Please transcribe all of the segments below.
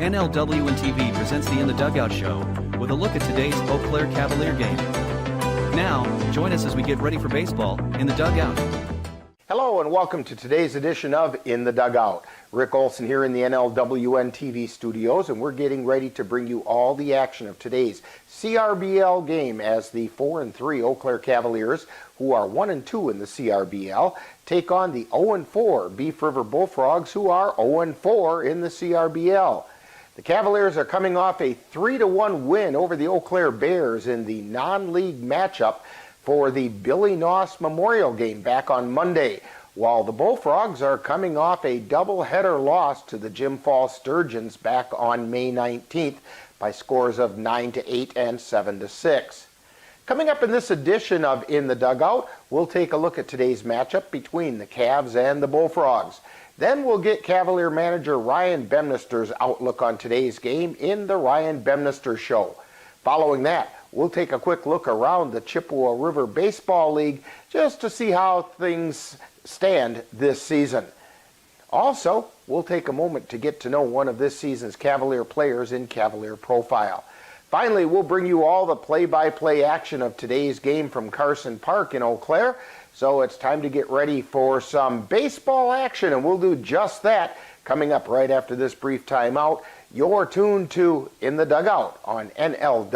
NLWN-TV presents the In the Dugout show with a look at today's Eau Claire Cavalier game. Now, join us as we get ready for baseball in the dugout. Hello and welcome to today's edition of In the Dugout. Rick Olson here in the NLWN-TV studios, and we're getting ready to bring you all the action of today's CRBL game as the 4-3 Eau Claire Cavaliers, who are 1-2 in the CRBL, take on the 0-4 Beef River Bullfrogs, who are 0-4 in the CRBL. The Cavaliers are coming off a 3-1 win over the Eau Claire Bears in the non-league matchup for the Billy Noss Memorial game back on Monday, while the Bullfrogs are coming off a doubleheader loss to the Jim Falls Sturgeons back on May 19th by scores of 9-8 and 7-6. Coming up in this edition of In the Dugout, we'll take a look at today's matchup between the Cavs and the Bullfrogs. Then we'll get Cavalier manager Ryan Bemnister's outlook on today's game in the Ryan Bemnister Show. Following that, we'll take a quick look around the Chippewa River Baseball League just to see how things stand this season. Also, we'll take a moment to get to know one of this season's Cavalier players in Cavalier Profile. Finally, we'll bring you all the play-by-play action of today's game from Carson Park in Eau Claire. So it's time to get ready for some baseball action, and we'll do just that coming up right after this brief timeout. You're tuned to In the Dugout on NLWN-TV.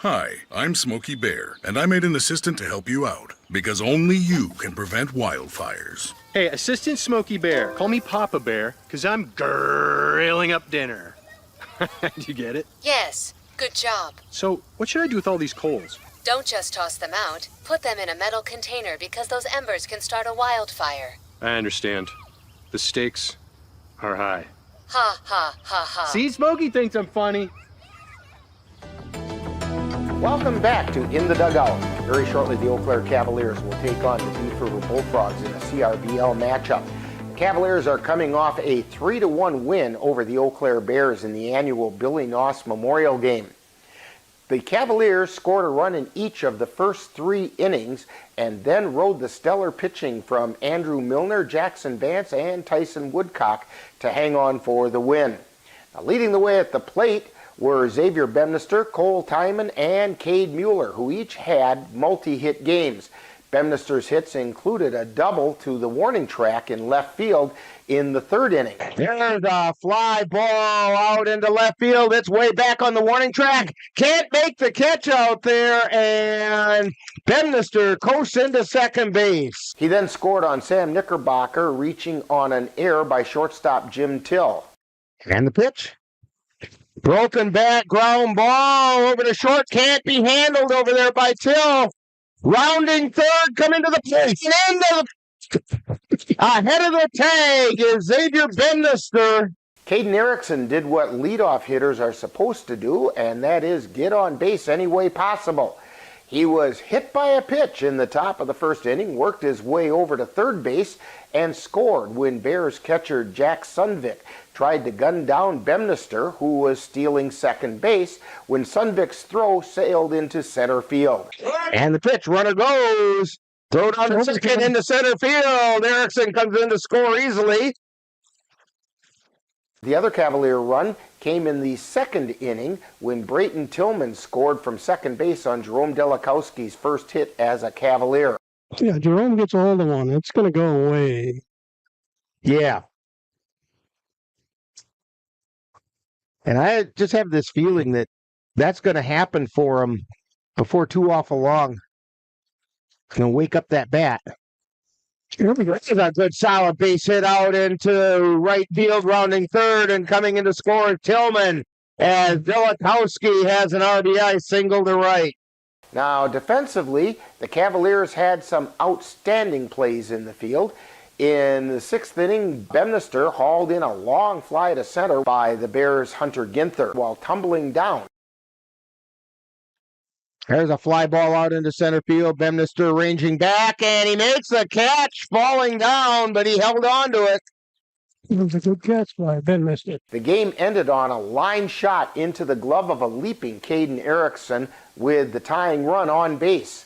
Hi, I'm Smokey Bear, and I made an assistant to help you out, because only you can prevent wildfires. Hey, Assistant Smokey Bear, call me Papa Bear, because I'm grilling up dinner. Do you get it? Yes, good job. So, what should I do with all these coals? Don't just toss them out. Put them in a metal container because those embers can start a wildfire. I understand. The stakes are high. Ha, ha, ha, ha. See, Smokey thinks I'm funny. Welcome back to In the Dugout. Very shortly, the Eau Claire Cavaliers will take on the Beef River Bullfrogs in a CRBL matchup. The Cavaliers are coming off a 3-1 win over the Eau Claire Bears in the annual Billy Noss Memorial game. The Cavaliers scored a run in each of the first 3 innings and then rode the stellar pitching from Andrew Milner, Jackson Vance, and Tyson Woodcock to hang on for the win. Now, leading the way at the plate were Xavier Bemnister, Cole Timon, and Cade Mueller, who each had multi-hit games. Bemnister's hits included a double to the warning track in left field in the 3rd inning. There's a fly ball out into left field. It's way back on the warning track. Can't make the catch out there, and Bemnister coasts into second base. He then scored on Sam Knickerbocker, reaching on an error by shortstop Jim Till. And the pitch. Broken bat, ground ball over to short. Can't be handled over there by Till. Rounding third, coming to the plate. Ahead of the tag is Xavier Bemnister. Caden Erickson did what leadoff hitters are supposed to do, and that is get on base any way possible. He was hit by a pitch in the top of the 1st inning, worked his way over to 3rd base, and scored when Bears catcher Jack Sundvik tried to gun down Bemnister, who was stealing 2nd base, when Sundvik's throw sailed into center field. And the pitch, runner goes. Throw down to second into center field. Erickson comes in to score easily. The other Cavalier run came in the 2nd inning when Brayton Tillman scored from 2nd base on Jerome Delikowski's first hit as a Cavalier. Yeah, Jerome gets a hold of one. It's going to go away. Yeah. And I just have this feeling that that's going to happen for him before too awful long. Going to wake up that bat. This is a good solid base hit out into right field, rounding 3rd, and coming into score Tillman as Delikowski has an RBI single to right. Now, defensively, the Cavaliers had some outstanding plays in the field. In the 6th inning, Bemnister hauled in a long fly to center by the Bears' Hunter Ginther while tumbling down. There's a fly ball out into center field. Bemnister ranging back, and he makes the catch, falling down, but he held on to it. It was a good catch by Bemnister. The game ended on a line shot into the glove of a leaping Caden Erickson with the tying run on base.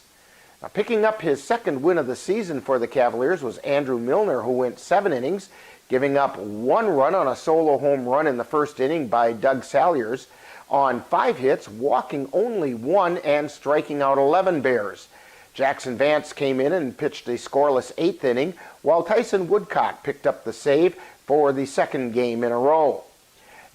Now, picking up his 2nd win of the season for the Cavaliers was Andrew Milner, who went 7 innings, giving up 1 run on a solo home run in the first inning by Doug Cavalieres on 5 hits, walking only 1 and striking out 11 Bears. Jackson Vance came in and pitched a scoreless 8th inning, while Tyson Woodcock picked up the save for the 2nd game in a row.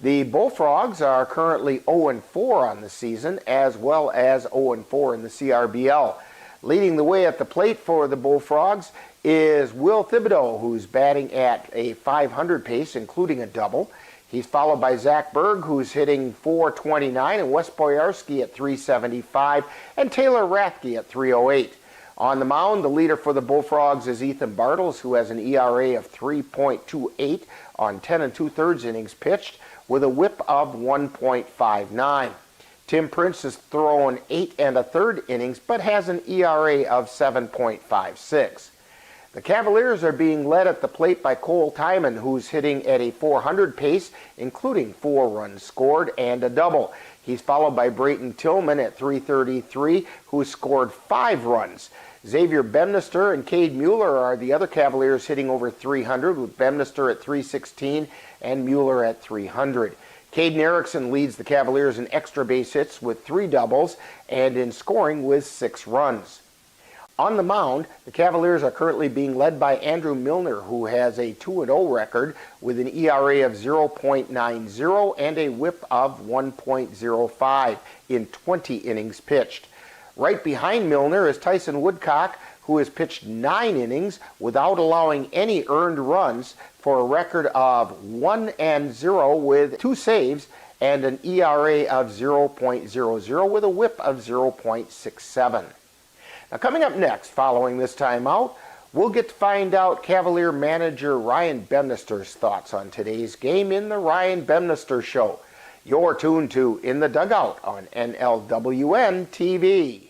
The Bullfrogs are currently 0-4 on the season, as well as 0-4 in the CRBL. Leading the way at the plate for the Bullfrogs is Will Thibodeau, who's batting at a .500 pace, including a double. He's followed by Zach Berg, who's hitting .429, and Wes Boyarski at .375, and Taylor Rathke at .308. On the mound, the leader for the Bullfrogs is Ethan Bartles, who has an ERA of 3.28 on 10 2/3 innings pitched, with a whip of 1.59. Tim Prince has thrown 8 1/3 innings, but has an ERA of 7.56. The Cavaliers are being led at the plate by Cole Timon, who's hitting at a .400 pace, including 4 runs scored and a double. He's followed by Brayton Tillman at .333, who scored 5 runs. Xavier Bemnister and Cade Mueller are the other Cavaliers hitting over .300, with Bemnister at .316 and Mueller at .300. Caden Erickson leads the Cavaliers in extra base hits with 3 doubles and in scoring with 6 runs. On the mound, the Cavaliers are currently being led by Andrew Milner, who has a 2-0 record with an ERA of 0.90 and a whip of 1.05 in 20 innings pitched. Right behind Milner is Tyson Woodcock, who has pitched 9 innings without allowing any earned runs, for a record of 1-0 with 2 saves and an ERA of 0.00 with a whip of 0.67. Now, coming up next, following this timeout, we'll get to find out Cavalier manager Ryan Bemnister's thoughts on today's game in the Ryan Bemnister Show. You're tuned to In the Dugout on NLWN-TV.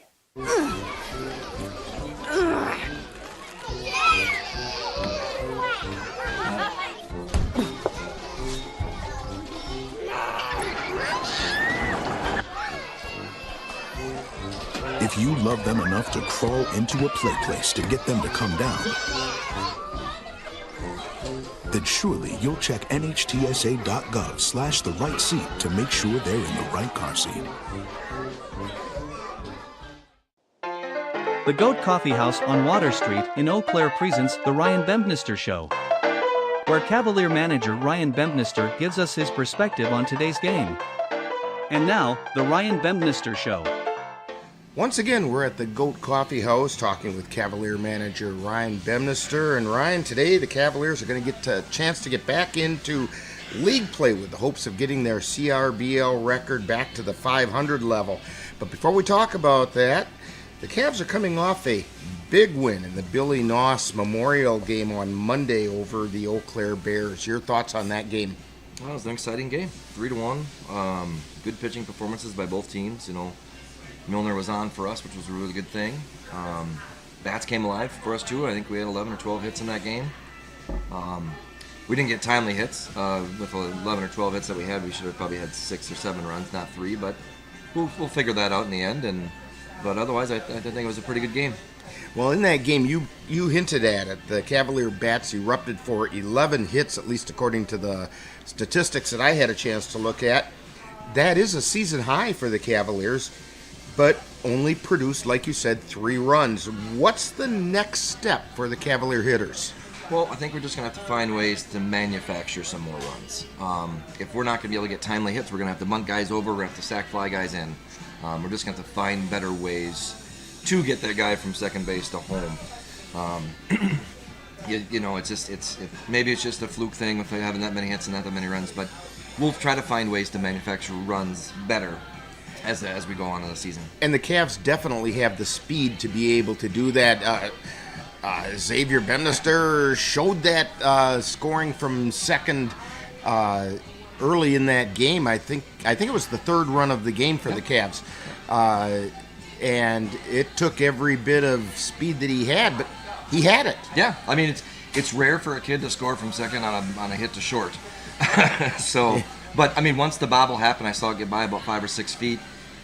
If you love them enough to crawl into a play place to get them to come down, then surely you'll check nhtsa.gov/the right seat to make sure they're in the right car seat. The Goat Coffee House on Water Street in Eau Claire presents The Ryan Bemnister Show, where Cavalier manager Ryan Bemnister gives us his perspective on today's game. And now, The Ryan Bemnister Show. Once again, we're at the Goat Coffee House talking with Cavalier manager Ryan Bemnister. And Ryan, today the Cavaliers are going to get a chance to get back into league play with the hopes of getting their CRBL record back to the .500 level. But before we talk about that, the Cavs are coming off a big win in the Billy Noss Memorial game on Monday over the Eau Claire Bears. Your thoughts on that game? Well, it was an exciting game, 3-1. Good pitching performances by both teams. You know, Milner was on for us, which was a really good thing. Bats came alive for us too. I think we had 11 or 12 hits in that game. We didn't get timely hits. With the 11 or 12 hits that we had, we should have probably had 6 or 7 runs, not 3. But we'll figure that out in the end. But otherwise, I think it was a pretty good game. Well, in that game, you hinted at it. The Cavalier bats erupted for 11 hits, at least according to the statistics that I had a chance to look at. That is a season high for the Cavaliers, but only produced, like you said, 3 runs. What's the next step for the Cavalier hitters? Well, I think we're just going to have to find ways to manufacture some more runs. If we're not going to be able to get timely hits, we're going to have to bunt guys over, we're going to have to sack fly guys in. We're just going to have to find better ways to get that guy from second base to home. You know, maybe it's just a fluke thing with having that many hits and not that many runs, but we'll try to find ways to manufacture runs better as we go on in the season. And the Cavs definitely have the speed to be able to do that. Xavier Bemnister showed that scoring from second early in that game. I think it was the 3rd run of the game for the Cavs. And it took every bit of speed that he had, but he had it. Yeah, I mean, it's rare for a kid to score from second on a hit to short. But I mean, once the bobble happened, I saw it get by about 5 or 6 feet.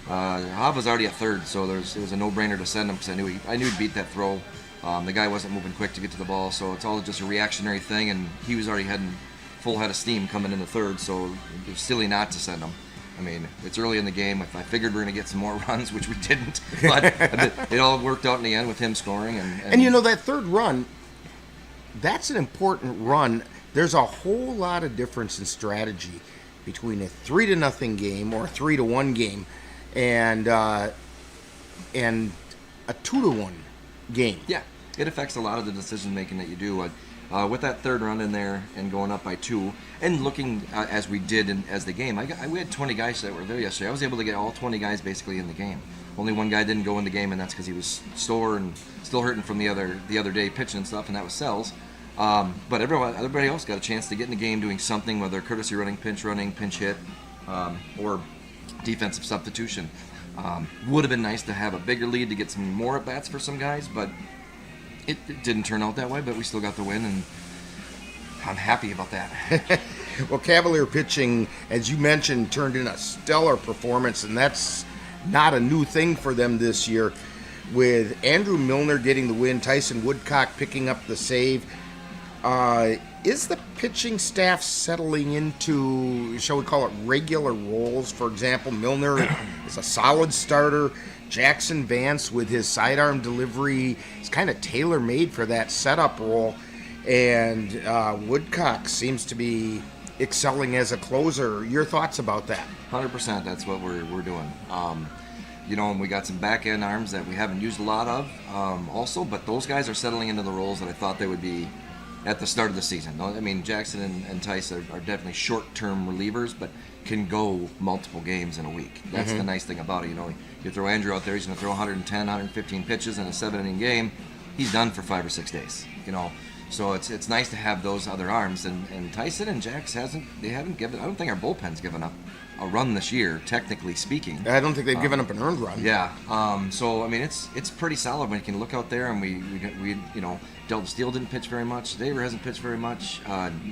Hav was already at third, so it was a no-brainer to send him because I knew he'd beat that throw. The guy wasn't moving quick to get to the ball, so it's all just a reactionary thing, and he was already heading full head of steam coming in the third, so it was silly not to send him. I mean, it's early in the game. If I figured we were going to get some more runs, which we didn't, but it all worked out in the end with him scoring. And you know, that third run, that's an important run. There's a whole lot of difference in strategy between a 3-0 game or a 3-1 game and a 2-1 game. Yeah, it affects a lot of the decision making that you do. With that third run in there and going up by 2 and looking as we did as the game, we had 20 guys that were there yesterday. I was able to get all 20 guys basically in the game. Only one guy didn't go in the game, and that's because he was sore and still hurting from the other day pitching and stuff, and that was Sells. But everybody else got a chance to get in the game doing something, whether courtesy running, pinch hit, or defensive substitution. Would have been nice to have a bigger lead to get some more at bats for some guys, but it didn't turn out that way. But we still got the win, and I'm happy about that. Well, Cavalier pitching, as you mentioned, turned in a stellar performance, and that's not a new thing for them this year. With Andrew Milner getting the win, Tyson Woodcock picking up the save. Is the pitching staff settling into, shall we call it, regular roles? For example, Milner is a solid starter. Jackson Vance, with his sidearm delivery, is kind of tailor-made for that setup role. And Woodcock seems to be excelling as a closer. Your thoughts about that? 100%. That's what we're doing. You know, and we got some back-end arms that we haven't used a lot of also, but those guys are settling into the roles that I thought they would be at the start of the season. I mean, Jackson and Tice are definitely short-term relievers, but can go multiple games in a week. That's the nice thing about it. You know, you throw Andrew out there, he's going to throw 110, 115 pitches in a 7-inning game. He's done for 5 or 6 days. You know, so it's nice to have those other arms. And Tyson and Jax haven't given. I don't think our bullpen's given up a run this year, technically speaking. I don't think they've given up an earned run. Yeah. So I mean, it's pretty solid when you can look out there, and we you know, Delta Steele didn't pitch very much. Daver hasn't pitched very much.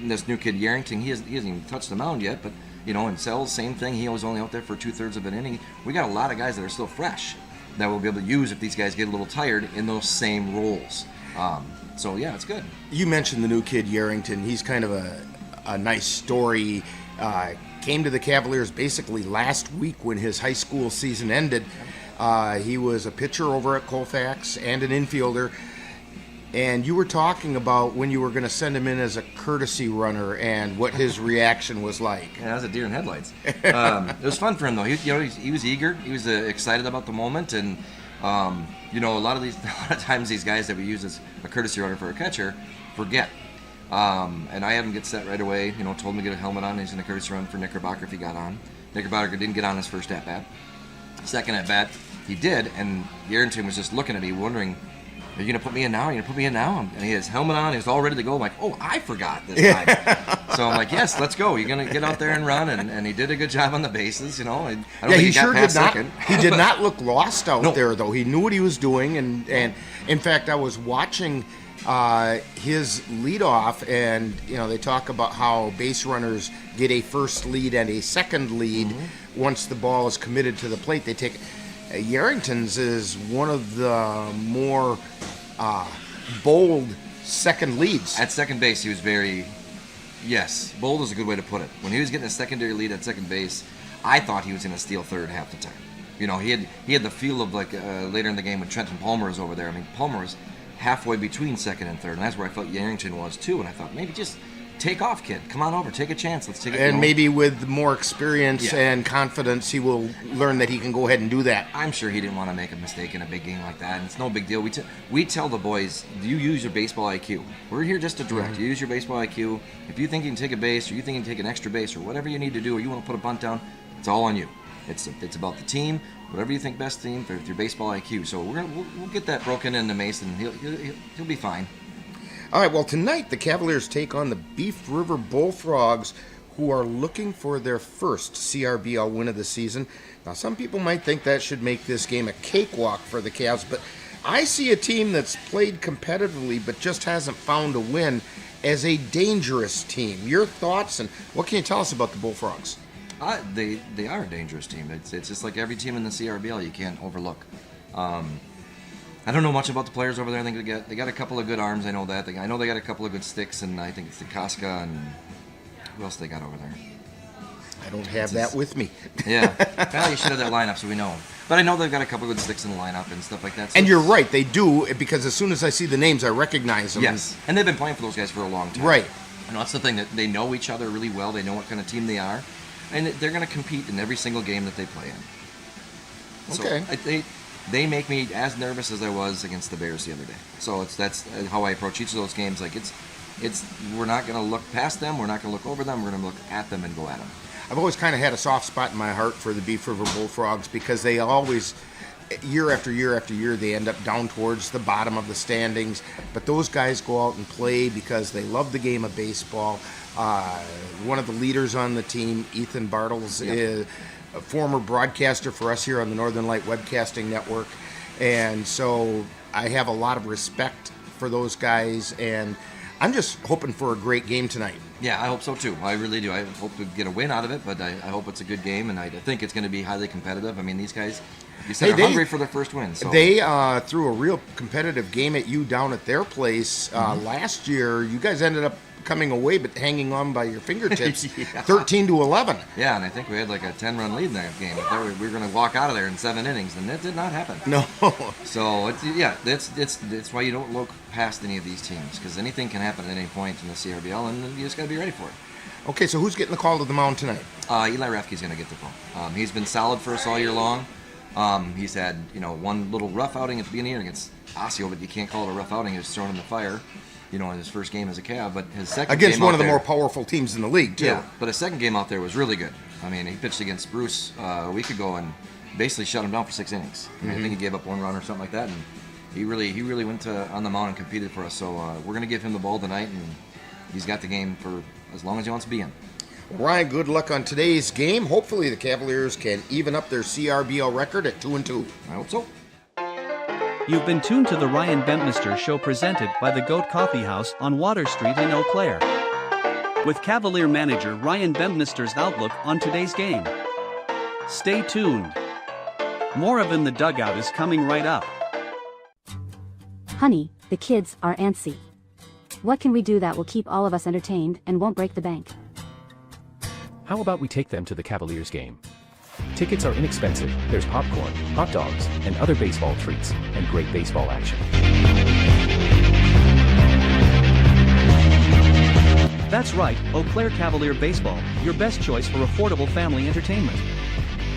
This new kid Yarrington, he hasn't even touched the mound yet, but you know, and Sells, same thing. He was only out there for 2/3 of an inning. We got a lot of guys that are still fresh that we'll be able to use if these guys get a little tired in those same roles. So yeah, it's good. You mentioned the new kid Yarrington. He's kind of a nice story. Came to the Cavaliers basically last week when his high school season ended. He was a pitcher over at Colfax and an infielder. And you were talking about when you were going to send him in as a courtesy runner and what his reaction was like. Yeah, that was a deer in headlights. It was fun for him though. He was eager. He was excited about the moment, and you know, a lot of times these guys that we use as a courtesy runner for a catcher forget. And I had him get set right away. You know, told him to get a helmet on. He's going to courtesy run for Knickerbocker if he got on. Knickerbocker didn't get on his first at bat. Second at bat, he did, and Yarrington was just looking at me, wondering, "Are you going to put me in now? Are you going to put me in now?" And he had his helmet on. He was all ready to go. I'm like, "Oh, I forgot this time." So I'm like, "Yes, let's go. You're going to get out there and run." And he did a good job on the bases. You know, I don't think he got past second. He did not look lost out there, though. He knew what he was doing, and in fact, I was watching his leadoff, and you know, they talk about how base runners get a first lead and a second lead once the ball is committed to the plate. They take Yarrington's is one of the more bold second leads. At second base, he was very, yes, bold is a good way to put it. When he was getting a secondary lead at second base, I thought he was going to steal third half the time. You know, he had the feel of like later in the game when Trenton Palmer was over there. I mean, Palmer was halfway between second and third, and that's where I felt Yarrington was too. And I thought, maybe just take off, kid. Come on over, take a chance. Let's take it. And maybe with more experience and confidence, he will learn that he can go ahead and do that. I'm sure he didn't want to make a mistake in a big game like that, and it's no big deal. We tell the boys, you use your baseball IQ. We're here just to direct. You use your baseball IQ. If you think you can take a base, or you think you can take an extra base, or whatever you need to do, or you want to put a bunt down, it's all on you. It's about the team, whatever you think best team with your baseball IQ. So we'll get that broken into Mason. He'll be fine. All right, well, tonight the Cavaliers take on the Beef River Bullfrogs, who are looking for their first CRBL win of the season. Now, some people might think that should make this game a cakewalk for the Cavs, but I see a team that's played competitively but just hasn't found a win as a dangerous team. Your thoughts, and what can you tell us about the Bullfrogs? They are a dangerous team. It's just like every team in the CRBL you can't overlook. I don't know much about the players over there. I think they got a couple of good arms. I know that. I know they got a couple of good sticks, and I think it's the Casca and who else they got over there. I don't have that with me. Yeah. Well, you should have that lineup so we know. But I know they've got a couple of good sticks in the lineup and stuff like that. So And you're right, they do, because as soon as I see the names, I recognize them. yes, and they've been playing for those guys for a long time. Right. You know, that's the thing, that they know each other really well. They know what kind of team they are, and they're going to compete in every single game that they play in. So Okay. they make me as nervous as I was against the Bears the other day. So that's how I approach each of those games. Like we're not going to look past them. We're not going to look over them. We're going to look at them and go at them. I've always kind of had a soft spot in my heart for the Beef River Bullfrogs because they always, year after year after year, they end up down towards the bottom of the standings. But those guys go out and play because they love the game of baseball. One of the leaders on the team, Ethan Bartles, is a former broadcaster for us here on the Northern Light Webcasting Network. And so I have a lot of respect for those guys, and I'm just hoping for a great game tonight. Yeah, I hope so too. I really do. I hope to get a win out of it, but I hope it's a good game, and I think it's going to be highly competitive. I mean, these guys, you said, are hungry for their first win. So. They threw a real competitive game at you down at their place last year. You guys ended up coming away, but hanging on by your fingertips, 13-11. Yeah, and I think we had like a 10-run lead in that game. I thought we were going to walk out of there in 7 innings, and that did not happen. No. So that's why you don't look past any of these teams, because anything can happen at any point in the CRBL, and you just got to be ready for it. Okay, so who's getting the call to the mound tonight? Eli Rafke's going to get the call. He's been solid for us all year long. He's had one little rough outing at the beginning against Osseo, but you can't call it a rough outing. He was thrown in the fire. In his first game as a Cav, but his second against game one of the there, more powerful teams in the league, too. Yeah, but his second game out there was really good. I mean, he pitched against Bruce a week ago and basically shut him down for 6 innings. I think he gave up 1 run or something like that, and he really went on the mound and competed for us. So we're going to give him the ball tonight, and he's got the game for as long as he wants to be in. Ryan, good luck on today's game. Hopefully the Cavaliers can even up their CRBL record at 2-2. I hope so. You've been tuned to the Ryan Bempnister Show, presented by the Goat Coffee House on Water Street in Eau Claire, with Cavalier manager Ryan Bempnister's outlook on today's game. Stay tuned. More of In the Dugout is coming right up. Honey, the kids are antsy. What can we do that will keep all of us entertained and won't break the bank? How about we take them to the Cavaliers game? Tickets are inexpensive, there's popcorn, hot dogs, and other baseball treats, and great baseball action. That's right, Eau Claire Cavalier Baseball, your best choice for affordable family entertainment.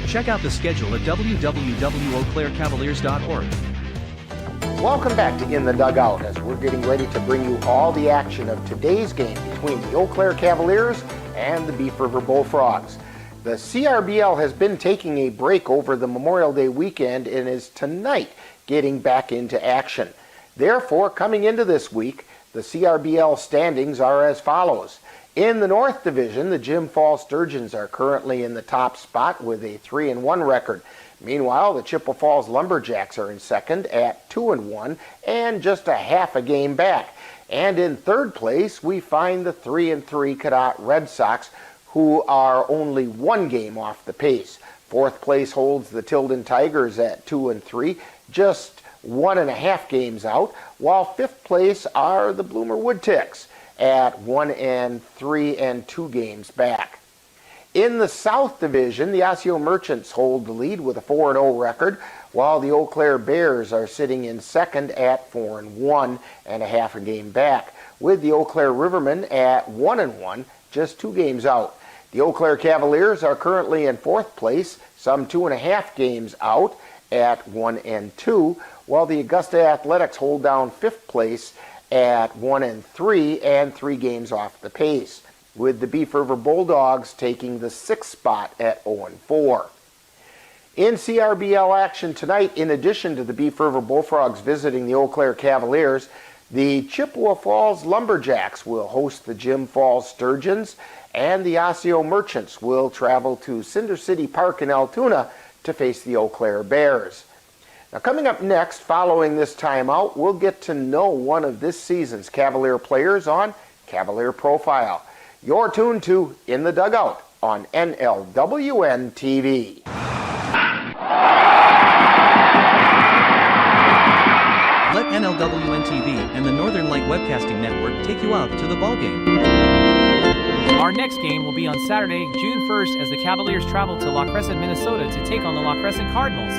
Check out the schedule at www.eauclaircavaliers.org. Welcome back to In the Dugout, as we're getting ready to bring you all the action of today's game between the Eau Claire Cavaliers and the Beef River Bullfrogs. The CRBL has been taking a break over the Memorial Day weekend and is tonight getting back into action. Therefore, coming into this week, the CRBL standings are as follows. In the North Division, the Jim Falls Sturgeons are currently in the top spot with a 3-1 record. Meanwhile, the Chippewa Falls Lumberjacks are in second at 2-1 and just a half a game back. And in third place, we find the 3-3 Cadott Red Sox, who are only 1 game off the pace. Fourth place holds the Tilden Tigers at 2-3, just 1.5 games out, while fifth place are the Bloomer Woodticks at 1-3 and 2 games back. In the South Division, the Osseo Merchants hold the lead with a 4-0 record, while the Eau Claire Bears are sitting in second at 4-1 and a half a game back, with the Eau Claire Rivermen at 1-1, just 2 games out. The Eau Claire Cavaliers are currently in fourth place, some 2.5 games out at 1-2, while the Augusta Athletics hold down fifth place at 1-3 and 3 games off the pace, with the Beef River Bulldogs taking the 6th spot at 0-4. In CRBL action tonight, in addition to the Beef River Bullfrogs visiting the Eau Claire Cavaliers, the Chippewa Falls Lumberjacks will host the Jim Falls Sturgeons, and the Osseo Merchants will travel to Cinder City Park in Altoona to face the Eau Claire Bears. Now, coming up next, following this timeout, we'll get to know one of this season's Cavalier players on Cavalier Profile. You're tuned to In the Dugout on NLWN-TV. NLWN-TV and the Northern Light Webcasting Network take you out to the ballgame. Our next game will be on Saturday, June 1st as the Cavaliers travel to La Crescent, Minnesota to take on the La Crescent Cardinals.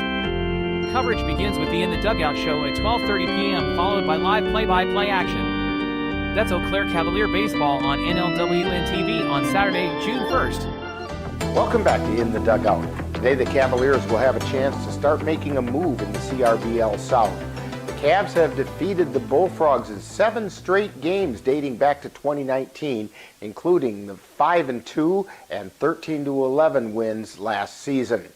Coverage begins with the In the Dugout show at 12:30 p.m. followed by live play-by-play action. That's Eau Claire Cavalier Baseball on NLWN-TV on Saturday, June 1st. Welcome back to In the Dugout. Today the Cavaliers will have a chance to start making a move in the CRBL South. The Cavs have defeated the Bullfrogs in 7 straight games dating back to 2019, including the 5-2 and 13-11 wins last season.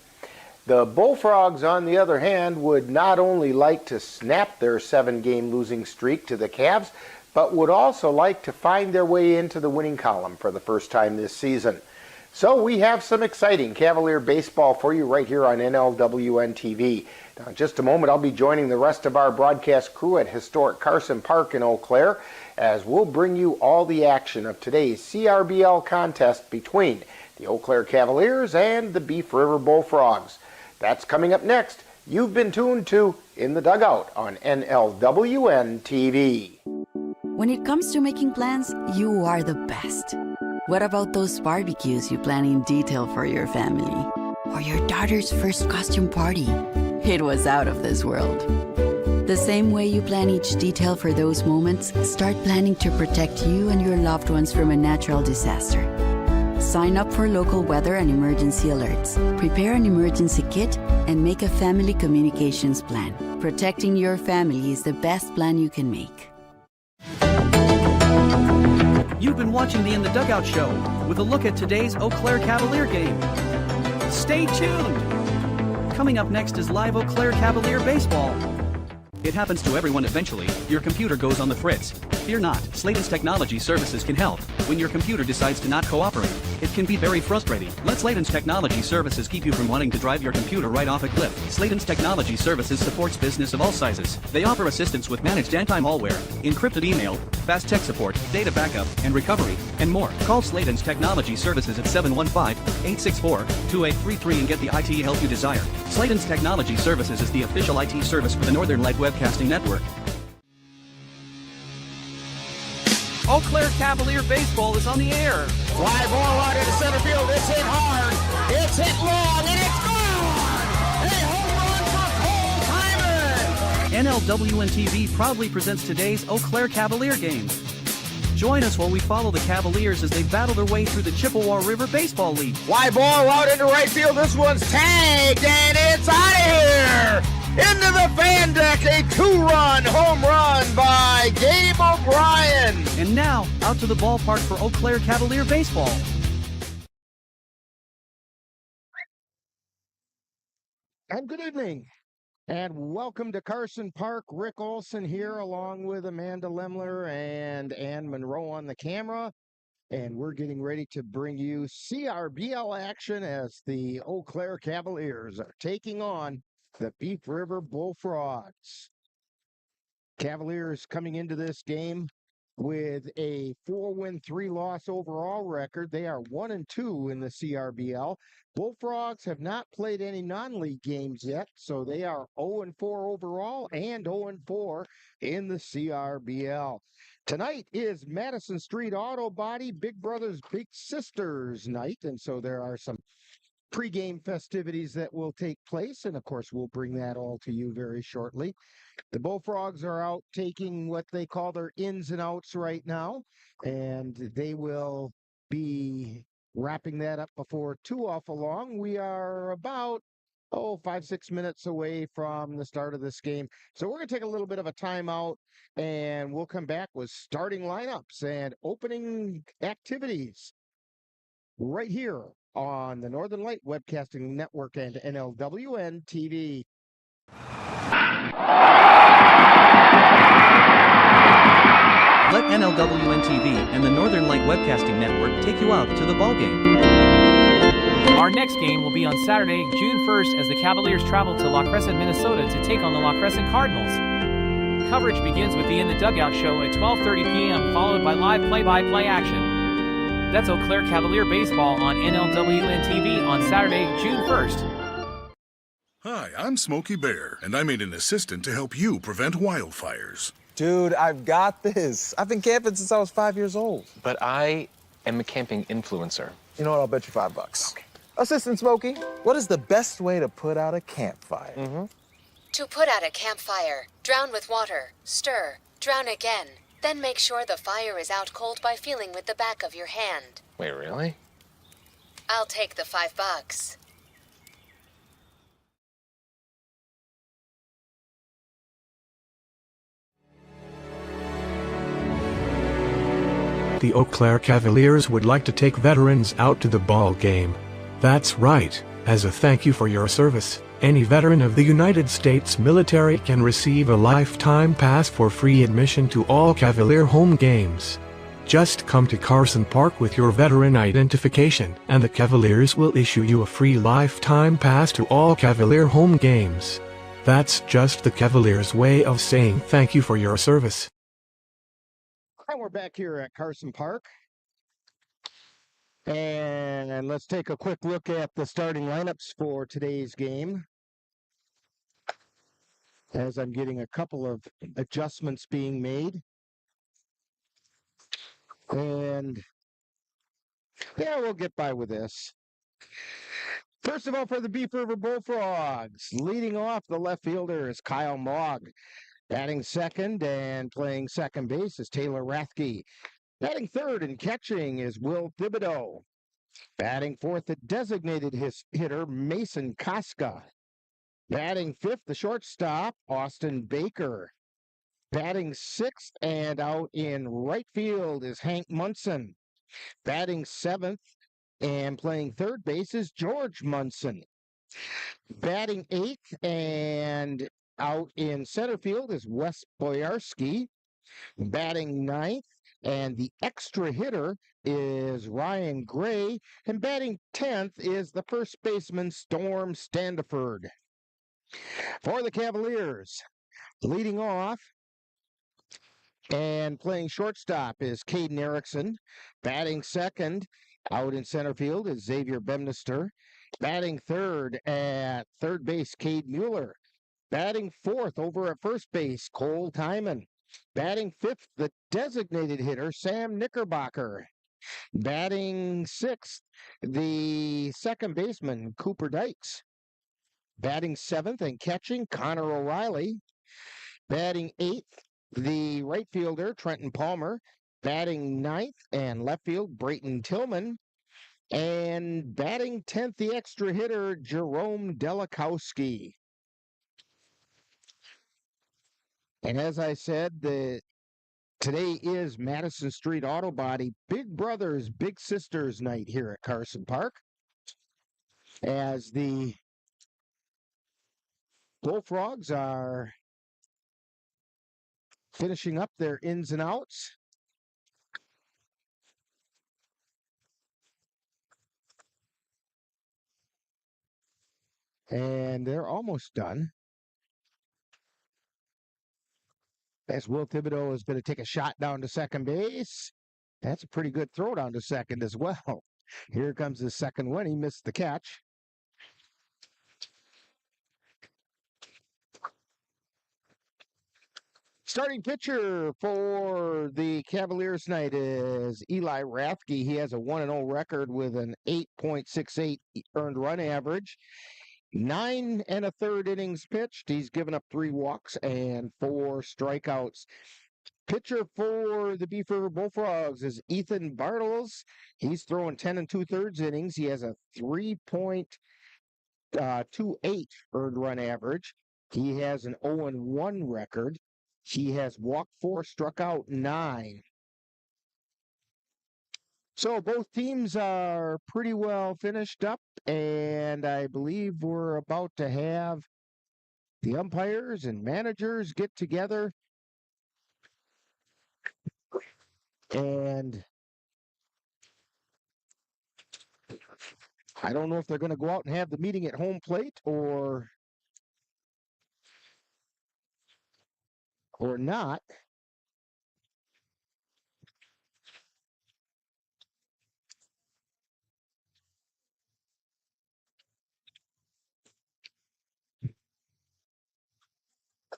The Bullfrogs, on the other hand, would not only like to snap their 7-game losing streak to the Cavs, but would also like to find their way into the winning column for the first time this season. So we have some exciting Cavalier baseball for you right here on NLWN-TV. Now, in just a moment, I'll be joining the rest of our broadcast crew at historic Carson Park in Eau Claire as we'll bring you all the action of today's CRBL contest between the Eau Claire Cavaliers and the Beef River Bullfrogs. That's coming up next. You've been tuned to In the Dugout on NLWN-TV. When it comes to making plans, you are the best. What about those barbecues you plan in detail for your family? Or your daughter's first costume party? It was out of this world. The same way you plan each detail for those moments, start planning to protect you and your loved ones from a natural disaster. Sign up for local weather and emergency alerts. Prepare an emergency kit and make a family communications plan. Protecting your family is the best plan you can make. You've been watching the In the Dugout show with a look at today's Eau Claire Cavalier game. Stay tuned! Coming up next is live Eau Claire Cavalier baseball. It happens to everyone eventually. Your computer goes on the fritz. Fear not, Slayton's Technology Services can help. When your computer decides to not cooperate, it can be very frustrating. Let Slayton's Technology Services keep you from wanting to drive your computer right off a cliff. Slayton's Technology Services supports business of all sizes. They offer assistance with managed anti-malware, encrypted email, fast tech support, data backup, and recovery, and more. Call Slayton's Technology Services at 715-864-2833 and get the IT help you desire. Slayton's Technology Services is the official IT service for the Northern Light Webcasting Network. Eau Claire Cavalier baseball is on the air. Fly ball out into center field. It's hit hard. It's hit long, and it's gone. A home run for Cole Hyman. NLWN-TV proudly presents today's Eau Claire Cavalier game. Join us while we follow the Cavaliers as they battle their way through the Chippewa River Baseball League. Fly ball out into right field. This one's tagged, and it's out of here. Into the fan deck, a 2-run home run by Gabe O'Brien. And now, out to the ballpark for Eau Claire Cavalier baseball. And good evening, and welcome to Carson Park. Rick Olson here, along with Amanda Lemler and Ann Monroe on the camera. And we're getting ready to bring you CRBL action as the Eau Claire Cavaliers are taking on the Beef River Bullfrogs. Cavaliers coming into this game with a 4-win, 3-loss overall record. They are 1-2 in the CRBL. Bullfrogs have not played any non-league games yet, so they are 0-4 overall and 0-4 in the CRBL. Tonight is Madison Street Auto Body Big Brothers Big Sisters night, and so there are some pre-game festivities that will take place, and of course we'll bring that all to you very shortly. The Bullfrogs are out taking what they call their ins and outs right now, and they will be wrapping that up before too awful long. We are about 5-6 minutes away from the start of this game, so we're going to take a little bit of a timeout, and we'll come back with starting lineups and opening activities right here on the Northern Light Webcasting Network and NLWN-TV. Let NLWN-TV and the Northern Light Webcasting Network take you out to the ballgame. Our next game will be on Saturday, June 1st as the Cavaliers travel to La Crescent, Minnesota to take on the La Crescent Cardinals. Coverage begins with the In the Dugout show at 12:30 p.m. followed by live play-by-play action. That's Eau Claire Cavalier baseball on NLWN-TV on Saturday, June 1st. Hi, I'm Smokey Bear, and I made an assistant to help you prevent wildfires. Dude, I've got this. I've been camping since I was 5 years old. But I am a camping influencer. You know what? I'll bet you $5. Okay. Assistant Smokey, what is the best way to put out a campfire? To put out a campfire, drown with water, stir, drown again. Then make sure the fire is out cold by feeling with the back of your hand. Wait, really? I'll take the $5. The Eau Claire Cavaliers would like to take veterans out to the ball game. That's right, as a thank you for your service, any veteran of the United States military can receive a lifetime pass for free admission to all Cavalier home games. Just come to Carson Park with your veteran identification, and the Cavaliers will issue you a free lifetime pass to all Cavalier home games. That's just the Cavaliers' way of saying thank you for your service. And we're back here at Carson Park. And let's take a quick look at the starting lineups for today's game. As I'm getting a couple of adjustments being made. And yeah, we'll get by with this. First of all, for the Beef River Bullfrogs, leading off the left fielder is Kyle Mogg. Batting second and playing second base is Taylor Rathke. Batting third and catching is Will Thibodeau. Batting fourth, the designated hitter, Mason Koska. Batting fifth, the shortstop, Austin Baker. Batting sixth and out in right field is Hank Munson. Batting seventh and playing third base is George Munson. Batting eighth and out in center field is Wes Boyarski. Batting ninth, and the extra hitter is Ryan Gray. And batting 10th is the first baseman, Storm Standiford. For the Cavaliers, leading off and playing shortstop is Caden Erickson. Batting second, out in center field is Xavier Bemnister. Batting third at third base, Cade Mueller. Batting fourth over at first base, Cole Timon. Batting fifth, the designated hitter, Sam Knickerbocker. Batting sixth, the second baseman, Cooper Dykes. Batting seventh and catching, Connor O'Reilly. Batting eighth, the right fielder, Trenton Palmer. Batting ninth and left field, Brayton Tillman. And batting 10th, the extra hitter, Jerome Delikowski. And as I said, today is Madison Street Auto Body Big Brothers, Big Sisters night here at Carson Park. As the Bullfrogs are finishing up their ins and outs. And they're almost done. As Will Thibodeau is going to take a shot down to second base. That's a pretty good throw down to second as well. Here comes the second one. He missed the catch. Starting pitcher for the Cavaliers tonight is Eli Rathke. He has a 1-0 record with an 8.68 earned run average. 9 1/3 innings pitched. He's given up 3 walks and 4 strikeouts. Pitcher for the Beef River Bullfrogs is Ethan Bartles. He's throwing 10 2/3 innings. He has a 3.28 earned run average. He has an 0-1 record. He has walked 4, struck out 9. So both teams are pretty well finished up, and I believe we're about to have the umpires and managers get together. And I don't know if they're going to go out and have the meeting at home plate or not.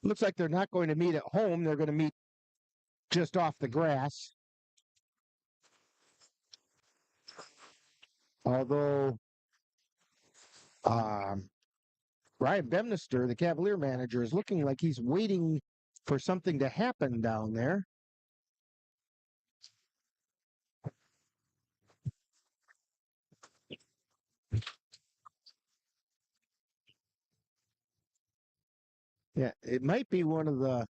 Looks like they're not going to meet at home. They're going to meet just off the grass. Although Ryan Bemnister, the Cavalier manager, is looking like he's waiting for something to happen down there. Yeah, it might be one of the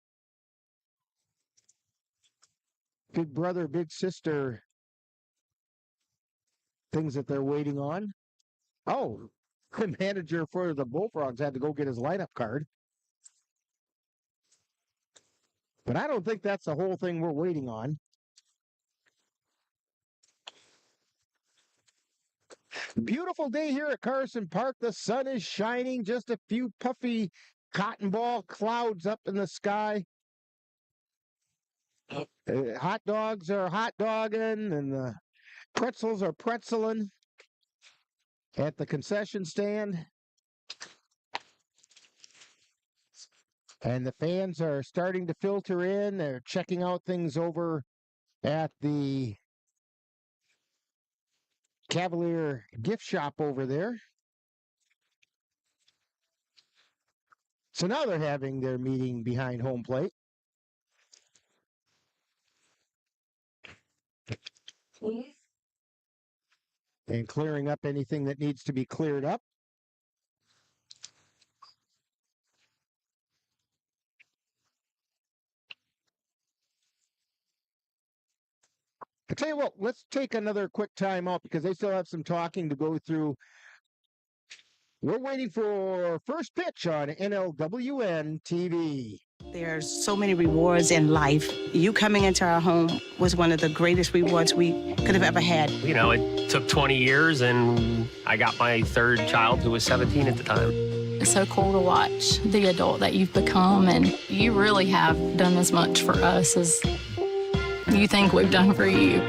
big brother, big sister things that they're waiting on. Oh, the manager for the Bullfrogs had to go get his lineup card. But I don't think that's the whole thing we're waiting on. Beautiful day here at Carson Park. The sun is shining. Just a few puffy cotton ball clouds up in the sky. Hot dogs are hot dogging, and the pretzels are pretzeling at the concession stand. And the fans are starting to filter in. They're checking out things over at the Cavalier gift shop over there. So now they're having their meeting behind home plate. And clearing up anything that needs to be cleared up. I tell you what, let's take another quick time out because they still have some talking to go through. We're waiting for first pitch on NLWN-TV. There's so many rewards in life. You coming into our home was one of the greatest rewards we could have ever had. You know, it took 20 years, and I got my third child, who was 17 at the time. It's so cool to watch the adult that you've become, and you really have done as much for us as you think we've done for you.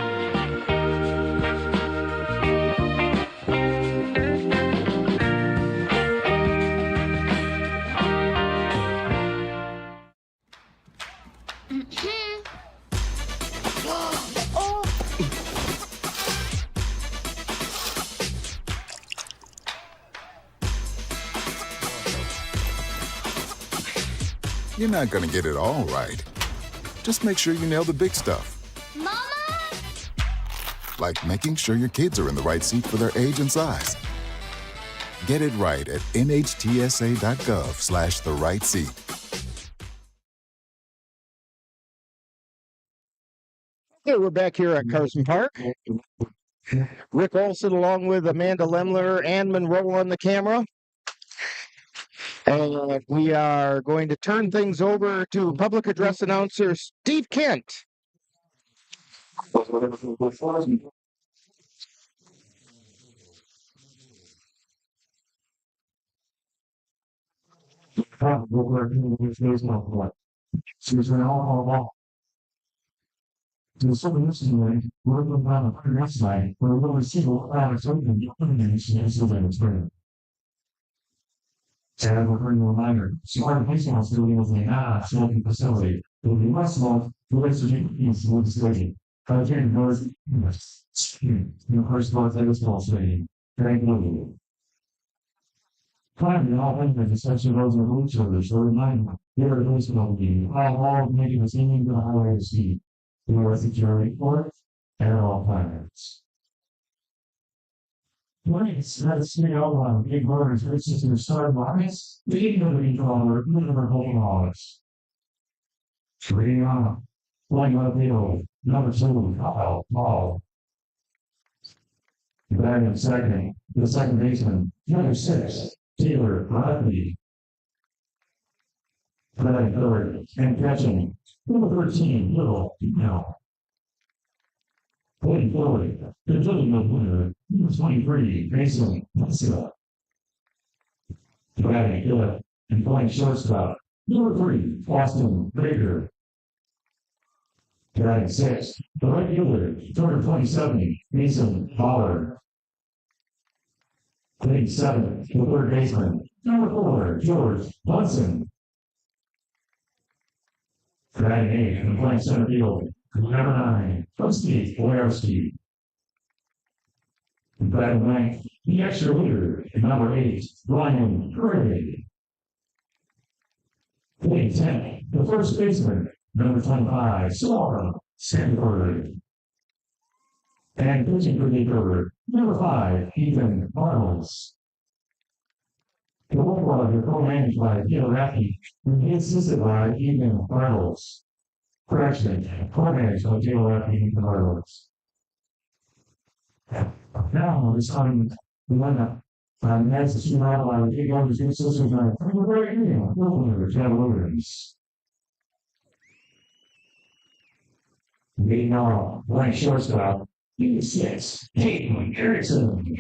You're not going to get it all right. Just make sure you nail the big stuff. Mama! Like making sure your kids are in the right seat for their age and size. Get it right at nhtsa.gov/the-right-seat. Okay, we're back here at Carson Park. Rick Olson along with Amanda Lemler and Monroe on the camera. And we are going to turn things over to public address announcer Steve Kent. And we're going to reminder, smart baseball stadium is a smoking facility. It will be less small, the rest of the will be stadium. Again, those, the first part of baseball stadium. Thank you. Finally, all members, especially those in the wheelchairs, are reminded, here at baseball game, all making the singing to the highway speed. We are security for and all planners. Please, let's see all on big motors versus the star bias. We know the controller, never hold on. 3 on. Flying up the old. Number 2, Kyle, Paul. Back in second, the second baseman. Number 6, Taylor, Bradley. Batting third, and catching. Number 13, Little, no. Playing forward, the gentleman winner, number 23, Mason, Messiah. Batting fifth, and playing shortstop, number 3, Austin, Baker. Batting sixth, the right fielder, number 27, Mason, Pollard. Playing seventh, the third baseman, number 4, George Bunsen. Batting 8 and playing center field. Number 9, Rusty Boyarski. Batting 9, the extra leader, number 8, Ryan Gray. Batting 10, the first baseman, number 25, Sora Sanford. And pitching reliever, number 5, Ethan Arnold's. The Bullfrogs are co-managed by Gil Raffy, and he assisted by Ethan Arnold's. Correction, co-managed by Gil Raffy and Ethan Arnold's. Now, it's time to line up. Next is Steve Adelaide with 8 runners in system nine. From the very beginning, Cavaliers. Leading off, blank shortstop, 6, Hayden Carson.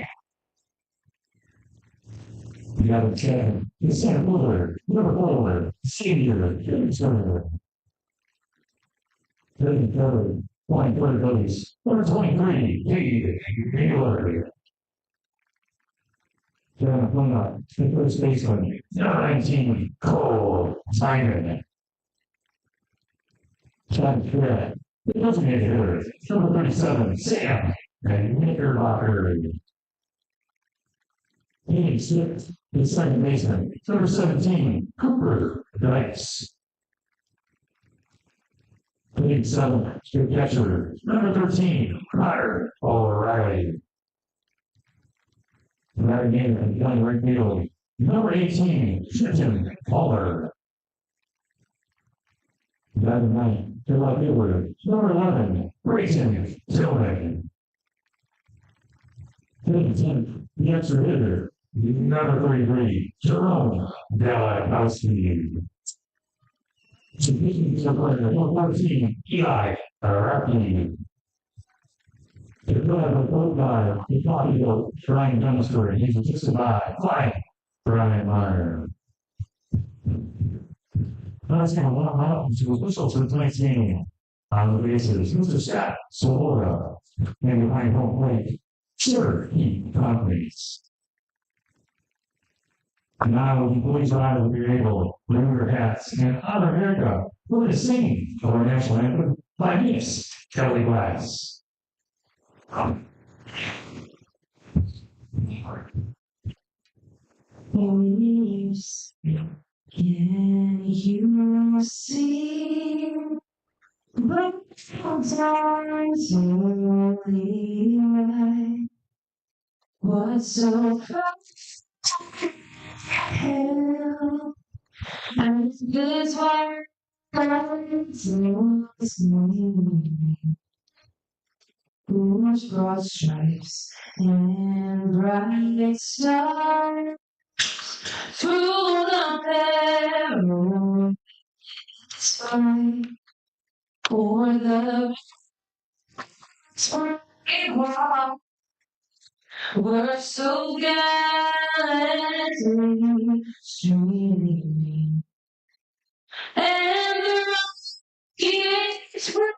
Number 10, the center fielder, number 4, Senior Carson. Third, playing third base, number 23, Cade Taylor. Then playing up, the first baseman, number 19, Cole Simon. Second threat, the designated hitter, number 37, Sam Knickerbocker. Hitting sixth, the second baseman, number 17, Cooper Dice. Hitting seventh, the catcher, number 13, Ryder O'Reilly. Batting eighth and playing right field, number 18, Trenton Pollard. Batting ninth, the left fielder, number 11, Grayson Tillman. Hitting 10th, the extra hitter, number 33, Jerome Galakowski. Pitching to player, number 14, Eli Raffy. The drive of both guys, the top field, Ryan Dunster, he's assisted by Brian Meyer. Last game, one out to whistle to the tonight's game. On the bases, Mr. Scott Solora, and behind home plate, Sir Heath Conley's. Now, the boys are out of the able, wear your hats, and honor America, we're going to sing our national anthem by Miss Kelly Glass. Please, can you see the sometimes only right? What's so fast? Hell, and this why Whose broad stripes and bright stars through the narrow sky, for the walk were so gallantly streaming, and the rockets were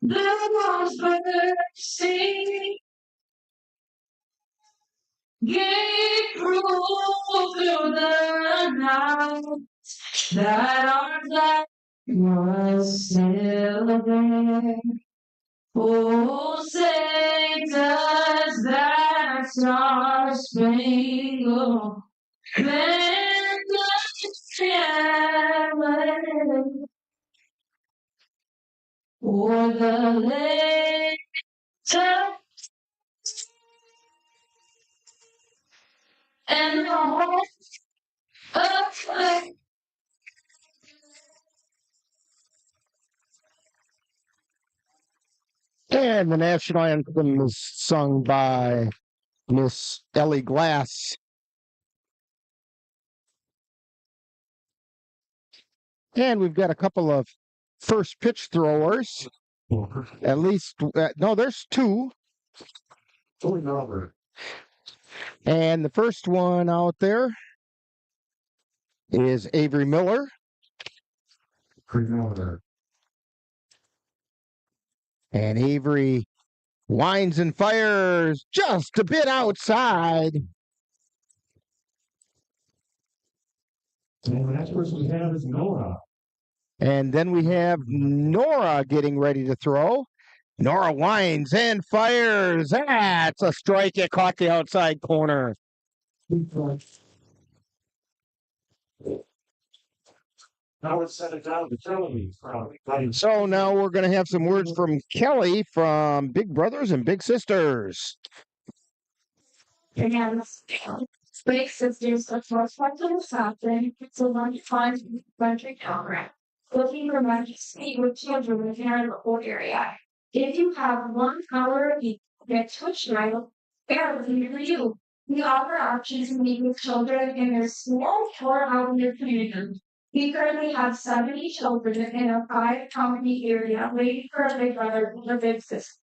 the ones bursting, gave proof through the night that our flag was still there. Oh, say does that star-spangled banner travel o'er the lake and the home of flame. And the national anthem was sung by Miss Ellie Glass. And we've got a couple of first pitch throwers. At least, no, there's two. And the first one out there is Avery Miller. And Avery winds and fires just a bit outside. And the next person we have is Nora. And then we have Nora getting ready to throw. Nora winds and fires. That's a strike. It caught the outside corner. Now let's set it down to Kelly. So now we're going to have some words from Kelly from Big Brothers and Big Sisters. And big sisters of first one to the something, so one find country camera. Looking for money to speak with children within our local area. If you have 1 hour a week, get Twitch night, everything for you. We offer options to meet with children in their small or out in their community. We currently have 70 children in a 5-county area waiting for a big brother or big sister.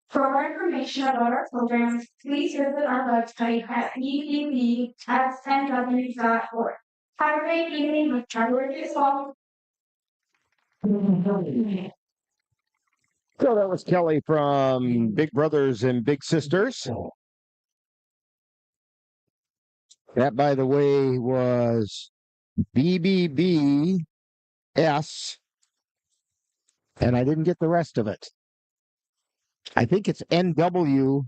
For more information about our programs, please visit our website at ebb@nw.org. Have a great evening with Trevor as well. So that was Kelly from Big Brothers and Big Sisters. That, by the way, was BBBS, and I didn't get the rest of it. I think it's NW.org.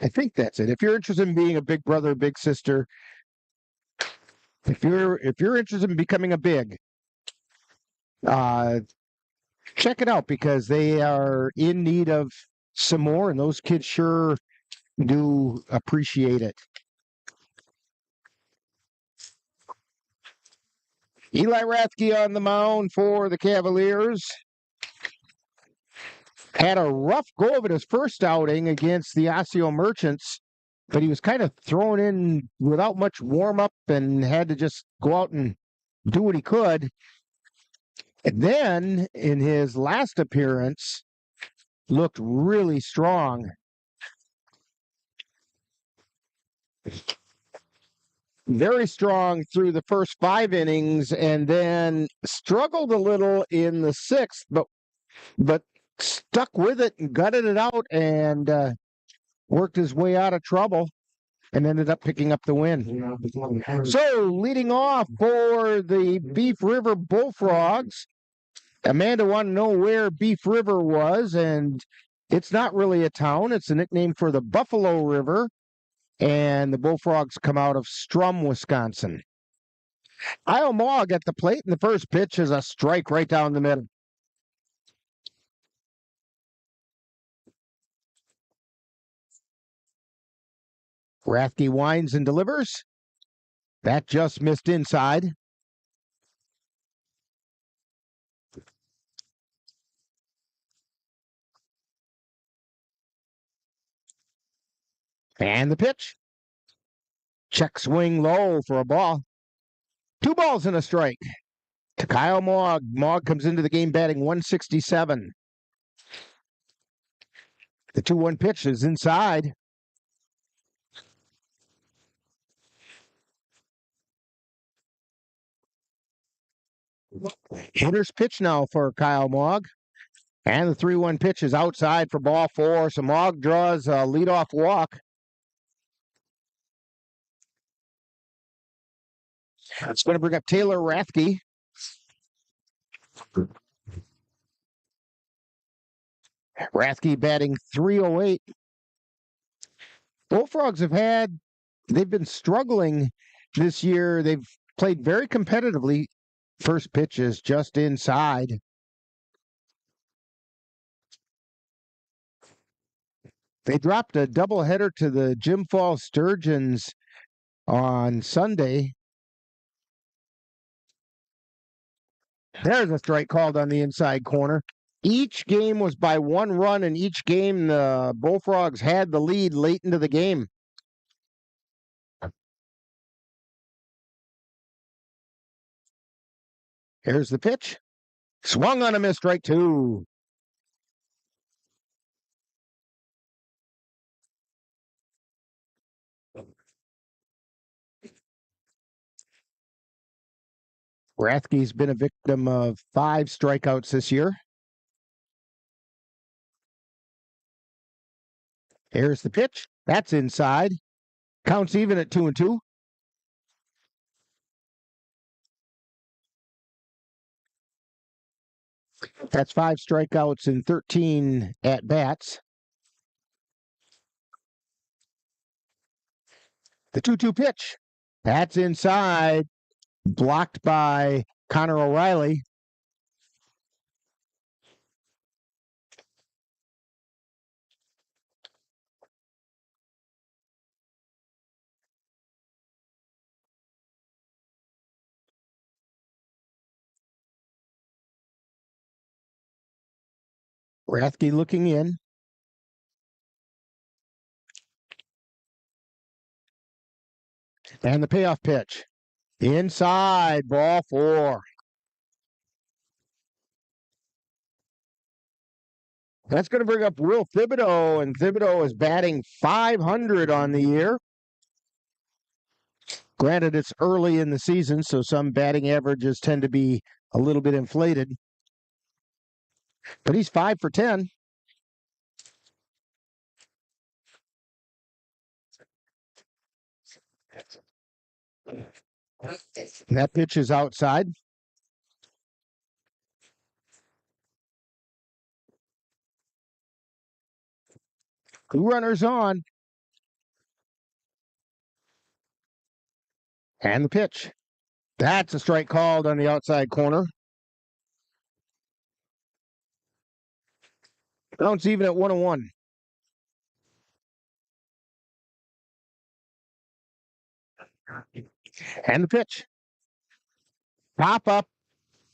I think that's it. If you're interested in being a big brother or big sister, if you're interested in becoming a big, check it out because they are in need of some more, and those kids sure do appreciate it. Eli Rathke on the mound for the Cavaliers. Had a rough go of it his first outing against the Osseo Merchants, but he was kind of thrown in without much warm-up and had to just go out and do what he could. And then, in his last appearance, looked really strong. Very strong through the first 5 innings and then struggled a little in the 6th, but stuck with it and gutted it out and worked his way out of trouble and ended up picking up the win. So leading off for the Beef River Bullfrogs, Amanda wanted to know where Beef River was, and it's not really a town. It's a nickname for the Buffalo River. And the Bullfrogs come out of Strum, Wisconsin. Kyle Mogg at the plate, and the first pitch is a strike right down the middle. Rathke winds and delivers. That just missed inside. And the pitch. Check swing low for a ball. 2 balls and a strike to Kyle Mogg. Mogg comes into the game batting 167. The 2-1 pitch is inside. Hitter's pitch now for Kyle Mogg. And the 3-1 pitch is outside for ball 4. So Mogg draws a leadoff walk. It's going to bring up Taylor Rathke. Rathke batting 308. Bullfrogs they've been struggling this year. They've played very competitively. First pitch is just inside. They dropped a doubleheader to the Jim Falls Sturgeons on Sunday. There's a strike called on the inside corner. Each game was by 1 run, and each game the Bullfrogs had the lead late into the game. Here's the pitch. Swung on a miss, strike 2. Rathke's been a victim of 5 strikeouts this year. Here's the pitch. That's inside. Counts even at 2-2. That's 5 strikeouts and 13 at-bats. The 2-2 pitch. That's inside. Blocked by Connor O'Reilly. Rathke looking in. And the payoff pitch. Inside, ball 4. That's going to bring up Will Thibodeau, and Thibodeau is batting .500 on the year. Granted, it's early in the season, so some batting averages tend to be a little bit inflated. But he's 5 for 10. And that pitch is outside. Two runners on. And the pitch. That's a strike called on the outside corner. Counts even at 1-1. And the pitch. Pop up.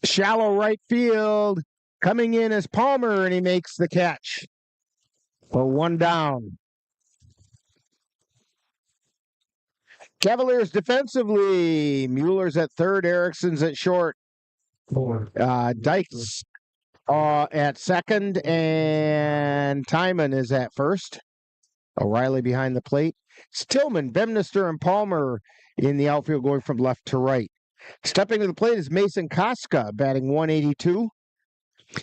Shallow right field. Coming in is Palmer, and he makes the catch. For 1 down. Cavaliers defensively. Mueller's at third. Erickson's at short. Dykes at second. And Timon is at first. O'Reilly behind the plate. Stillman, Bemnister, and Palmer in the outfield going from left to right. Stepping to the plate is Mason Koska, batting .182.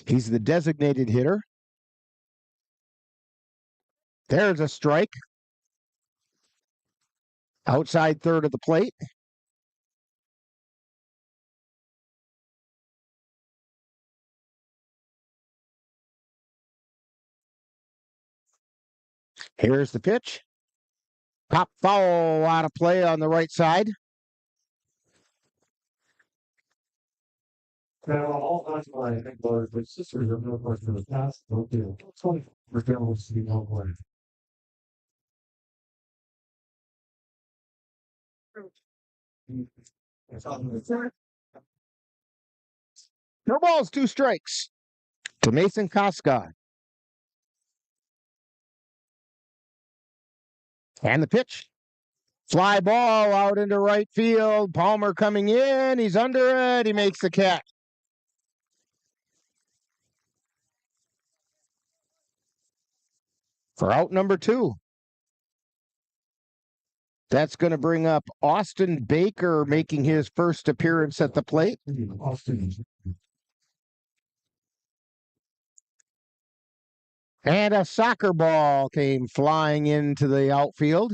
He's the designated hitter. There's a strike. Outside third of the plate. Here's the pitch. Pop foul out of play on the right side. Now, all that's why I think both my sisters have no question in the past. Okay, 20 for Cavaliers to be no way. No balls, 2 strikes to Mason Koska. And the pitch. Fly ball out into right field. Palmer coming in. He's under it. He makes the catch. For out number 2. That's going to bring up Austin Baker making his first appearance at the plate. And a soccer ball came flying into the outfield.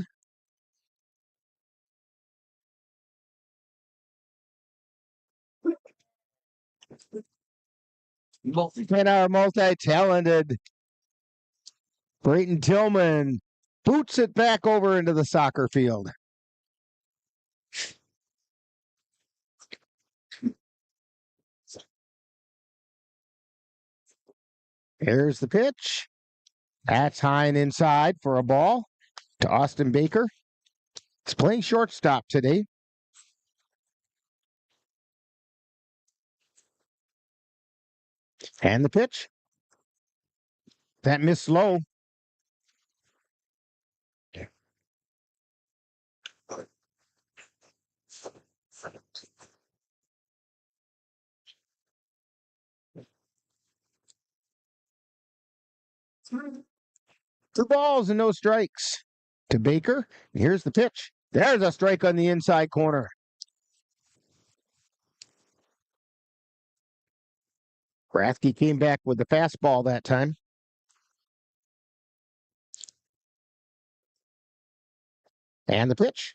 And our multi-talented Brayton Tillman boots it back over into the soccer field. Here's the pitch. That's high and inside for a ball to Austin Baker. He's playing shortstop today. And the pitch. That missed low. Two balls and no strikes to Baker. Here's the pitch. There's a strike on the inside corner. Rathke came back with the fastball that time. And the pitch.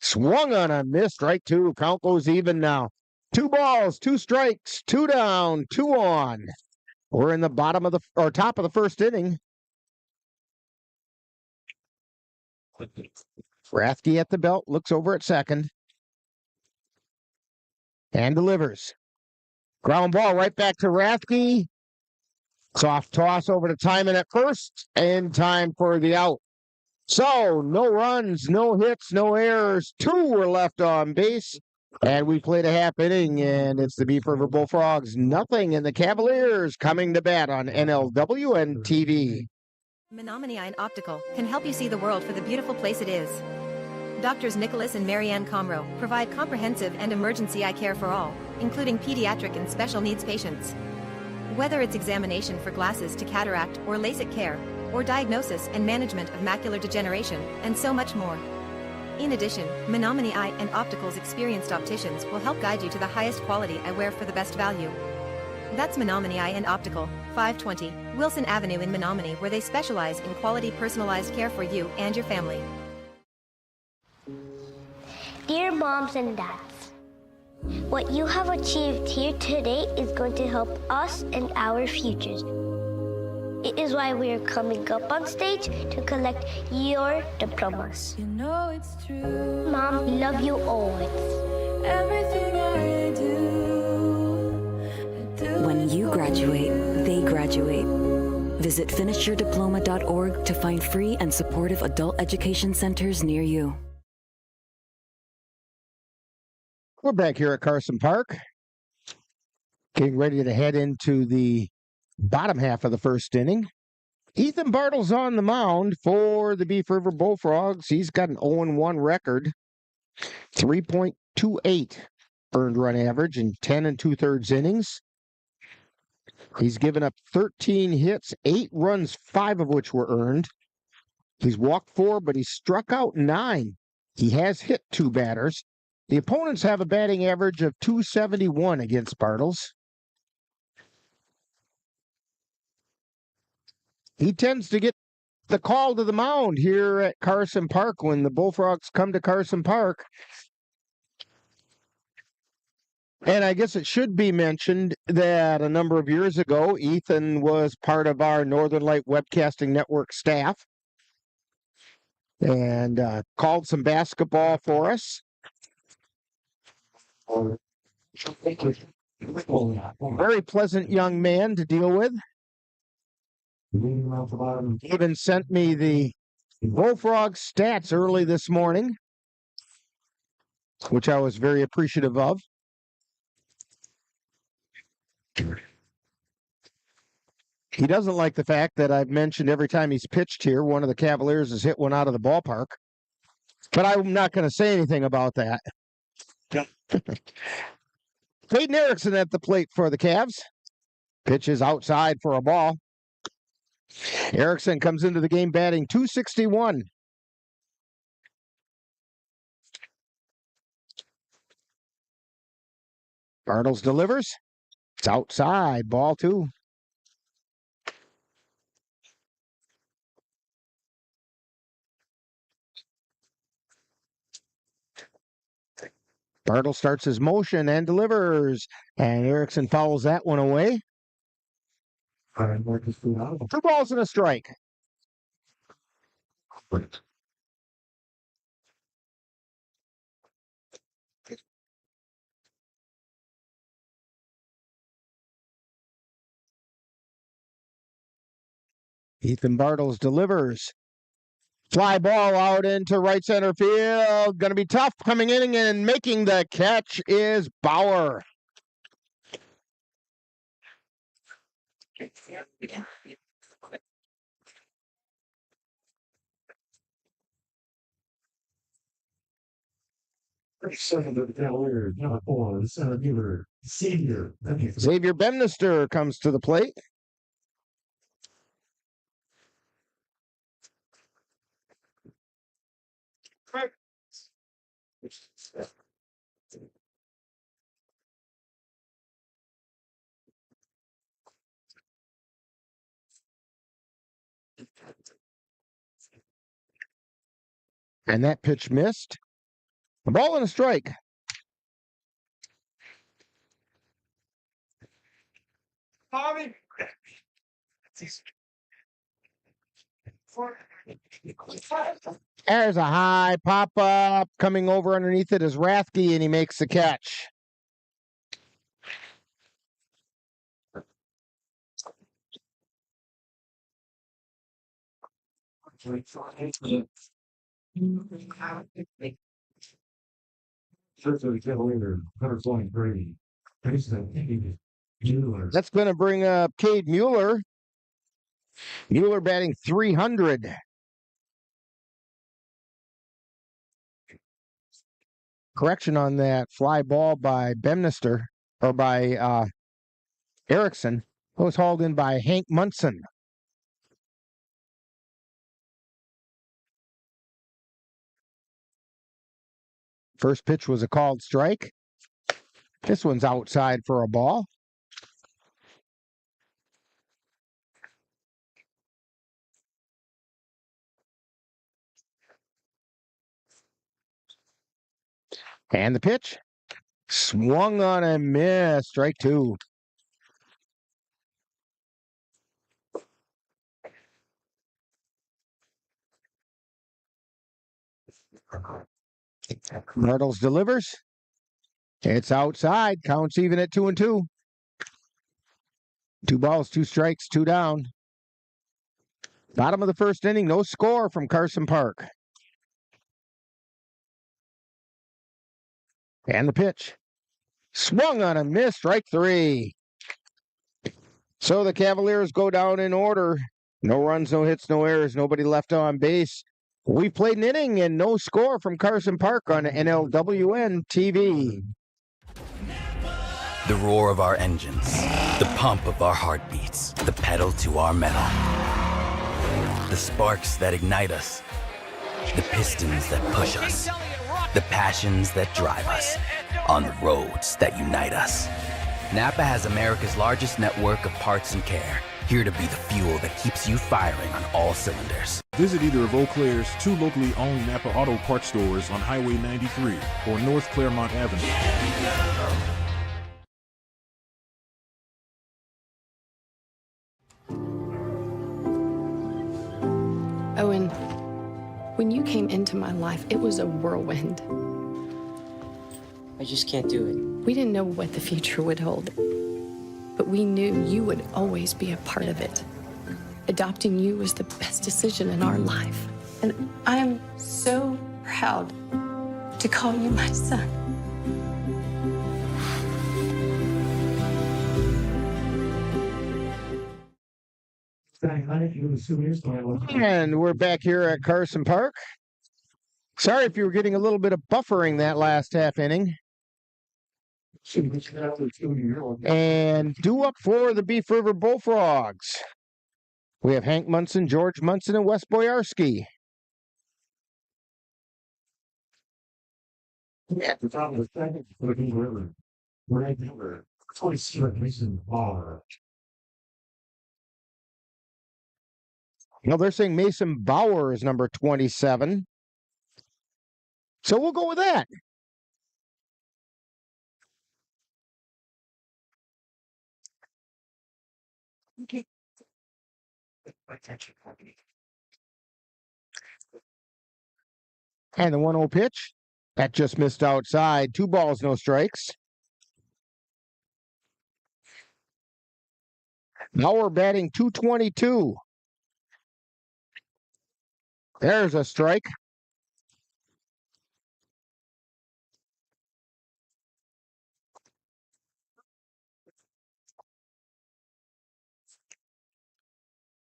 Swung on a miss, strike two. Count goes even now. 2 balls, 2 strikes, 2 down, 2 on. We're in the top of the first inning. Rathke at the belt, looks over at second. And delivers. Ground ball right back to Rathke. Soft toss over to Timon at first. And time for the out. So, no runs, no hits, no errors. 2 were left on base. And we played a half inning, and it's the Beef River Bullfrogs, nothing, and the Cavaliers coming to bat on NLWN-TV. Menominee Eye and Optical can help you see the world for the beautiful place it is. Doctors Nicholas and Marianne Comro provide comprehensive and emergency eye care for all, including pediatric and special needs patients. Whether it's examination for glasses to cataract or LASIK care, or diagnosis and management of macular degeneration, and so much more. In addition, Menominee Eye and Optical's experienced opticians will help guide you to the highest quality eyewear for the best value. That's Menominee Eye and Optical, 520 Wilson Avenue in Menominee, where they specialize in quality personalized care for you and your family. Dear moms and dads, what you have achieved here today is going to help us and our futures. It is why we are coming up on stage to collect your diplomas. You know it's true. Mom, we love you always. Everything I do. When you graduate, they graduate. Visit finishyourdiploma.org to find free and supportive adult education centers near you. We're back here at Carson Park, getting ready to head into the bottom half of the first inning. Ethan Bartle's on the mound for the Beef River Bullfrogs. He's got an 0-1 record, 3.28 earned run average in 10 2/3 innings. He's given up 13 hits, 8 runs, 5 of which were earned. He's walked 4, but he's struck out 9. He has hit 2 batters. The opponents have a batting average of .271 against Bartles. He tends to get the call to the mound here at Carson Park when the Bullfrogs come to Carson Park. And I guess it should be mentioned that a number of years ago, Ethan was part of our Northern Light Webcasting Network staff and called some basketball for us. Very pleasant young man to deal with. Even sent me the Bullfrog stats early this morning, which I was very appreciative of. He doesn't like the fact that I've mentioned every time he's pitched here, one of the Cavaliers has hit one out of the ballpark. But I'm not going to say anything about that. Clayton Erickson at the plate for the Cavs. Pitches outside for a ball. Erickson comes into the game batting .261. Bartles delivers. It's outside, ball 2. Bartles starts his motion and delivers. And Erickson fouls that one away. 2 balls and a strike. Ethan Bartles delivers. Fly ball out into right center field. Going to be tough. Coming in and making the catch is Bauer. Xavier Bemnister comes to the plate. And that pitch missed. A ball and a strike. There's a high pop-up. Coming over underneath it is Rathke, and he makes the catch. That's going to bring up Cade Mueller. Mueller batting .300. Correction on that fly ball by Bemnister, or by Erickson. It was hauled in by Hank Munson. First pitch was a called strike. This one's outside for a ball. And the pitch. Swung on and missed. Strike two. Martles delivers. It's outside. Counts even at 2-2. 2 balls, 2 strikes, 2 down. Bottom of the first inning, no score from Carson Park. And the pitch. Swung on and missed. Strike 3. So the Cavaliers go down in order. No runs, no hits, no errors, nobody left on base. We played an inning and no score from Carson Park on NLWN-TV. The roar of our engines, the pump of our heartbeats, the pedal to our metal. The sparks that ignite us, the pistons that push us, the passions that drive us, on the roads that unite us. Napa has America's largest network of parts and care, here to be the fuel that keeps you firing on all cylinders. Visit either of Eau Claire's 2 locally owned Napa Auto Parts stores on Highway 93 or North Claremont Avenue. Owen, when you came into my life, it was a whirlwind. I just can't do it. We didn't know what the future would hold, but we knew you would always be a part of it. Adopting you was the best decision in our life. And I am so proud to call you my son. And we're back here at Carson Park. Sorry if you were getting a little bit of buffering that last half inning. And due up for the Beef River Bullfrogs. We have Hank Munson, George Munson, and Wes Boyarski. At the top of the second, Beef River. Right number 27, Mason Bauer. No, they're saying Mason Bauer is number 27. So we'll go with that. Okay. And the 1-0 pitch. That just missed outside. 2 balls, no strikes. Now we're batting .222. There's a strike.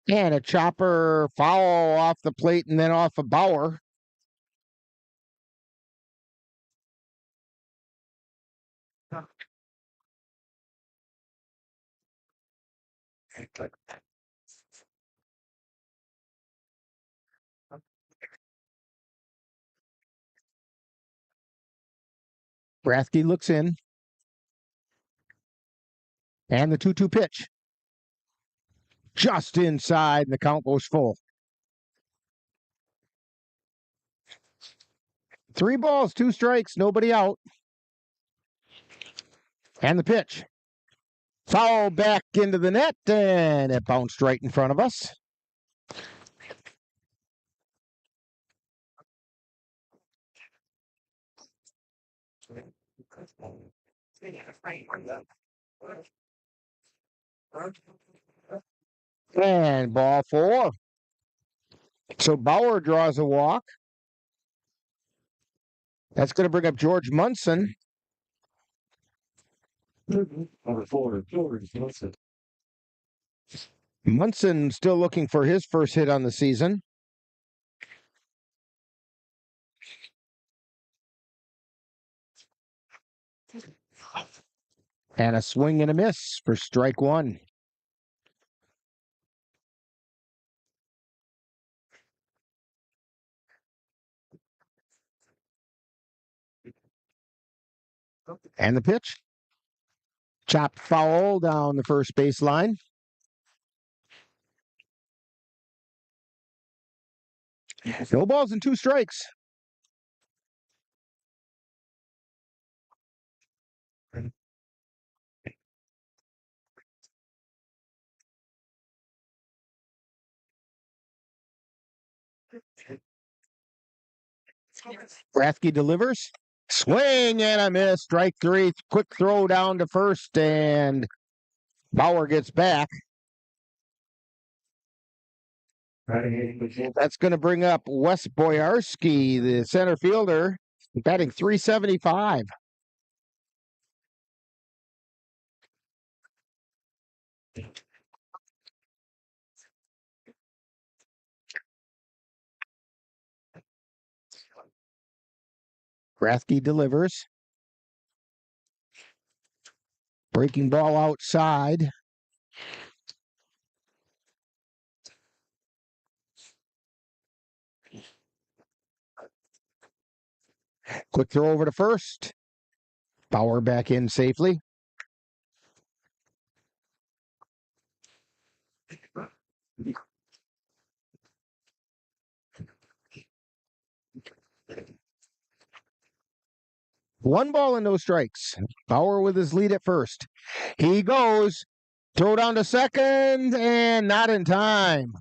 And a chopper foul off the plate and then off of Bauer. Rathke looks in. And the 2-2 pitch. Just inside, and the count goes full. 3 balls, 2 strikes, nobody out. And the pitch. Foul back into the net, and it bounced right in front of us. And ball 4. So Bauer draws a walk. That's going to bring up George Munson. Number 4, George Munson. Munson still looking for his first hit on the season. And a swing and a miss for strike 1. And the pitch. Chopped foul down the first baseline. No balls and 2 strikes. Rathke delivers. Swing and a miss. Strike 3. Quick throw down to first, and Bauer gets back. That's going to bring up Wes Boyarski, the center fielder, batting .375. Rathke delivers. Breaking ball outside. Quick throw over to first. Bauer back in safely. One ball and no strikes. Bauer with his lead at first. He goes. Throw down to second, and not in time.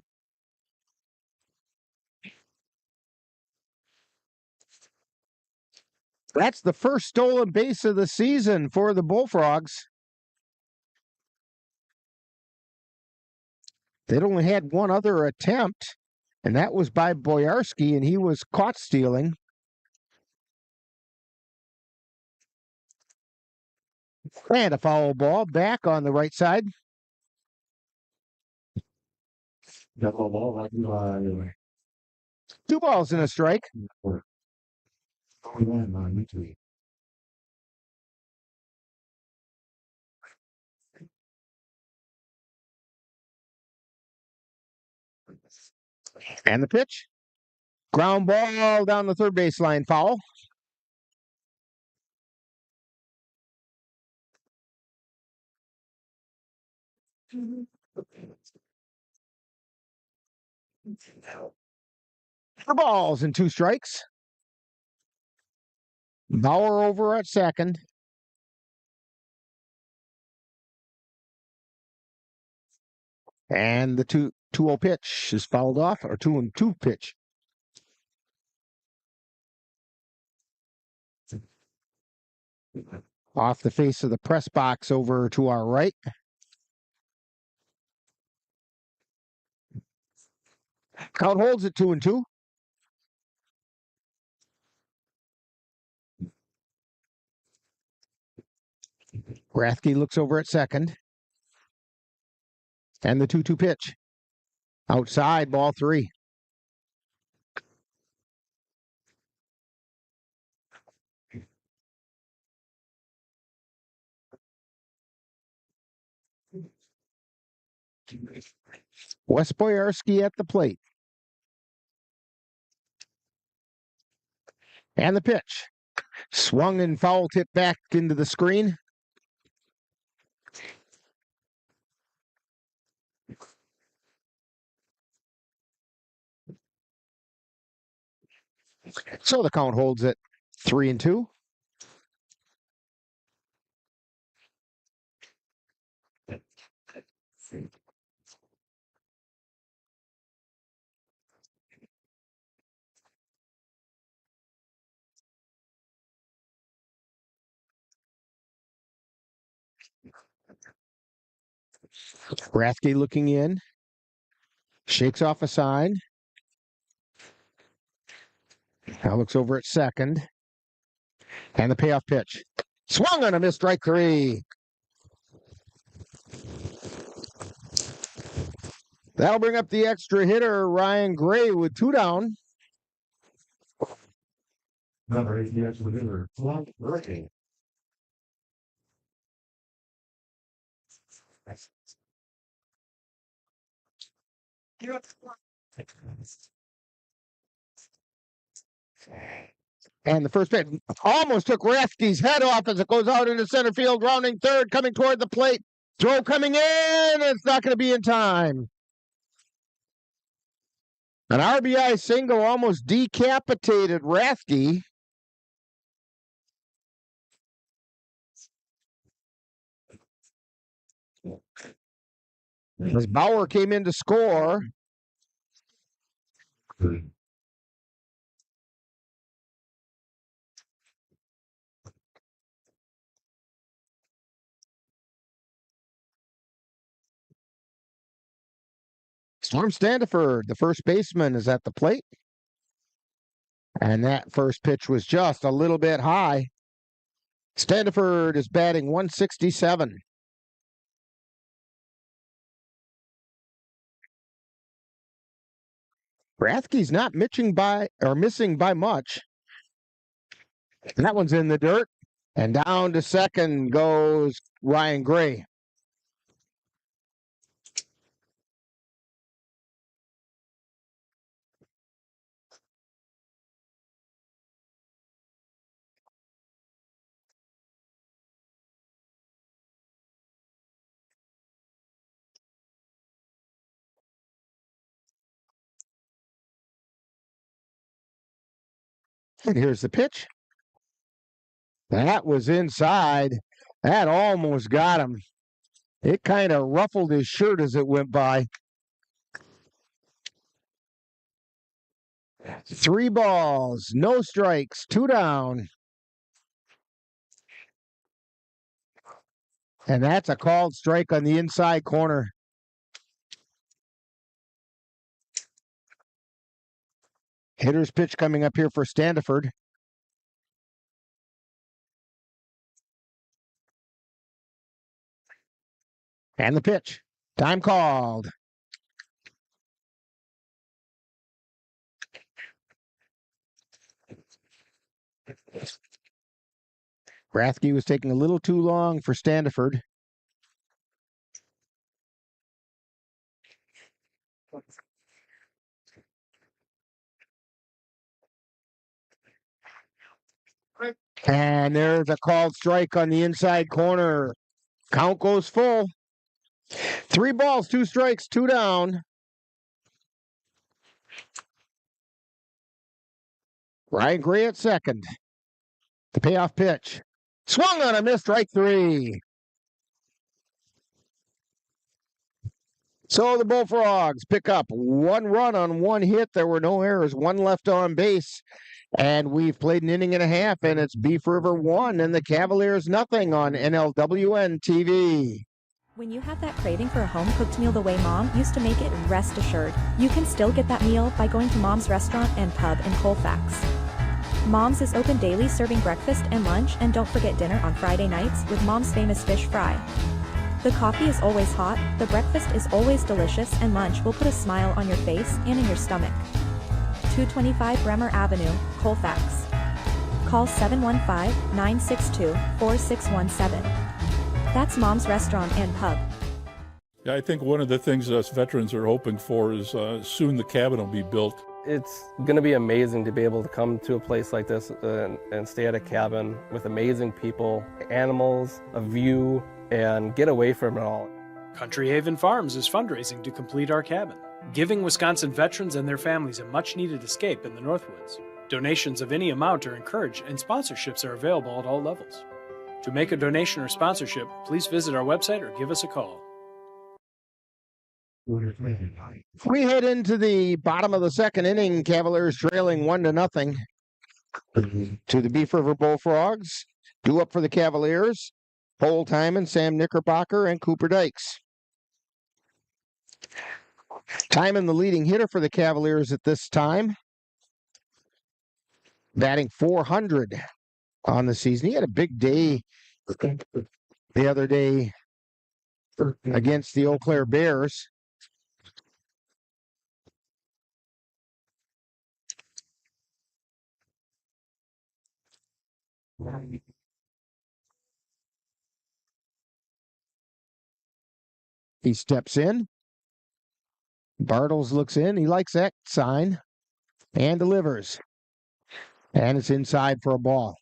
That's the first stolen base of the season for the Bullfrogs. They'd only had one other attempt, and that was by Boyarski, and he was caught stealing. And a foul ball back on the right side. Two balls and a strike. And the pitch. Ground ball down the third baseline, foul. The balls and 2 strikes. Bauer over at second. And the 2-0 pitch is fouled off, or 2-2 pitch. Off the face of the press box over to our right. Count holds at 2-2. Rathke looks over at second. And the 2-2 pitch. Outside, ball 3. Wes Boyarski at the plate. And the pitch. Swung and foul tip back into the screen. So the count holds it 3-2. Rathke looking in. Shakes off a sign. Now looks over at second. And the payoff pitch. Swung on a missed, strike 3. That'll bring up the extra hitter, Ryan Gray, with 2 down. Number 8, the extra hitter, Flat Hurricane. And the first pitch almost took Rathke's head off as it goes out into center field, rounding third, coming toward the plate. Throw coming in. It's not going to be in time. An RBI single almost decapitated Rathke. As Bauer came in to score. Storm Standiford, the first baseman, is at the plate. And that first pitch was just a little bit high. Standiford is batting 167. Rathke's not missing by much. And that one's in the dirt. And down to second goes Ryan Gray. And here's the pitch. That was inside. That almost got him. It kind of ruffled his shirt as it went by. 3 balls, no strikes, 2 down. And that's a called strike on the inside corner. Hitter's pitch coming up here for Standiford. And the pitch. Time called. Rathke was taking a little too long for Standiford. And there's a called strike on the inside corner. Count goes full. 3 balls, 2 strikes, 2 down. Ryan Gray at second. The payoff pitch. Swung on a missed, strike 3. So the Bullfrogs pick up 1 run on 1 hit. There were no errors, 1 left on base. And we've played an inning and a half, and it's Beef River 1 and the Cavaliers nothing on NLWN-TV. When you have that craving for a home-cooked meal the way Mom used to make it, rest assured, you can still get that meal by going to Mom's Restaurant and Pub in Colfax. Mom's is open daily, serving breakfast and lunch, and don't forget dinner on Friday nights with Mom's famous fish fry. The coffee is always hot, the breakfast is always delicious, and lunch will put a smile on your face and in your stomach. 225 Bremer Avenue, Colfax. Call 715-962-4617. That's Mom's Restaurant and Pub. Yeah, I think one of the things that us veterans are hoping for is soon the cabin will be built. It's going to be amazing to be able to come to a place like this and stay at a cabin with amazing people, animals, a view, and get away from it all. Country Haven Farms is fundraising to complete our cabin, giving Wisconsin veterans and their families a much-needed escape in the Northwoods. Donations of any amount are encouraged, and sponsorships are available at all levels. To make a donation or sponsorship, please visit our website or give us a call. We head into the bottom of the second inning. Cavaliers trailing 1-0 to the Beef River Bullfrogs. Due up for the Cavaliers, Paul Timon, Sam Knickerbocker, and Cooper Dykes. Timon, the leading hitter for the Cavaliers at this time, batting .400 on the season. He had a big day the other day against the Eau Claire Bears. He steps in. Bartles looks in. He likes that sign and delivers. And it's inside for a ball.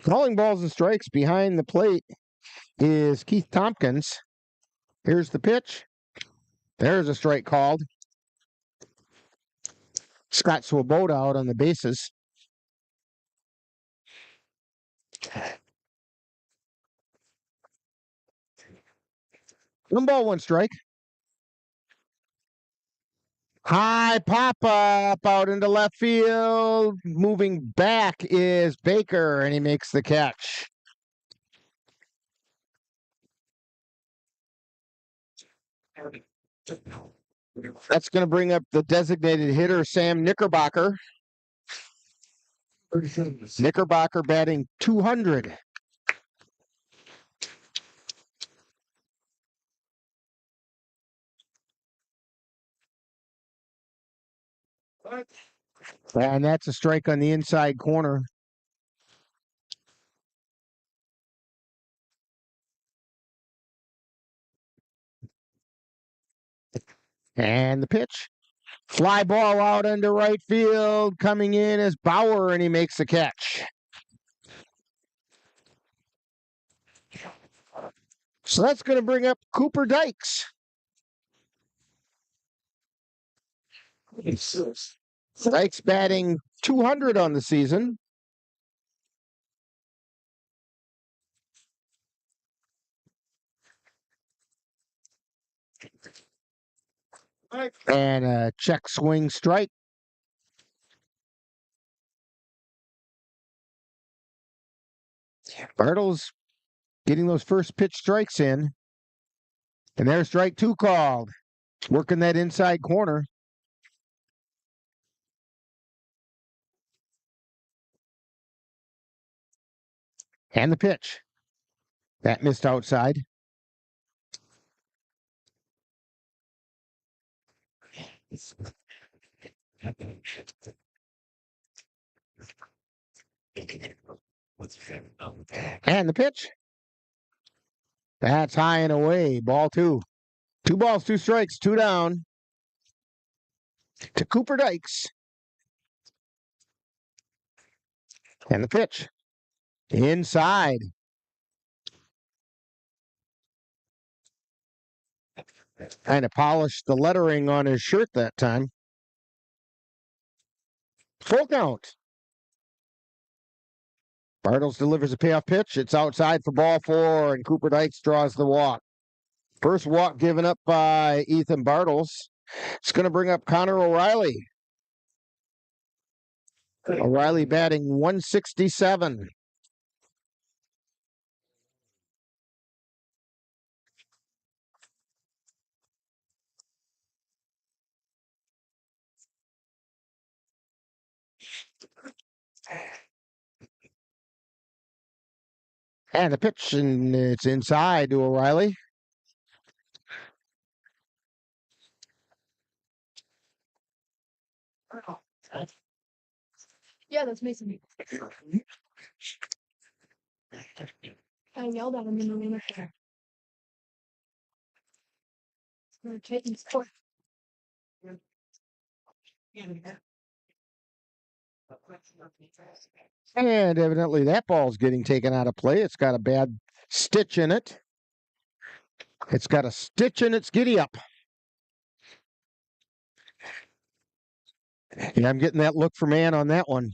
Calling balls and strikes behind the plate is Keith Tompkins. Here's the pitch. There's a strike called. Scott Swoboda out on the bases. 1 strike. High pop up out into left field. Moving back is Baker, and he makes the catch. That's going to bring up the designated hitter, Sam Knickerbocker. Knickerbocker batting .200. And that's a strike on the inside corner. And the pitch. Fly ball out into right field. Coming in is Bauer, and he makes the catch. So that's going to bring up Cooper Dykes. Dykes batting .200 on the season. And a check swing strike. Bartles getting those first pitch strikes in. And there's strike 2 called. Working that inside corner. And the pitch. That missed outside. And the pitch. That's high and away. Ball 2. 2 balls, 2 strikes, 2 down to Cooper Dykes. And the pitch. Inside. Kind of polished the lettering on his shirt that time. Full count. Bartles delivers a payoff pitch. It's outside for ball 4, and Cooper Dykes draws the walk. First walk given up by Ethan Bartles. It's going to bring up Connor O'Reilly. O'Reilly batting .167. And the pitch, and it's inside to O'Reilly. Yeah, that's Mason. I yelled at him in the minute there. We're taking score. And evidently that ball's getting taken out of play. It's got a bad stitch in it. It's got a stitch in its giddy up. And I'm getting that look from Ann on that one.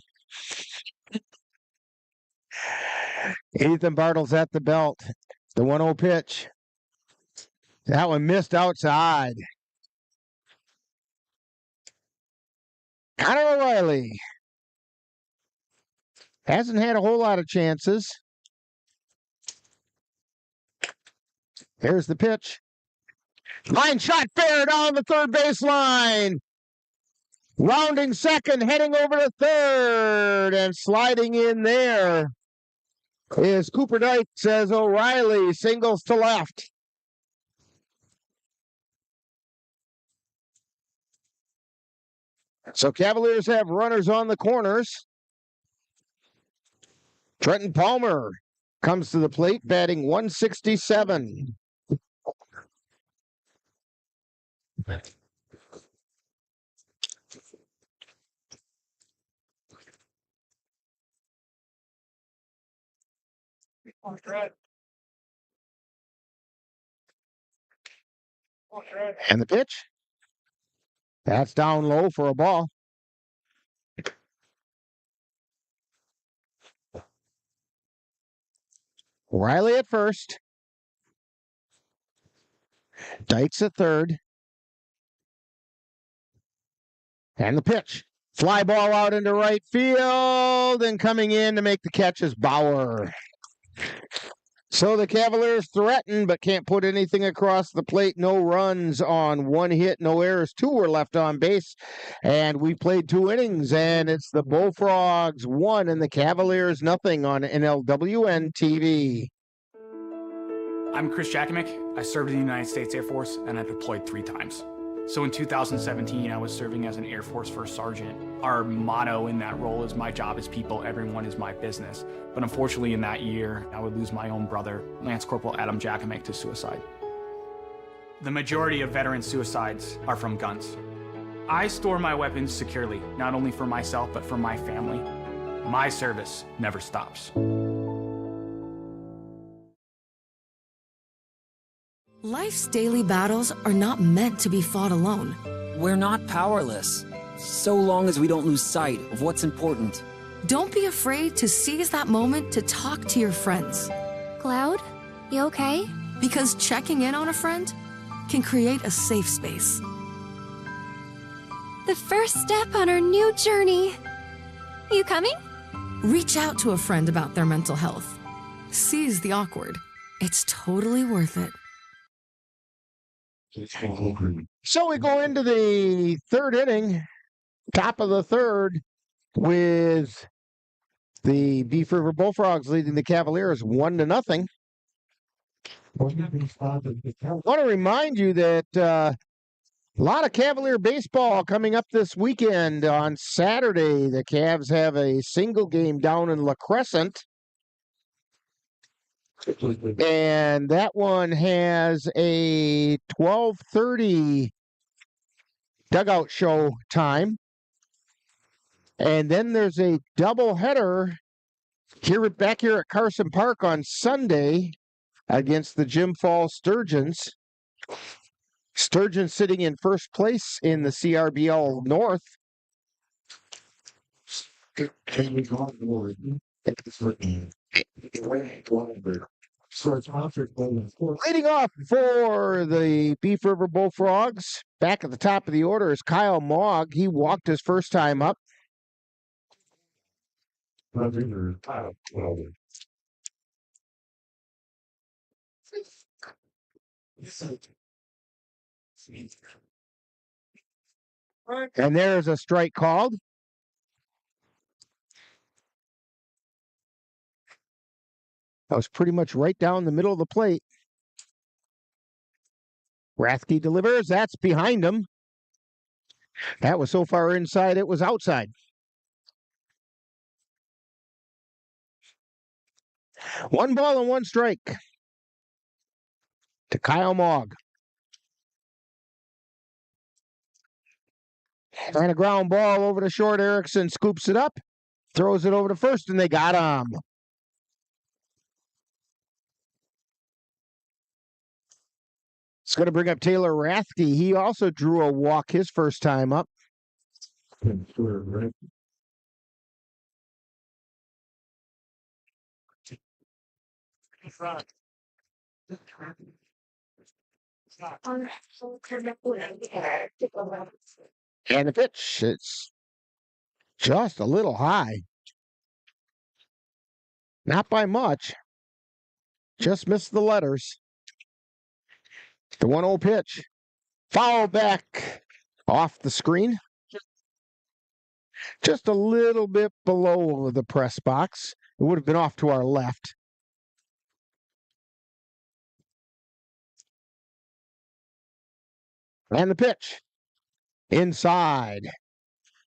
Ethan Bartles at the belt. The 1-0 pitch. That one missed outside. Connor O'Reilly hasn't had a whole lot of chances. Here's the pitch. Line shot fair down the third baseline. Rounding second, heading over to third, and sliding in there is Cooper Dykes as O'Reilly singles to left. So Cavaliers have runners on the corners. Trenton Palmer comes to the plate, batting 167. And the pitch. That's down low for a ball. Riley at first. Dykes at third. And the pitch. Fly ball out into right field, and coming in to make the catch is Bauer. So the Cavaliers threaten, but can't put anything across the plate. No runs on one hit, no errors. 2 were left on base, and we played 2 innings, and it's the Bullfrogs 1 and the Cavaliers nothing on NLWN-TV. I'm Chris Jakimick. I served in the United States Air Force, and I deployed 3 times. So in 2017, I was serving as an Air Force First Sergeant. Our motto in that role is, my job is people, everyone is my business. But unfortunately in that year, I would lose my own brother, Lance Corporal Adam Jakimick, to suicide. The majority of veteran suicides are from guns. I store my weapons securely, not only for myself, but for my family. My service never stops. Life's daily battles are not meant to be fought alone. We're not powerless, so long as we don't lose sight of what's important. Don't be afraid to seize that moment to talk to your friends. Cloud, you okay? Because checking in on a friend can create a safe space. The first step on our new journey. You coming? Reach out to a friend about their mental health. Seize the awkward. It's totally worth it. So we go into the 3rd inning, top of the 3rd, with the Beef River Bullfrogs leading the Cavaliers 1-0. I want to remind you that a lot of Cavalier baseball coming up this weekend. On Saturday, the Cavs have a single game down in La Crescent. And that one has a 12:30 dugout show time. And then there's a doubleheader back here at Carson Park on Sunday against the Jim Falls Sturgeons. Sturgeons sitting in first place in the CRBL North. Leading off for the Beef River Bullfrogs, back at the top of the order is Kyle Mogg. He walked his first time up. And there's a strike called. That was pretty much right down the middle of the plate. Rathke delivers. That's behind him. That was so far inside, it was outside. 1 ball and 1 strike to Kyle Mogg. And a ground ball over to short. Erickson scoops it up, throws it over to first, and they got him. It's going to bring up Taylor Rathke. He also drew a walk his first time up. And the pitch, it's just a little high. Not by much. Just missed the letters. The 1-0 pitch. Foul back off the screen. Just a little bit below the press box. It would have been off to our left. And the pitch. Inside.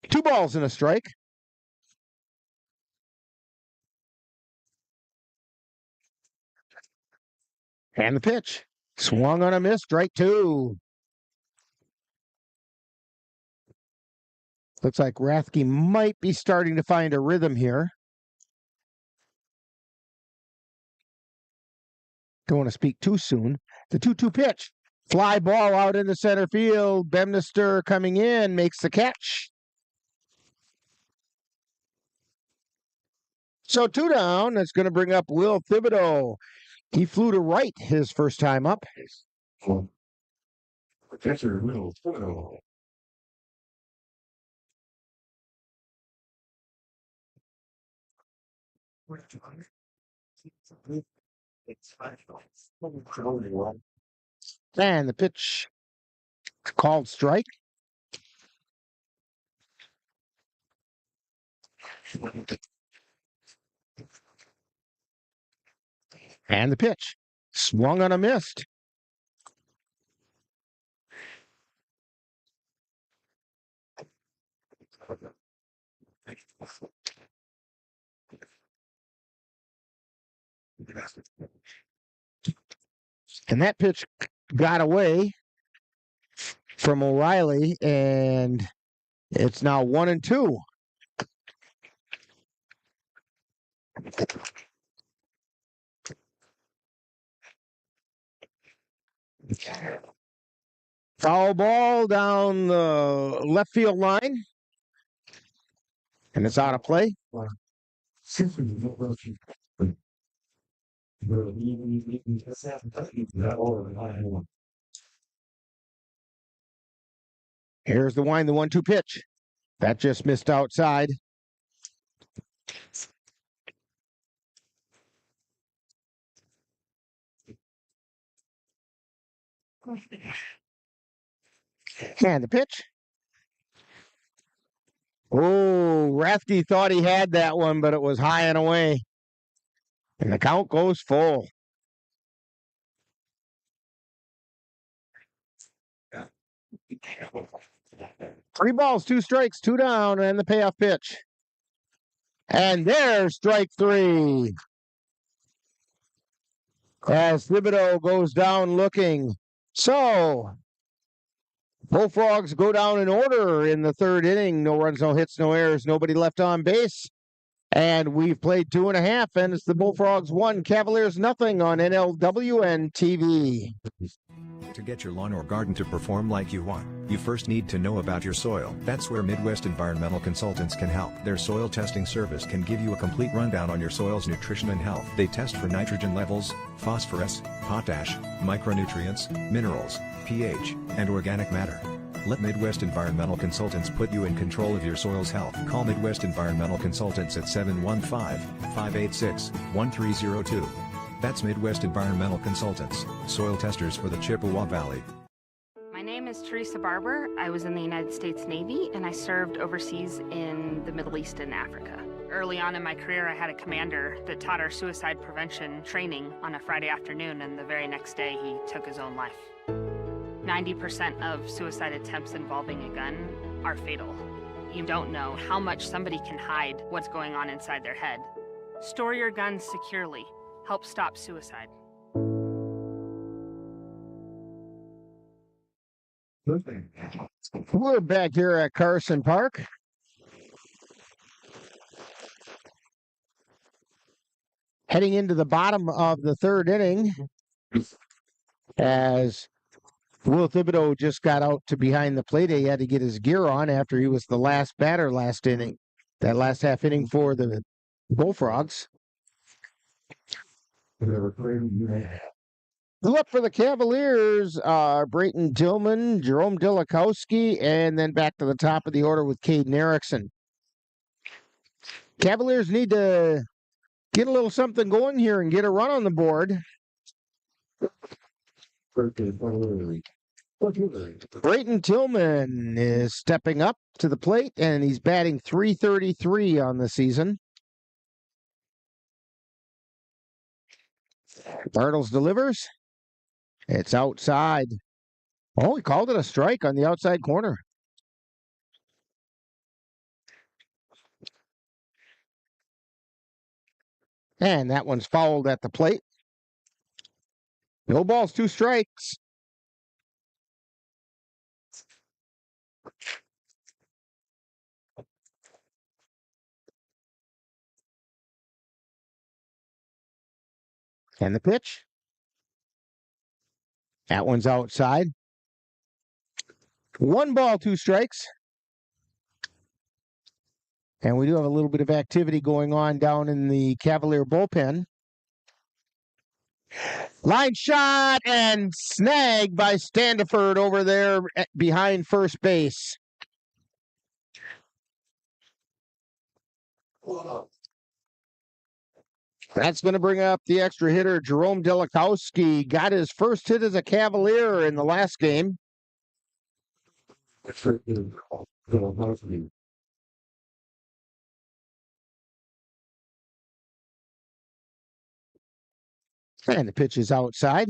2 balls and a strike. And the pitch. Swung on a miss. Strike 2. Looks like Rathke might be starting to find a rhythm here. Don't want to speak too soon. The 2-2 pitch. Fly ball out in the center field. Bemnister coming in, makes the catch. So 2 down. That's going to bring up Will Thibodeau. He flew to right his first time up. Catcher Will Thibodeau. And the pitch called strike. And the pitch swung on a missed. And that pitch got away from O'Reilly, and it's now 1-2. Foul ball down the left field line, and it's out of play. Here's the 1-2 pitch. That just missed outside. And the pitch. Oh, Rathke thought he had that one, but it was high and away. And the count goes full. Three balls, 2 strikes, 2 down, and the payoff pitch. And there's strike 3. As Thibodeau goes down looking. So, Bullfrogs go down in order in the 3rd inning. No runs, no hits, no errors, nobody left on base. And we've played 2.5, and it's the Bullfrogs 1, Cavaliers nothing on NLWN-TV. To get your lawn or garden to perform like you want, you first need to know about your soil. That's where Midwest Environmental Consultants can help. Their soil testing service can give you a complete rundown on your soil's nutrition and health. They test for nitrogen levels, phosphorus, potash, micronutrients, minerals, pH, and organic matter. Let Midwest Environmental Consultants put you in control of your soil's health. Call Midwest Environmental Consultants at 715-586-1302. That's Midwest Environmental Consultants, soil testers for the Chippewa Valley. My name is Teresa Barber. I was in the United States Navy and I served overseas in the Middle East and Africa. Early on in my career, I had a commander that taught our suicide prevention training on a Friday afternoon, and the very next day he took his own life. 90% of suicide attempts involving a gun are fatal. You don't know how much somebody can hide what's going on inside their head. Store your guns securely. Help stop suicide. We're back here at Carson Park. Heading into the bottom of the 3rd inning as Will Thibodeau just got out to behind the plate. He had to get his gear on after he was the last batter last inning. That last half inning for the Bullfrogs. Look for the Cavaliers, Brayton Tillman, Jerome Delakowski, and then back to the top of the order with Caden Erickson. Cavaliers need to get a little something going here and get a run on the board. Brayton Tillman is stepping up to the plate, and he's batting .333 on the season. Bartles delivers. It's outside. Oh, he called it a strike on the outside corner. And that one's fouled at the plate. No balls, 2 strikes. And the pitch. That one's outside. 1 ball, 2 strikes. And we do have a little bit of activity going on down in the Cavalier bullpen. Line shot and snagged by Standiford over there behind first base. That's going to bring up the extra hitter, Jerome Delakowski. Got his first hit as a Cavalier in the last game. And the pitch is outside.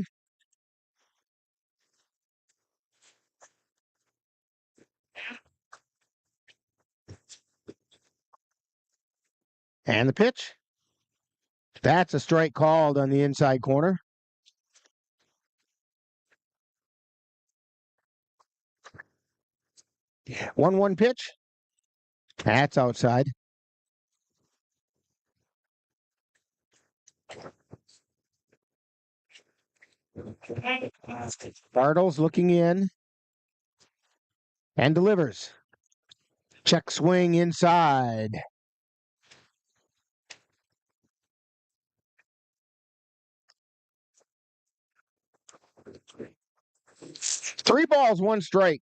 And the pitch. That's a strike called on the inside corner. Yeah, 1-1 pitch. That's outside. Bartles looking in and delivers. Check swing inside. Three balls, 1 strike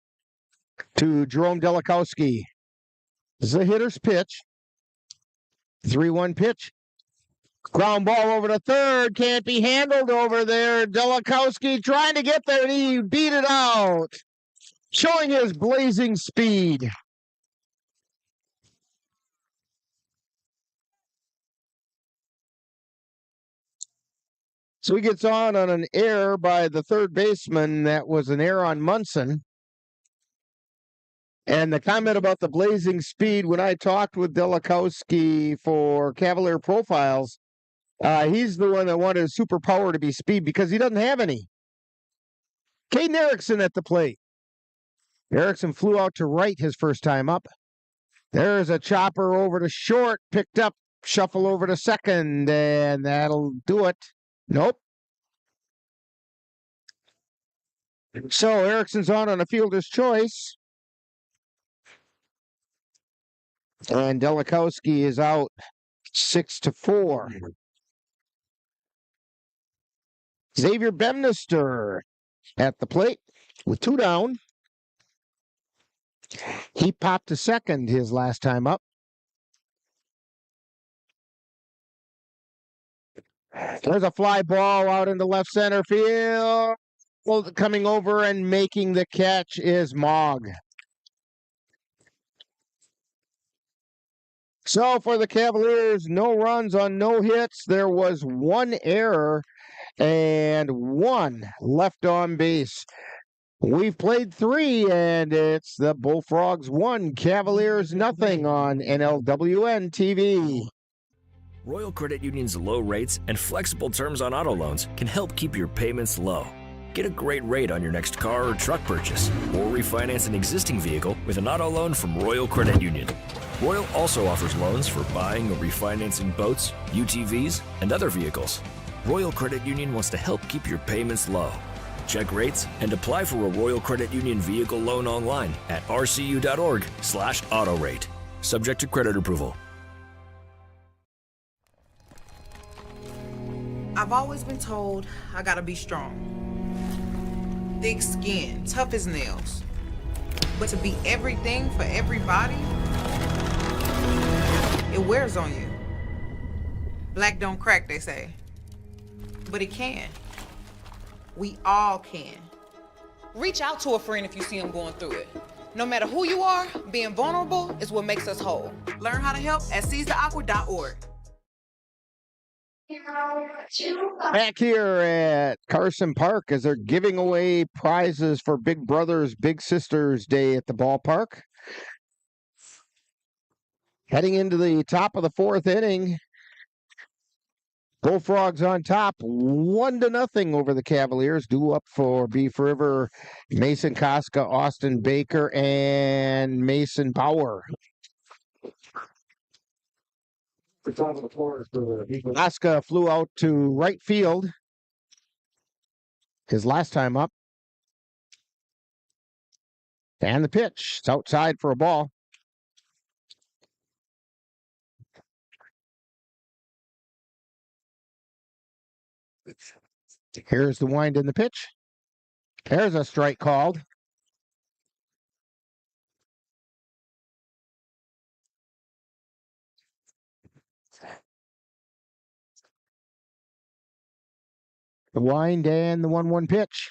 to Jerome Delakowski. This is a hitter's pitch. 3-1 pitch. Ground ball over to third. Can't be handled over there. Delakowski trying to get there, and he beat it out. Showing his blazing speed. So he gets on an error by the third baseman. That was an error on Munson. And the comment about the blazing speed, when I talked with Delakowski for Cavalier Profiles, he's the one that wanted his superpower to be speed because he doesn't have any. Caden Erickson at the plate. Erickson flew out to right his first time up. There's a chopper over to short, picked up, shuffle over to second, and that'll do it. Nope. So Erickson's on a fielder's choice. And Delakowski is out 6-4. Xavier Bemnister at the plate with 2 down. He popped to second his last time up. There's a fly ball out into left center field. Well, coming over and making the catch is Mogg. So for the Cavaliers, no runs on no hits. There was 1 error and 1 left on base. We've played 3, and it's the Bullfrogs 1, Cavaliers nothing on NLWN-TV. Royal Credit Union's low rates and flexible terms on auto loans can help keep your payments low. Get a great rate on your next car or truck purchase, or refinance an existing vehicle with an auto loan from Royal Credit Union. Royal also offers loans for buying or refinancing boats, UTVs, and other vehicles. Royal Credit Union wants to help keep your payments low. Check rates and apply for a Royal Credit Union vehicle loan online at rcu.org/autorate. Subject to credit approval. I've always been told I gotta be strong. Thick skin, tough as nails. But to be everything for everybody, it wears on you. Black don't crack, they say. But it can. We all can. Reach out to a friend if you see them going through it. No matter who you are, being vulnerable is what makes us whole. Learn how to help at seizetheawkward.org. Back here at Carson Park as they're giving away prizes for Big Brothers Big Sisters Day at the ballpark. Heading into the top of the fourth inning, Bullfrogs on top, 1-0 over the Cavaliers. Due up for Beef River, Mason Koska, Austin Baker, and Mason Bauer. Koska flew out to right field his last time up. And the pitch. It's outside for a ball. Here's the wind in the pitch. There's a strike called. The wind and the 1-1 pitch.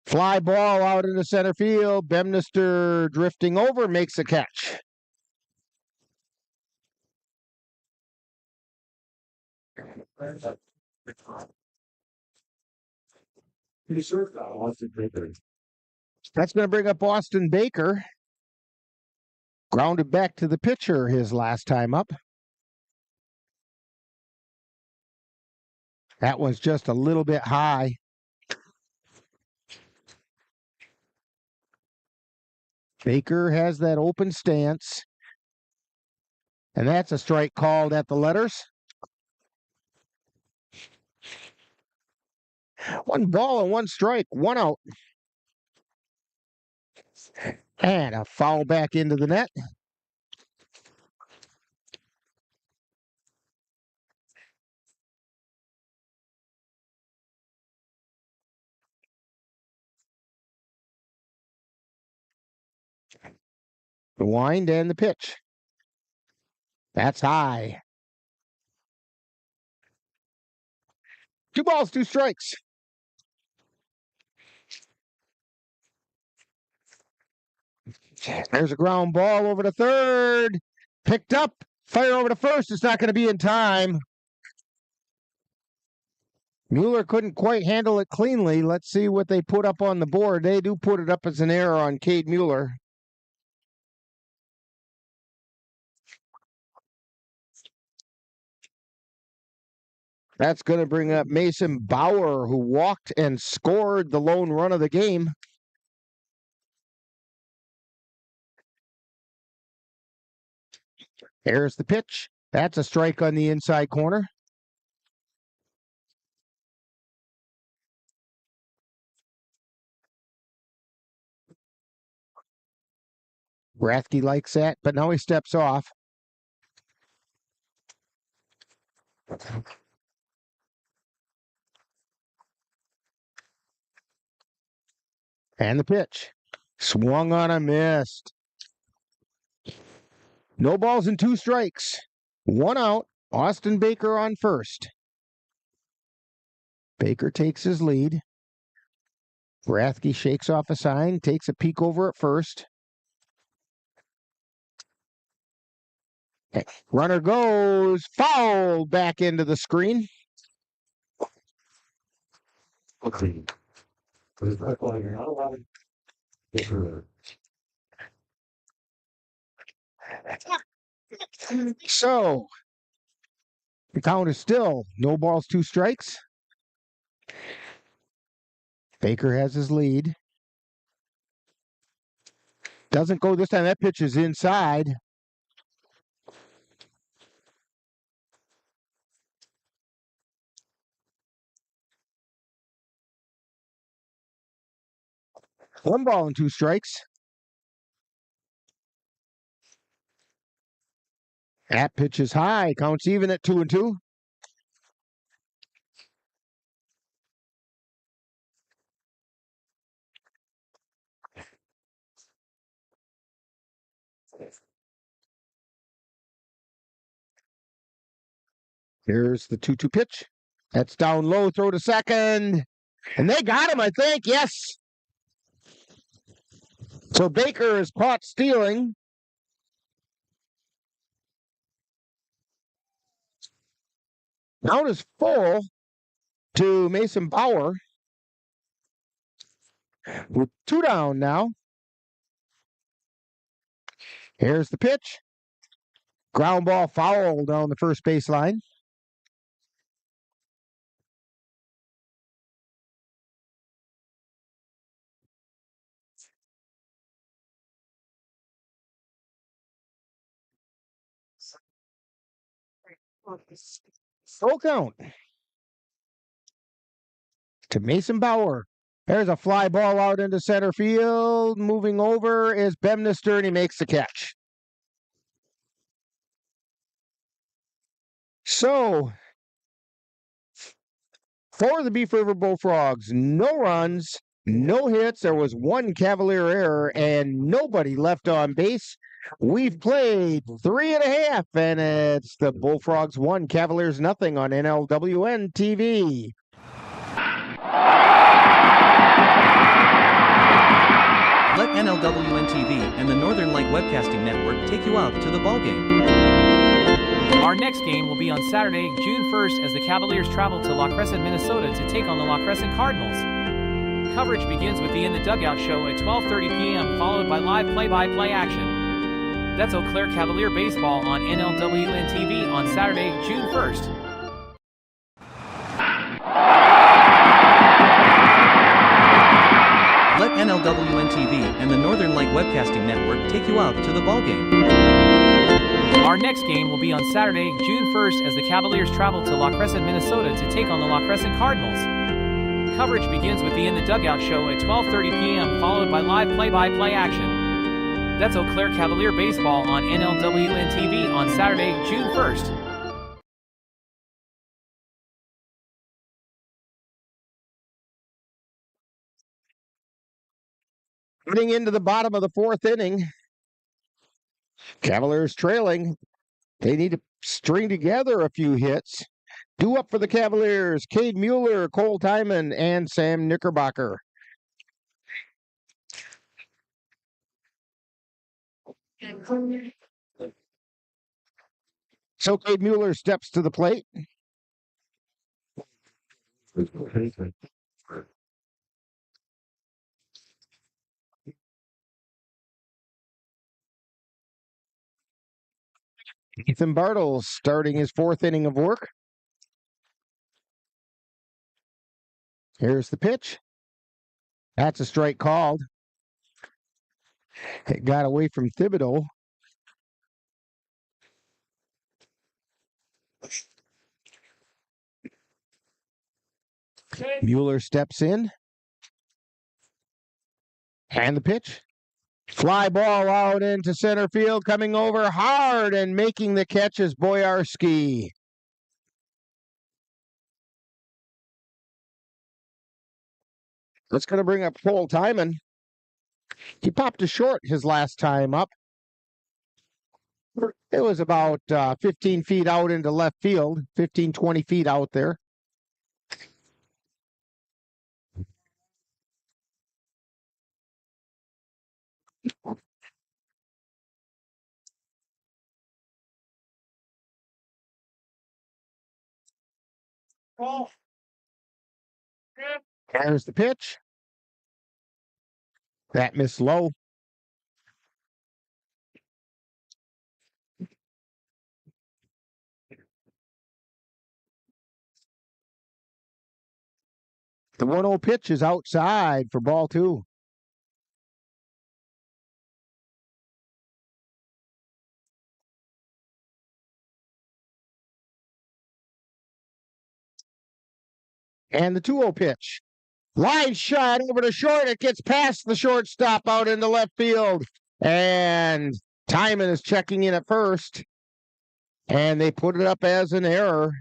Fly ball out into center field. Bemnister drifting over, makes a catch. That's going to bring up Austin Baker. Grounded back to the pitcher his last time up. That was just a little bit high. Baker has that open stance. And that's a strike called at the letters. 1 ball and 1 strike, 1 out. And a foul back into the net. The wind and the pitch. That's high. 2 balls, 2 strikes. There's a ground ball over to third. Picked up. Fire over to first. It's not going to be in time. Mueller couldn't quite handle it cleanly. Let's see what they put up on the board. They do put it up as an error on Cade Mueller. That's going to bring up Mason Bauer, who walked and scored the lone run of the game. There's the pitch. That's a strike on the inside corner. Rathke likes that, but now he steps off. And the pitch. Swung on a missed. No balls and 2 strikes. 1 out. Austin Baker on first. Baker takes his lead. Rathke shakes off a sign, takes a peek over at first. Runner goes foul back into the screen. So, the count is still no balls, 2 strikes. Baker has his lead. Doesn't go this time. That pitch is inside. One ball and two strikes. That pitch is high. Counts even at 2-2. Here's the 2-2 pitch. That's down low, throw to second. And they got him, I think. Yes. So Baker is caught stealing. Count is full to Mason Bauer. With 2 down now. Here's the pitch. Ground ball foul down the first baseline. Full count to Mason Bauer. There's a fly ball out into center field. Moving over is Bemnister, and he makes the catch. So, for the Beef River Bullfrogs, no runs, no hits. There was one Cavalier error, and nobody left on base. We've played 3.5, and it's the Bullfrogs 1, Cavaliers nothing on NLWN-TV. Let NLWN-TV and the Northern Light Webcasting Network take you out to the ballgame. Our next game will be on Saturday, June 1st, as the Cavaliers travel to La Crescent, Minnesota to take on the La Crescent Cardinals. Coverage begins with the In the Dugout show at 12:30 p.m., followed by live play-by-play action. That's Eau Claire Cavalier Baseball on NLWN-TV on Saturday, June 1st. Let NLWN-TV and the Northern Light Webcasting Network take you out to the ballgame. Our next game will be on Saturday, June 1st, as the Cavaliers travel to La Crescent, Minnesota to take on the La Crescent Cardinals. Coverage begins with the In the Dugout show at 12:30 p.m., followed by live play-by-play action. That's Eau Claire Cavalier Baseball on NLWN-TV on Saturday, June 1st. Getting into the bottom of the 4th inning. Cavaliers trailing. They need to string together a few hits. Due up for the Cavaliers, Cade Mueller, Cole Tyman, and Sam Knickerbocker. So Cade Mueller steps to the plate. Ethan Bartles starting his 4th inning of work. Here's the pitch. That's a strike called. It got away from Thibodeau. Mueller steps in. And the pitch. Fly ball out into center field, coming over hard and making the catch is Boyarski. That's going to bring up Cole Tyman. He popped a short his last time up. It was about 15 feet out into left field, 15, 20 feet out there. There's the pitch. That missed low. The 1-0 pitch is outside for ball 2. And the 2-0 pitch. Line shot over to short. It gets past the shortstop out into left field. And Timon is checking in at first. And they put it up as an error.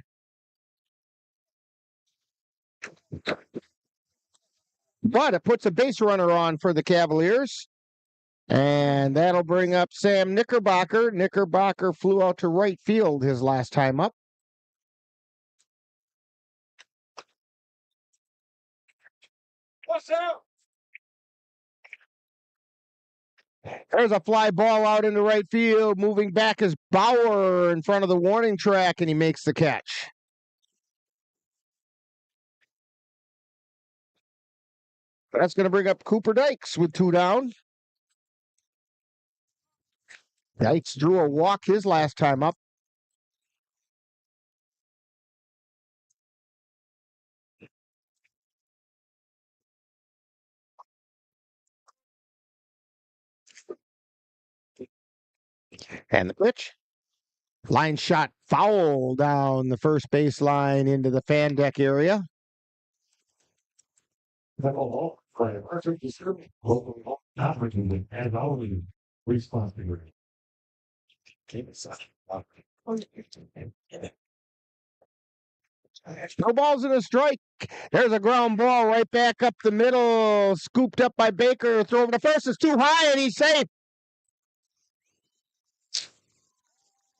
But it puts a base runner on for the Cavaliers. And that'll bring up Sam Knickerbocker. Knickerbocker flew out to right field his last time up. What's up? There's a fly ball out into right field. Moving back is Bauer in front of the warning track, and he makes the catch. That's going to bring up Cooper Dykes with 2 down. Dykes drew a walk his last time up. And the pitch. Line shot foul down the first baseline into the fan deck area. No balls in a strike. There's a ground ball right back up the middle. Scooped up by Baker. Throw over to first. It's too high and he's safe.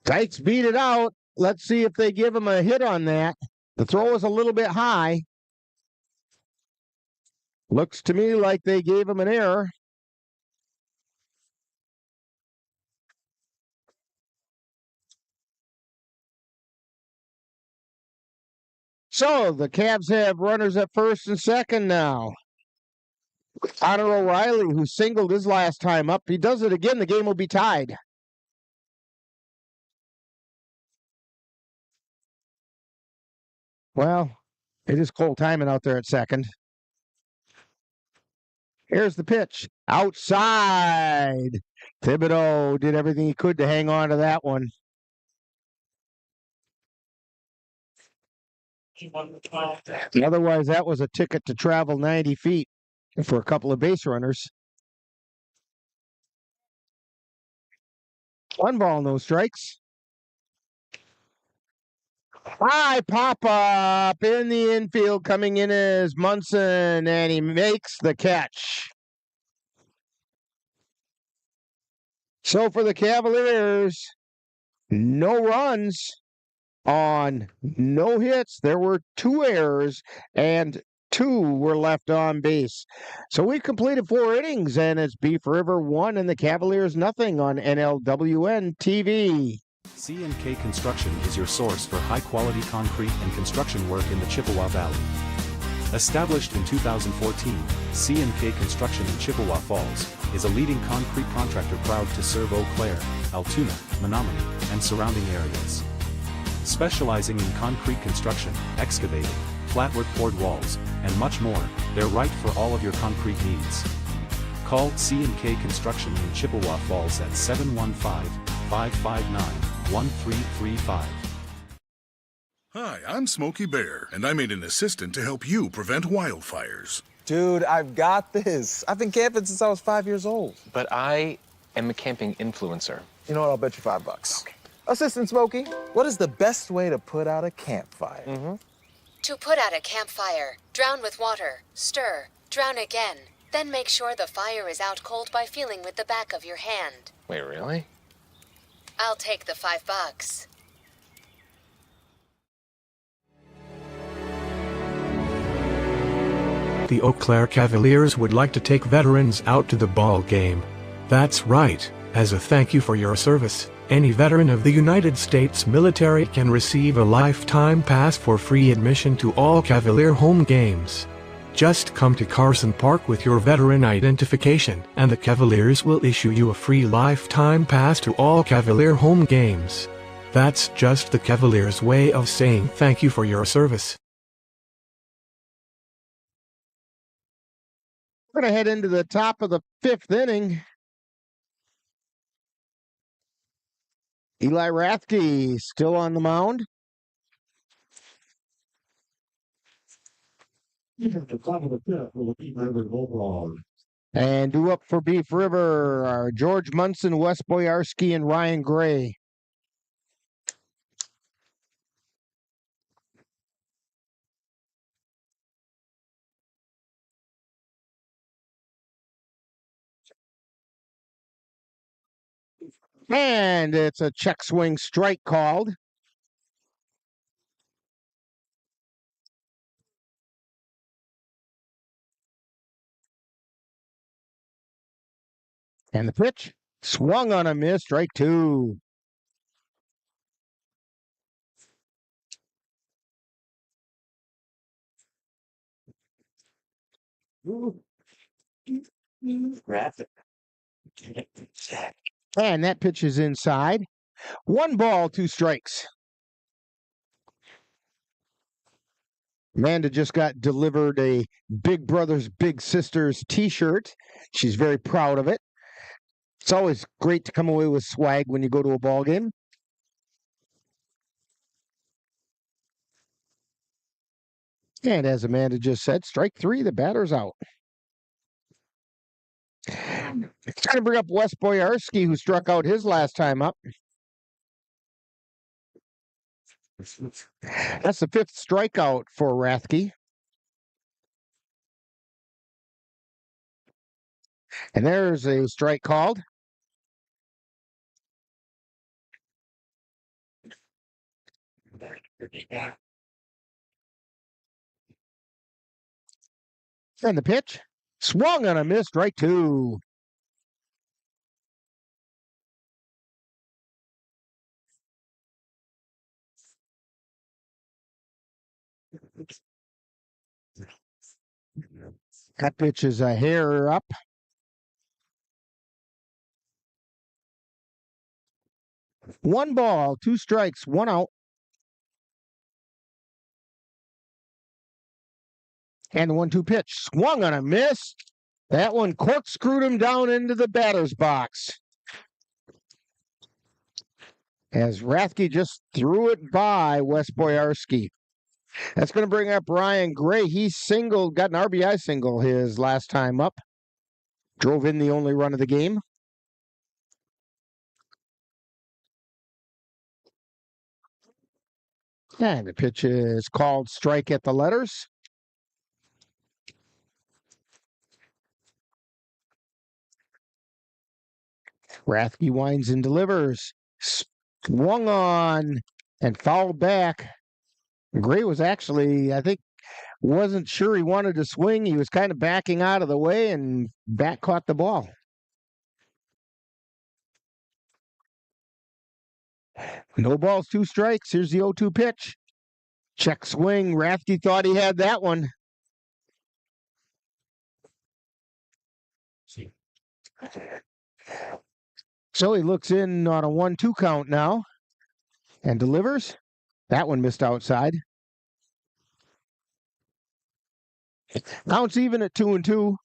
Dykes beat it out. Let's see if they give him a hit on that. The throw is a little bit high. Looks to me like they gave him an error. So the Cavs have runners at first and second now. Connor O'Reilly, who singled his last time up, he does it again, the game will be tied. Well, it is Cole Timon out there at second. Here's the pitch. Outside. Thibodeau did everything he could to hang on to that one. Otherwise, that was a ticket to travel 90 feet for a couple of base runners. 1 ball, no strikes. High pop-up in the infield. Coming in is Munson, and he makes the catch. So for the Cavaliers, no runs on no hits. There were 2 errors, and 2 were left on base. So we've completed 4 innings, and it's Beef River 1 and the Cavaliers nothing on NLWN-TV. C&K Construction is your source for high-quality concrete and construction work in the Chippewa Valley. Established in 2014, C&K Construction in Chippewa Falls is a leading concrete contractor proud to serve Eau Claire, Altoona, Menominee, and surrounding areas. Specializing in concrete construction, excavating, flatwork poured walls, and much more, they're right for all of your concrete needs. Call C&K Construction in Chippewa Falls at 715-559-1335. Hi, I'm Smokey Bear, and I'm an assistant to help you prevent wildfires. Dude, I've got this. I've been camping since I was 5 years old. But I am a camping influencer. You know what? I'll bet you $5. Okay. Assistant Smokey, what is the best way to put out a campfire? To put out a campfire, drown with water, stir, drown again. Then make sure the fire is out cold by feeling with the back of your hand. Wait, really? I'll take the $5. The Eau Claire Cavaliers would like to take veterans out to the ball game. That's right. As a thank you for your service, any veteran of the United States military can receive a lifetime pass for free admission to all Cavalier home games. Just come to Carson Park with your veteran identification, and the Cavaliers will issue you a free lifetime pass to all Cavalier home games. That's just the Cavaliers' way of saying thank you for your service. We're going to head into the top of the 5th inning. Eli Rathke still on the mound. The top of the fifth will be River Bullfrogs. And due up for Beef River are George Munson, Wes Boyarski, and Ryan Gray. And it's a check swing strike called. And the pitch swung on a miss, strike two. And that pitch is inside. 1 ball, 2 strikes. Amanda just got delivered a Big Brothers Big Sisters t-shirt. She's very proud of it. It's always great to come away with swag when you go to a ball game. And as Amanda just said, strike 3, the batter's out. It's going to bring up Wes Boyarski, who struck out his last time up. That's the 5th strikeout for Rathke. And there's a strike called. And the pitch swung on a miss, strike 2. That pitch is a hair up. One ball, 2 strikes, 1 out. And the 1-2 pitch swung on a miss. That one corkscrewed him down into the batter's box. As Rathke just threw it by Wes Boyarski. That's going to bring up Ryan Gray. He got an RBI single his last time up. Drove in the only run of the game. And the pitch is called strike at the letters. Rathke winds and delivers. Swung on and fouled back. Gray was actually, I think, wasn't sure he wanted to swing. He was kind of backing out of the way, and bat caught the ball. No balls, 2 strikes. Here's the 0-2 pitch. Check swing. Rathke thought he had that one. So he looks in on a 1-2 count now and delivers. That one missed outside. Counts even at 2-2.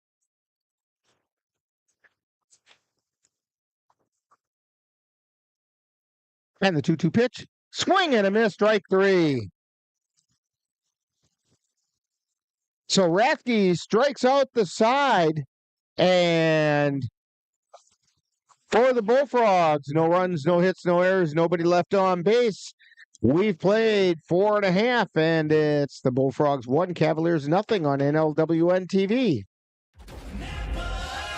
And the 2-2 pitch. Swing and a miss, strike 3. So Rathke strikes out the side, and for the Bullfrogs, no runs, no hits, no errors, nobody left on base. We've played 4.5, and it's the Bullfrogs 1, Cavaliers nothing on NLWN-TV.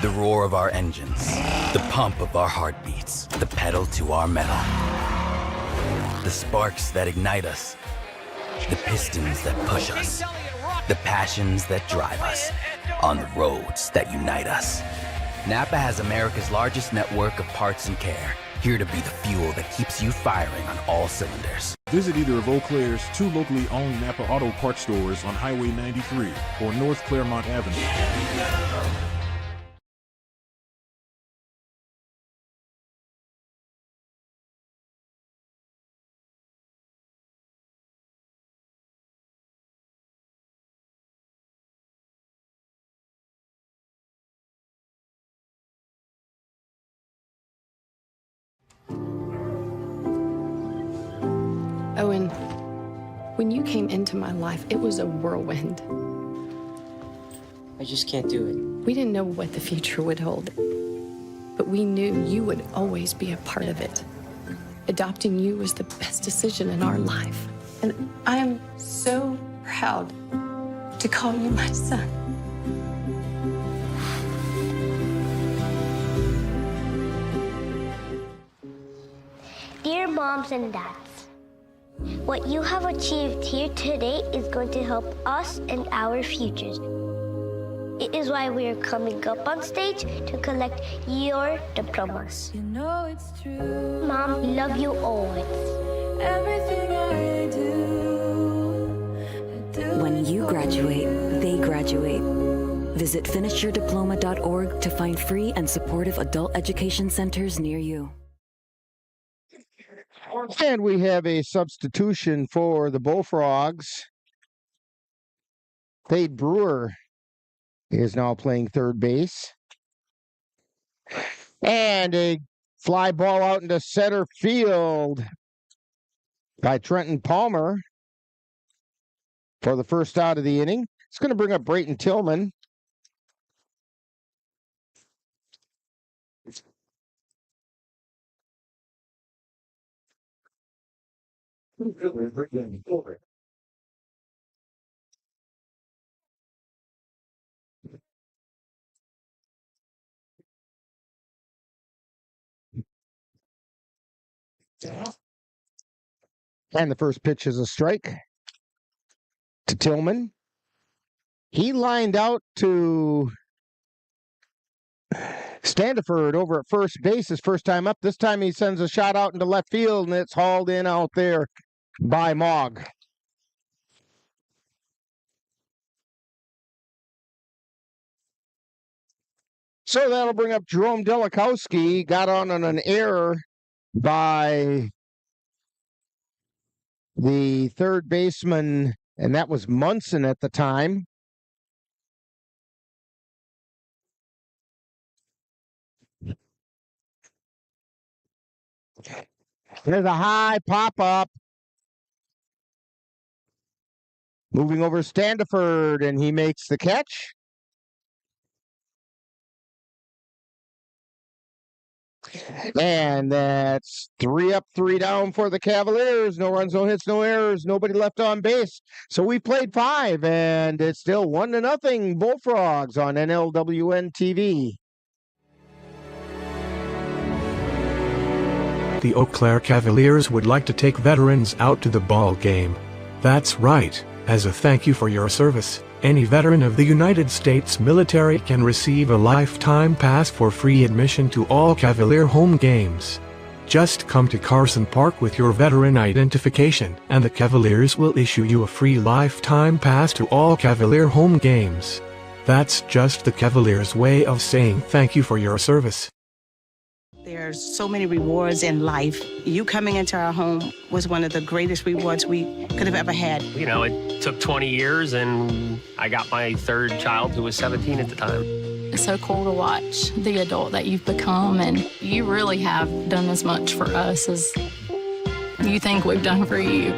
The roar of our engines, the pump of our heartbeats, the pedal to our metal. The sparks that ignite us, the pistons that push us, the passions that drive us, on the roads that unite us. Napa has America's largest network of parts and care, here to be the fuel that keeps you firing on all cylinders. Visit either of Eau Claire's 2 locally owned Napa Auto Parts stores on Highway 93 or North Claremont Avenue. Owen, when you came into my life, it was a whirlwind. I just can't do it. We didn't know what the future would hold, but we knew you would always be a part of it. Adopting you was the best decision in our life. And I am so proud to call you my son. Dear moms and dads, what you have achieved here today is going to help us and our futures. It is why we are coming up on stage to collect your diplomas. You know it's true. Mom, we love you always. Everything I do. When you graduate, they graduate. Visit finishyourdiploma.org to find free and supportive adult education centers near you. And we have a substitution for the Bullfrogs. Fade Brewer is now playing third base. And a fly ball out into center field by Trenton Palmer for the first out of the inning. It's going to bring up Brayton Tillman. And the first pitch is a strike to Tillman. He lined out to Standiford over at first base his first time up. This time he sends a shot out into left field, and it's hauled in out there by Mogg. So that'll bring up Jerome Delikowski. Got on an error by the third baseman, and that was Munson at the time. There's a high pop-up. Moving over Standiford, and he makes the catch. And that's 3 up, 3 down for the Cavaliers. No runs, no hits, no errors, nobody left on base. So we played 5, and it's still 1-0 Bullfrogs on NLWN-TV. The Eau Claire Cavaliers would like to take veterans out to the ball game. That's right. As a thank you for your service, any veteran of the United States military can receive a lifetime pass for free admission to all Cavalier home games. Just come to Carson Park with your veteran identification, and the Cavaliers will issue you a free lifetime pass to all Cavalier home games. That's just the Cavaliers' way of saying thank you for your service. There's so many rewards in life. You coming into our home was one of the greatest rewards we could have ever had. You know, it took 20 years, and I got my third child, who was 17 at the time. It's so cool to watch the adult that you've become, and you really have done as much for us as you think we've done for you.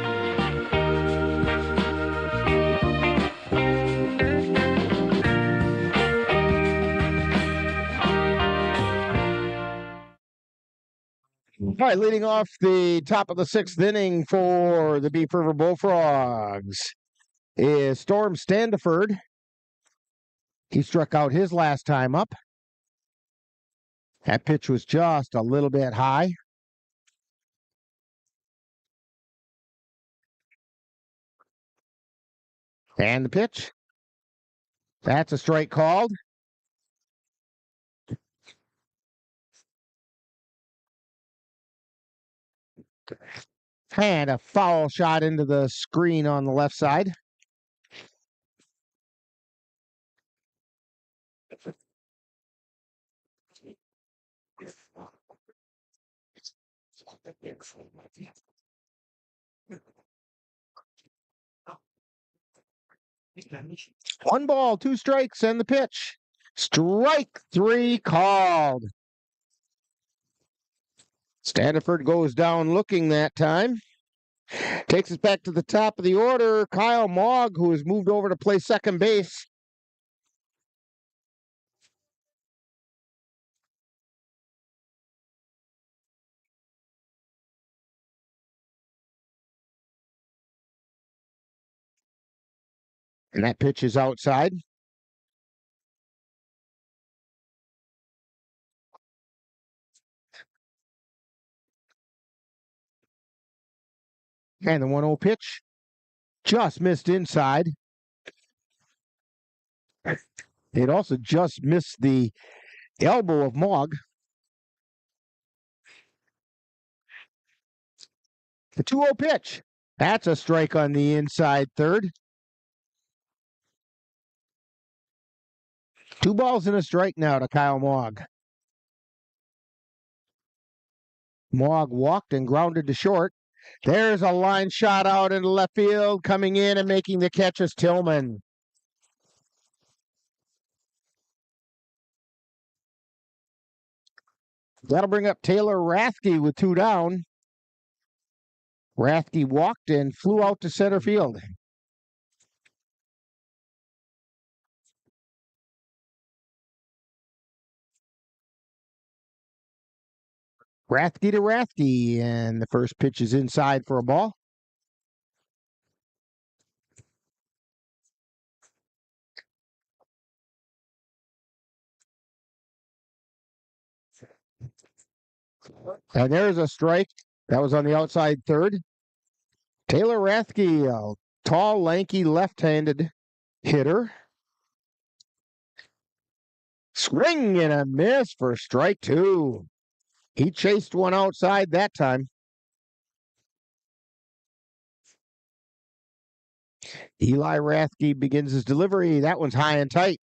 All right, leading off the top of the 6th inning for the Beef River Bullfrogs is Storm Standiford. He struck out his last time up. That pitch was just a little bit high. And the pitch. That's a strike called. And a foul shot into the screen on the left side. One ball, 2 strikes, and the pitch. Strike 3 called. Standiford goes down looking that time. Takes us back to the top of the order. Kyle Mogg, who has moved over to play second base. And that pitch is outside. And the 1-0 pitch just missed inside. It also just missed the elbow of Mogg. The 2-0 pitch. That's a strike on the inside third. 2 balls and a strike now to Kyle Mogg. Mogg walked and grounded to short. There's a line shot out into left field. Coming in and making the catch is Tillman. That'll bring up Taylor Rathke with 2 down. Rathke walked and flew out to center field. Rathke to Rathke, and the first pitch is inside for a ball. And there's a strike. That was on the outside third. Taylor Rathke, a tall, lanky, left-handed hitter. Swing and a miss for strike 2. He chased one outside that time. Eli Rathke begins his delivery. That one's high and tight.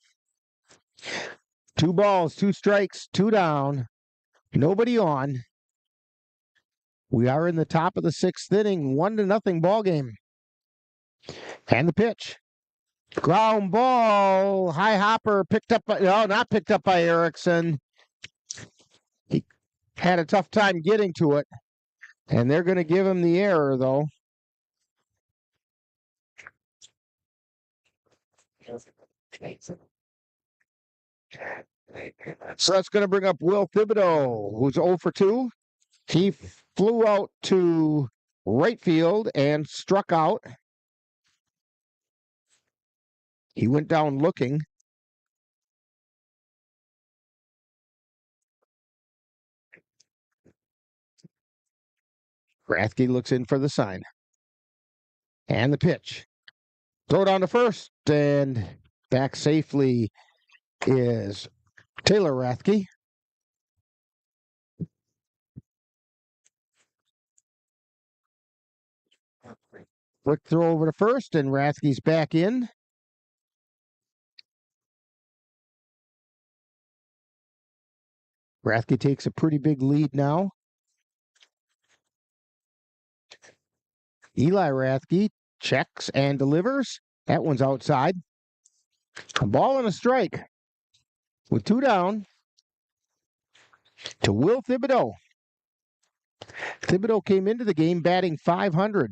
2 balls, 2 strikes, 2 down. Nobody on. We are in the top of the 6th inning, 1-0 ball game. And the pitch. Ground ball. High hopper picked up by, no, not picked up by Erickson. He had a tough time getting to it. And they're going to give him the error, though. So that's going to bring up Will Thibodeau, who's 0 for 2. He flew out to right field and struck out. He went down looking. Rathke looks in for the sign. And the pitch. Throw down to first, and back safely is Taylor Rathke. Quick throw over to first, and Rathke's back in. Rathke takes a pretty big lead now. Eli Rathke checks and delivers. That one's outside. A ball and a strike. With 2 down to Will Thibodeau. Thibodeau came into the game batting .500.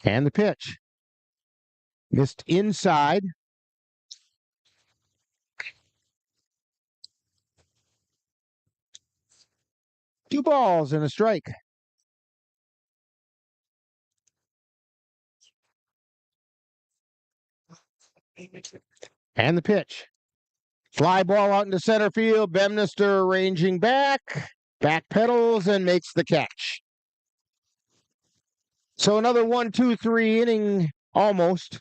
And the pitch. Missed inside. Two balls and a strike. And the pitch. Fly ball out into center field. Bemnister ranging back. Back pedals and makes the catch. So another 1-2-3 inning almost.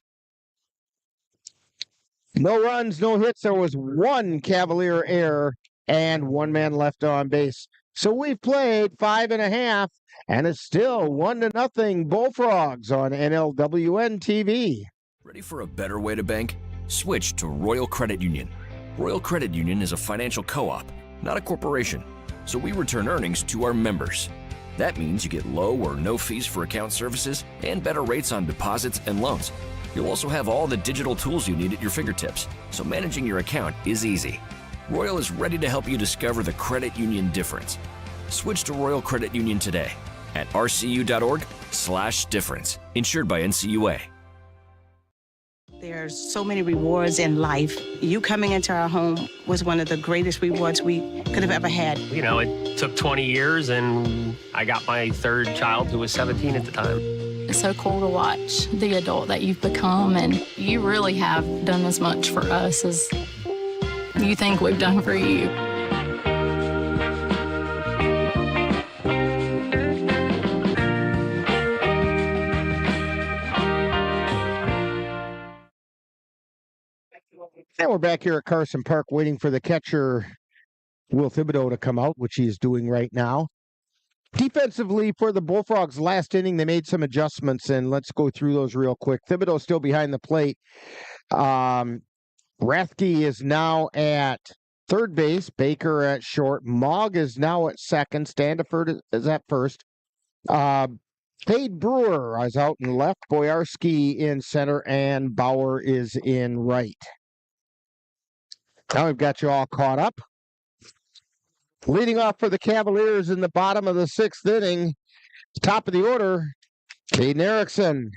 No runs, no hits. There was one Cavalier error and one man left on base. So we've played 5.5, and it's still 1-0 Bullfrogs on NLWN-TV. Ready for a better way to bank? Switch to Royal Credit Union. Royal Credit Union is a financial co-op, not a corporation, so we return earnings to our members. That means you get low or no fees for account services and better rates on deposits and loans. You'll also have all the digital tools you need at your fingertips, so managing your account is easy. Royal is ready to help you discover the credit union difference. Switch to Royal Credit Union today at rcu.org/difference. Insured by NCUA. There's so many rewards in life. You coming into our home was one of the greatest rewards we could have ever had. You know, it took 20 years, and I got my third child, who was 17 at the time. It's so cool to watch the adult that you've become, and you really have done as much for us as you think we've done for you. And we're back here at Carson Park waiting for the catcher, Will Thibodeau, to come out, which he is doing right now. Defensively for the Bullfrogs, last inning, they made some adjustments, and let's go through those real quick. Thibodeau still behind the plate. Rathke is now at third base. Baker at short. Mogg is now at second. Standiford is at first. Cade Brewer is out in left. Boyarski in center, and Bauer is in right. Now we've got you all caught up. Leading off for the Cavaliers in the bottom of the sixth inning, top of the order, Caden Erickson.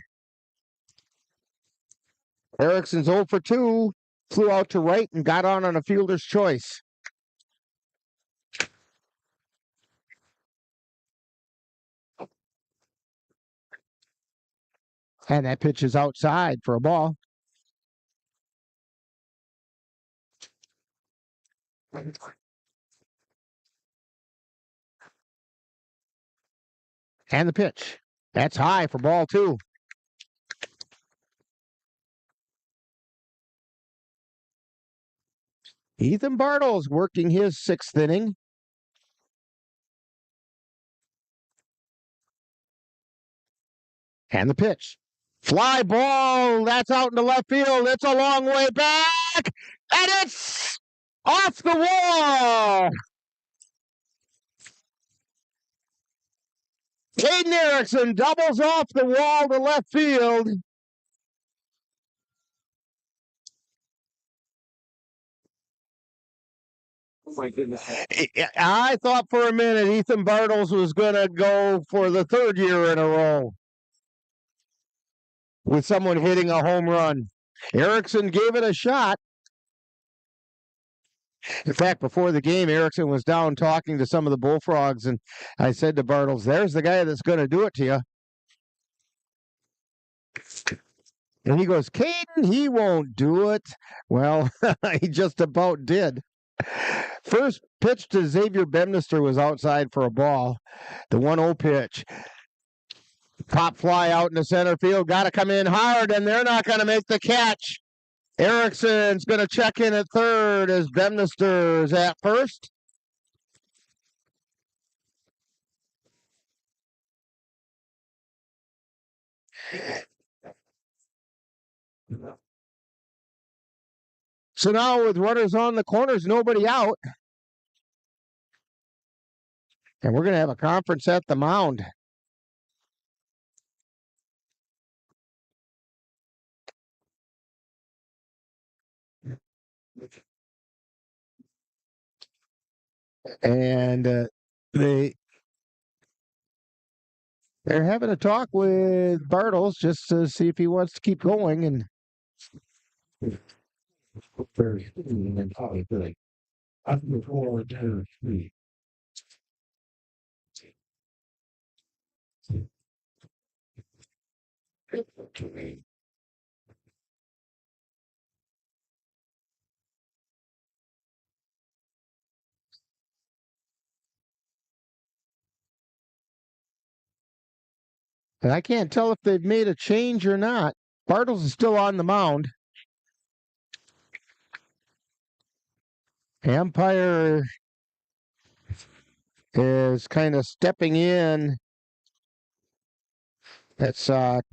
Erickson's 0 for 2, flew out to right and got on a fielder's choice. And that pitch is outside for a ball. And the pitch. That's high for ball 2. Ethan Bartles working his sixth inning. And the pitch. Fly ball. That's out in the left field. It's a long way back. And it's off the wall. Caden Erickson doubles off the wall to left field. Oh my goodness. I thought for a minute Ethan Bartles was going to go for the third year in a row with someone hitting a home run. Erickson gave it a shot. In fact, before the game, Erickson was down talking to some of the Bullfrogs, and I said to Bartles, there's the guy that's going to do it to you. And he goes, Caden, he won't do it. Well, he just about did. First pitch to Xavier Bemnister was outside for a ball. The 1-0 pitch. Pop fly out in the center field. Got to come in hard, and they're not going to make the catch. Erickson's going to check in at third as Bemnister's at first. So now with runners on the corners, nobody out. And we're going to have a conference at the mound. And they're having a talk with Bartles just to see if he wants to keep going. And and I can't tell if they've made a change or not. Bartles is still on the mound. Umpire is kind of stepping in. That's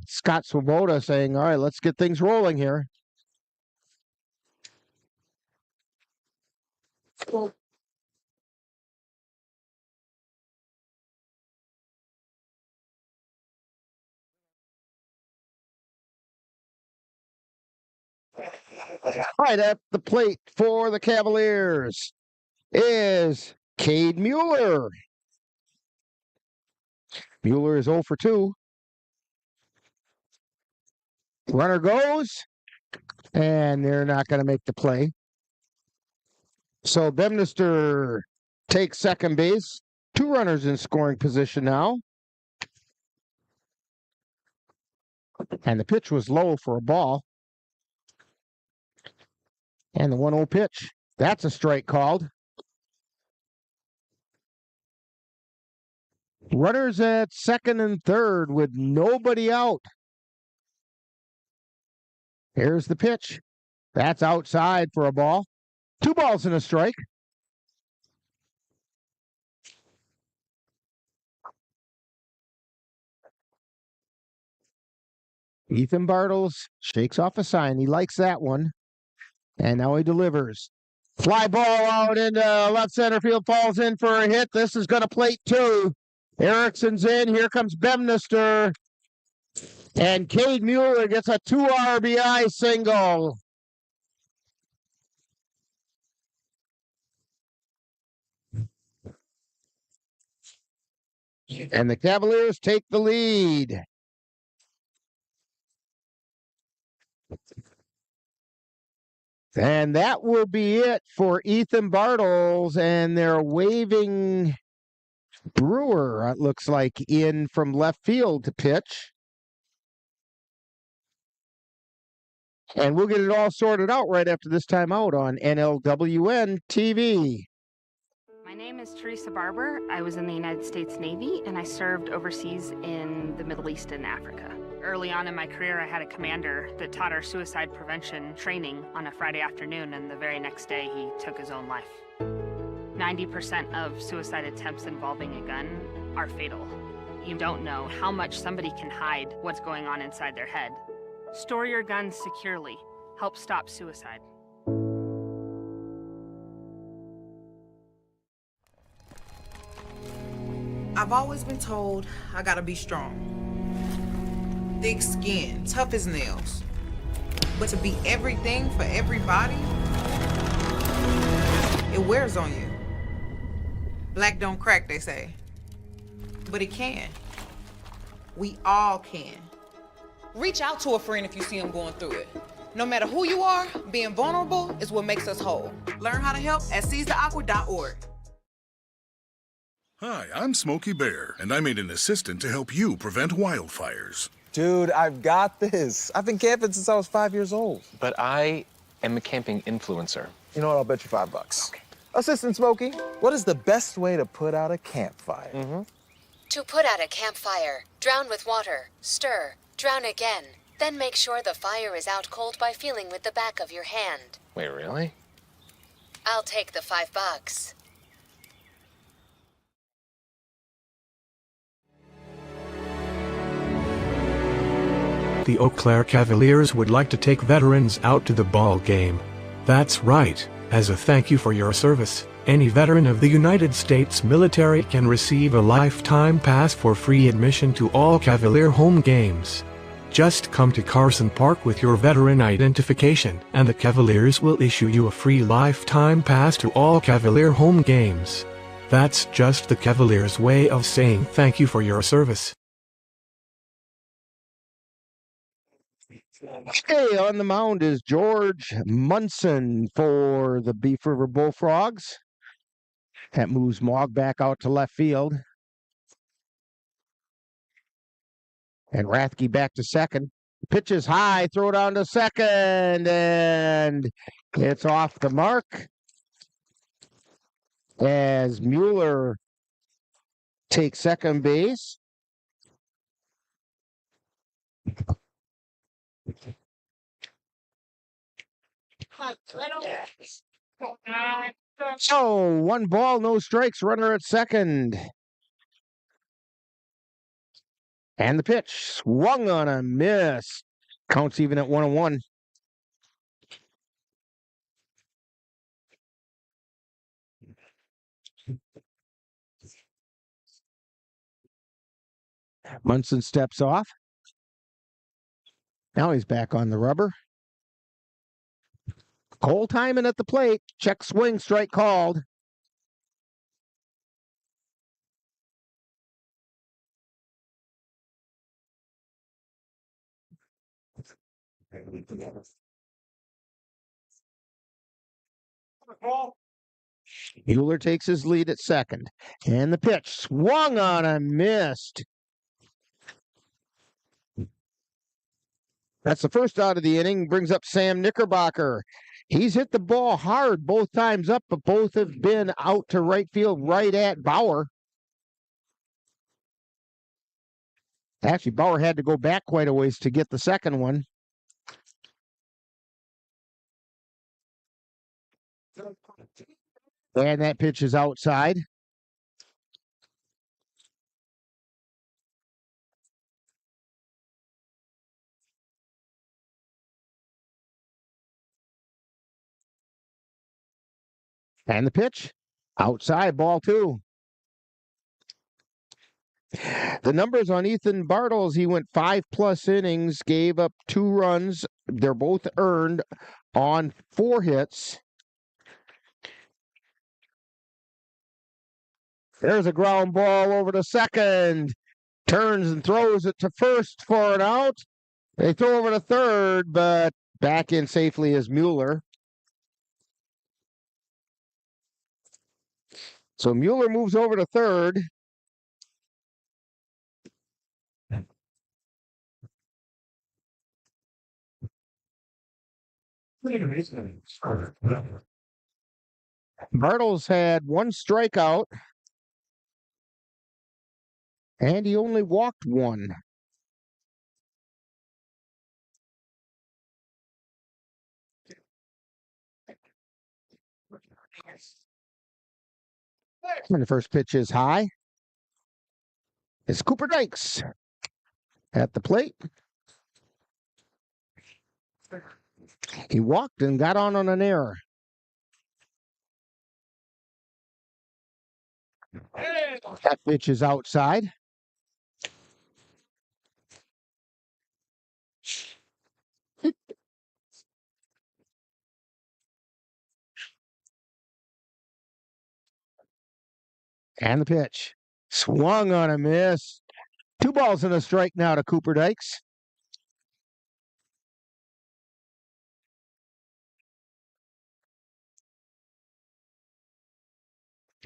Scott Swoboda saying, all right, let's get things rolling here. Right at the plate for the Cavaliers is Cade Mueller. Mueller is 0 for 2. Runner goes, and they're not going to make the play. So Bemnister takes second base. 2 runners in scoring position now. And the pitch was low for a ball. And the 1-0 pitch. That's a strike called. Runners at second and third with nobody out. Here's the pitch. That's outside for a ball. 2 balls and a strike. Ethan Bartles shakes off a sign. He likes that one. And now he delivers. Fly ball out into left center field, falls in for a hit. This is going to plate 2. Erickson's in. Here comes Bemnister. And Cade Mueller gets a 2 RBI single. And the Cavaliers take the lead. And that will be it for Ethan Bartles, and they're waving Brewer, it looks like, in from left field to pitch. And we'll get it all sorted out right after this timeout on NLWN-TV. My name is Teresa Barber. I was in the United States Navy, and I served overseas in the Middle East and Africa. Early on in my career, I had a commander that taught our suicide prevention training on a Friday afternoon, and the very next day, he took his own life. 90% of suicide attempts involving a gun are fatal. You don't know how much somebody can hide what's going on inside their head. Store your guns securely. Help stop suicide. I've always been told I gotta be strong. Thick skin, tough as nails. But to be everything for everybody, it wears on you. Black don't crack, they say. But it can. We all can. Reach out to a friend if you see them going through it. No matter who you are, being vulnerable is what makes us whole. Learn how to help at seizetheawkward.org. Hi, I'm Smokey Bear, and I made an assistant to help you prevent wildfires. Dude, I've got this. I've been camping since I was 5 years old. But I am a camping influencer. You know what? I'll bet you $5. Okay. Assistant Smokey, what is the best way to put out a campfire? To put out a campfire, drown with water, stir, drown again. Then make sure the fire is out cold by feeling with the back of your hand. Wait, really? I'll take the $5. The Eau Claire Cavaliers would like to take veterans out to the ball game. That's right. As a thank you for your service, any veteran of the United States military can receive a lifetime pass for free admission to all Cavalier home games. Just come to Carson Park with your veteran identification, and the Cavaliers will issue you a free lifetime pass to all Cavalier home games. That's just the Cavaliers' way of saying thank you for your service. Okay, on the mound is George Munson for the Beef River Bullfrogs. That moves Mogg back out to left field. And Rathke back to second. Pitch is high, throw down to second, and it's off the mark as Mueller takes second base. So 1 ball, no strikes, runner at second. And the pitch swung on a miss. Counts even at 1-1. Munson steps off. Now he's back on the rubber. Cole Timon at the plate. Check swing, strike called. Mueller takes his lead at second. And the pitch swung on and missed. That's the first out of the inning. Brings up Sam Knickerbocker. He's hit the ball hard both times up, but both have been out to right field, right at Bauer. Actually, Bauer had to go back quite a ways to get the second one. And that pitch is outside. And the pitch, outside, ball two. The numbers on Ethan Bartles, he went 5+ innings, gave up 2 runs. They're both earned on 4 hits. There's a ground ball over to second. Turns and throws it to first for an out. They throw over to third, but back in safely is Mueller. So Mueller moves over to third. Bartles had 1 strikeout, and he only walked 1. And the first pitch is high. It's Cooper Dykes at the plate. He walked and got on an error. That pitch is outside. And the pitch. Swung on a miss. 2 balls and a strike now to Cooper Dykes.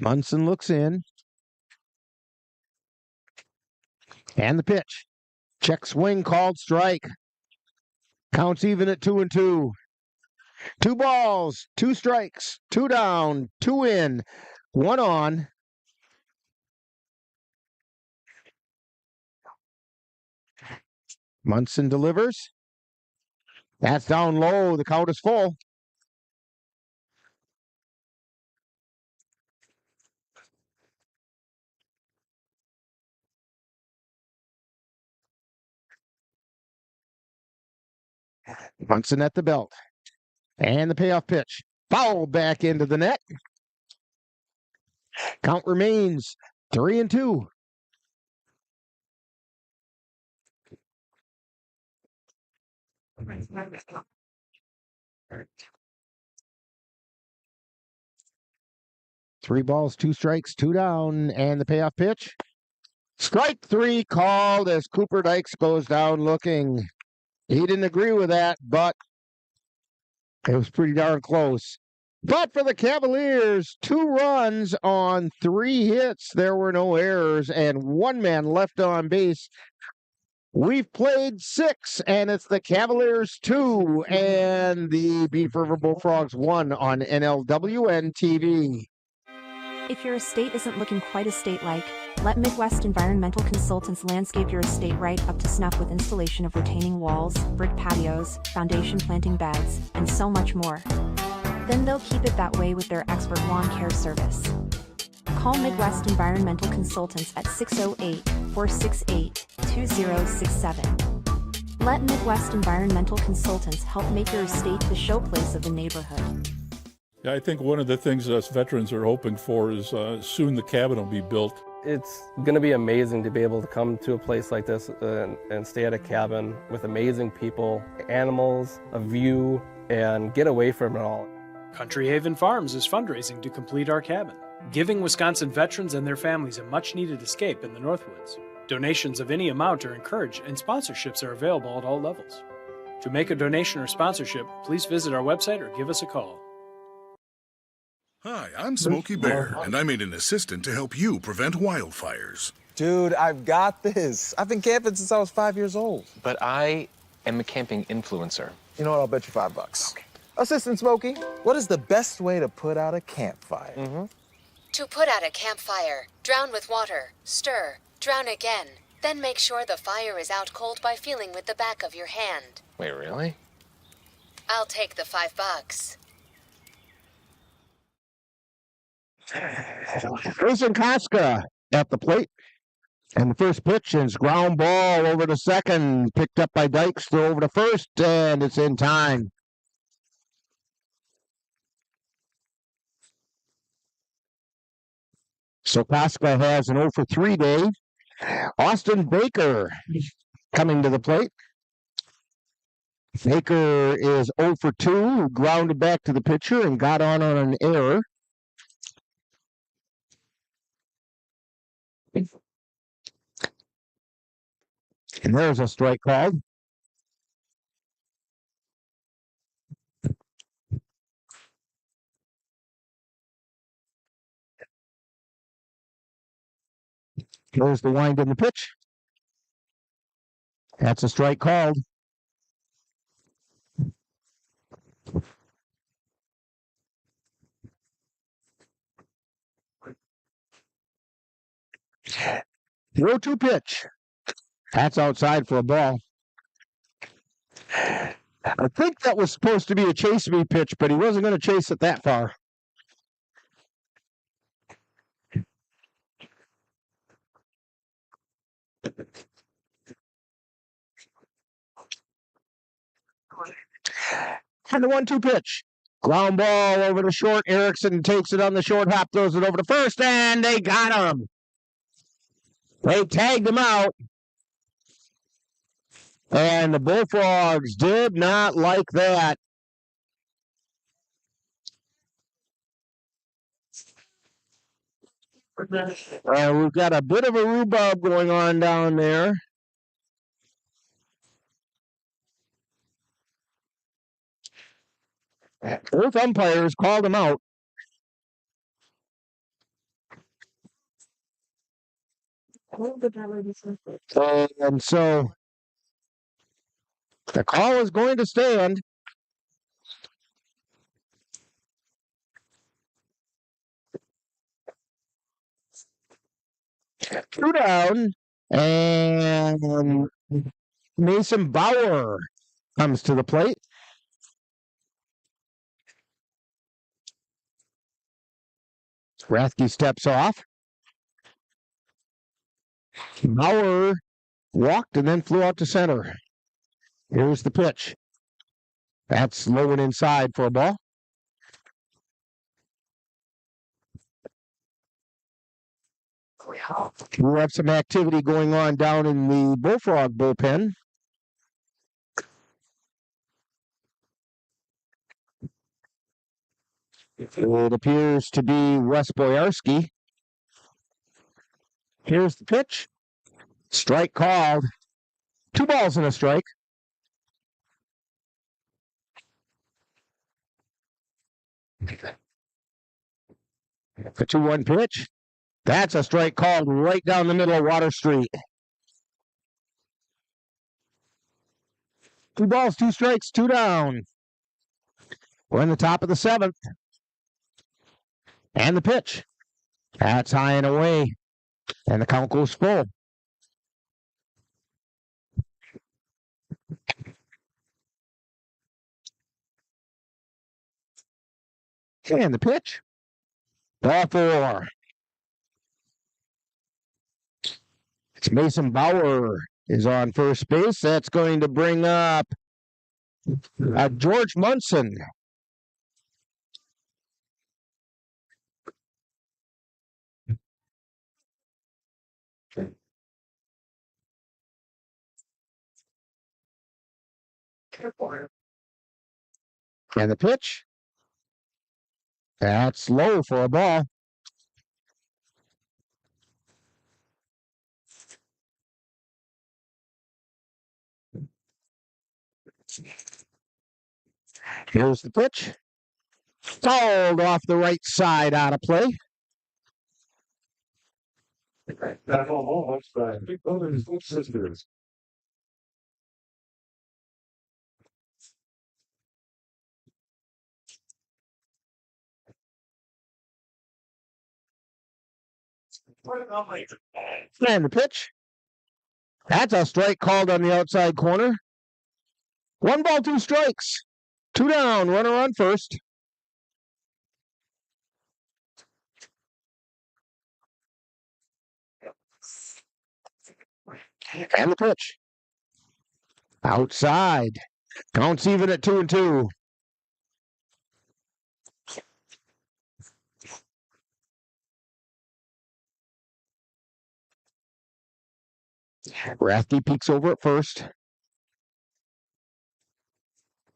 Munson looks in. And the pitch. Check swing, called strike. Counts even at 2-2. 2 balls, 2 strikes, 2 down, 2 in, 1 on. Munson delivers. That's down low. The count is full. Munson at the belt. And the payoff pitch. Foul back into the net. Count remains 3-2. Three balls, 2 strikes, 2 down, and the payoff pitch. Strike 3 called as Cooper Dykes goes down looking. He didn't agree with that, but it was pretty darn close. But for the Cavaliers, 2 runs on 3 hits. There were no errors and 1 man left on base. We've played 6, and it's the Cavaliers 2 and the Beef River Bullfrogs 1 on NLWN-TV. If your estate isn't looking quite estate-like, let Midwest Environmental Consultants landscape your estate right up to snuff with installation of retaining walls, brick patios, foundation planting beds, and so much more. Then they'll keep it that way with their expert lawn care service. Call Midwest Environmental Consultants at 608-468-2067. Let Midwest Environmental Consultants help make your estate the showplace of the neighborhood. Yeah, I think one of the things us veterans are hoping for is soon the cabin will be built. It's going to be amazing to be able to come to a place like this and stay at a cabin with amazing people, animals, a view, and get away from it all. Country Haven Farms is fundraising to complete our cabin, giving Wisconsin veterans and their families a much-needed escape in the Northwoods. Donations of any amount are encouraged, and sponsorships are available at all levels. To make a donation or sponsorship, please visit our website or give us a call. Hi, I'm Smokey Bear, and I made an assistant to help you prevent wildfires. Dude, I've got this. I've been camping since I was 5 years old. But I am a camping influencer. You know what? I'll bet you $5. Okay. Assistant Smokey, what is the best way to put out a campfire? To put out a campfire, drown with water, stir, drown again. Then make sure the fire is out cold by feeling with the back of your hand. Wait, really? I'll take the $5. Jason Koska at the plate. And the first pitch is ground ball over to second. Picked up by Dykes, throw over to first, and it's in time. So Koska has an 0 for 3 day. Austin Baker coming to the plate. Baker is 0 for 2, grounded back to the pitcher and got on an error. And there's a strike called. There's the wind in the pitch. That's a strike called. The 0-2 pitch. That's outside for a ball. I think that was supposed to be a chase me pitch, but he wasn't going to chase it that far. And the 1-2 pitch. Ground ball over to short. Erickson takes it on the short hop, throws it over to first, and they got him. They tagged him out. And the Bullfrogs did not like that. We've got a bit of a rhubarb going on down there. Both umpires called him out. And so the call is going to stand. Two down, and Mason Bauer comes to the plate. Rathke steps off. Bauer walked and then flew out to center. Here's the pitch. That's low and inside for a ball. We have some activity going on down in the Bullfrog bullpen. It appears to be Wes Boyarski. Here's the pitch. Strike called. 2 balls and a strike. The 2-1 pitch. That's a strike called right down the middle of Water Street. 2 balls, 2 strikes, 2 down. We're in the top of the 7th. And the pitch. That's high and away. And the count goes full. And the pitch. Ball 4. It's Mason Bauer is on first base. That's going to bring up George Munson. And the pitch. That's low for a ball. Here's the pitch. Fouled off the right side out of play. And the pitch. That's a strike called on the outside corner. 1 ball, 2 strikes. 2 down, runner on first. And the pitch. Outside. Counts even at 2-2. Rathke peeks over at first.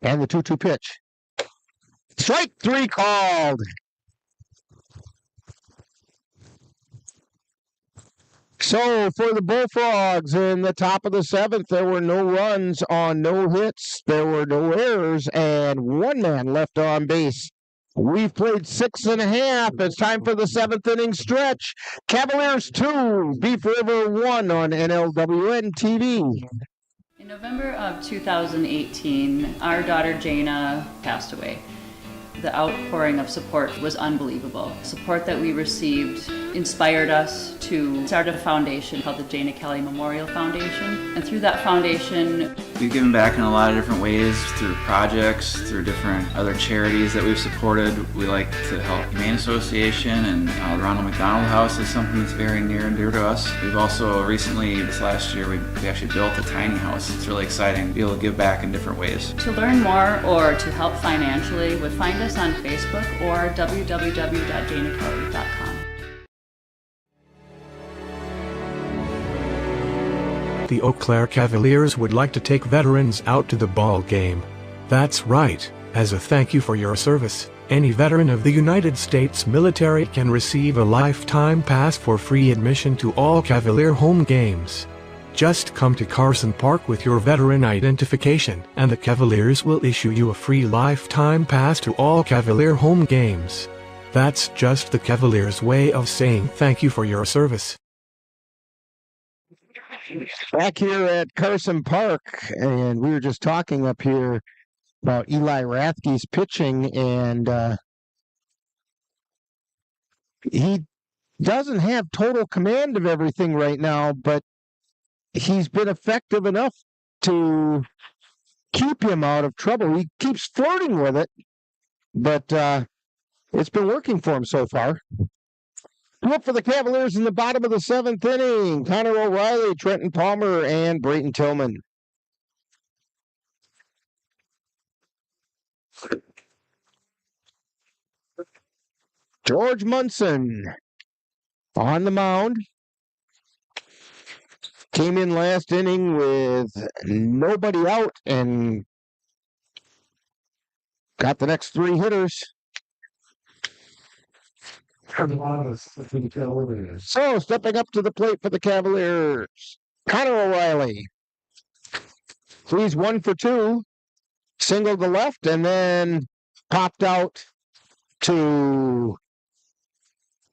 And the 2-2 pitch. Strike 3 called. So for the Bullfrogs in the top of the 7th, there were no runs on no hits. There were no errors and 1 man left on base. We've played 6.5. It's time for the 7th inning stretch. Cavaliers 2, Beef River 1 on NLWN-TV. In November of 2018, our daughter Jana passed away. The outpouring of support was unbelievable. Support that we received inspired us to start a foundation called the Jana Kelly Memorial Foundation. And through that foundation, we've given back in a lot of different ways, through projects, through different other charities that we've supported. We like to help Humane Association, and the Ronald McDonald House is something that's very near and dear to us. We've also recently, this last year, we actually built a tiny house. It's really exciting to be able to give back in different ways. to learn more or to help financially, would find us on Facebook or www.janakelly.com. The Eau Claire Cavaliers would like to take veterans out to the ball game. That's right. As a thank you for your service, any veteran of the United States military can receive a lifetime pass for free admission to all Cavalier home games. Just come to Carson Park with your veteran identification, and the Cavaliers will issue you a free lifetime pass to all Cavalier home games. That's just the Cavaliers' way of saying thank you for your service. Back here at Carson Park, and we were just talking up here about Eli Rathke's pitching, and he doesn't have total command of everything right now, but he's been effective enough to keep him out of trouble. He keeps flirting with it, but it's been working for him so far. Look for the Cavaliers in the bottom of the 7th inning. Connor O'Reilly, Trenton Palmer, and Brayton Tillman. George Munson on the mound. Came in last inning with nobody out and got the next 3 hitters. So, stepping up to the plate for the Cavaliers, Connor O'Reilly. He's 1 for 2, singled to left, and then popped out to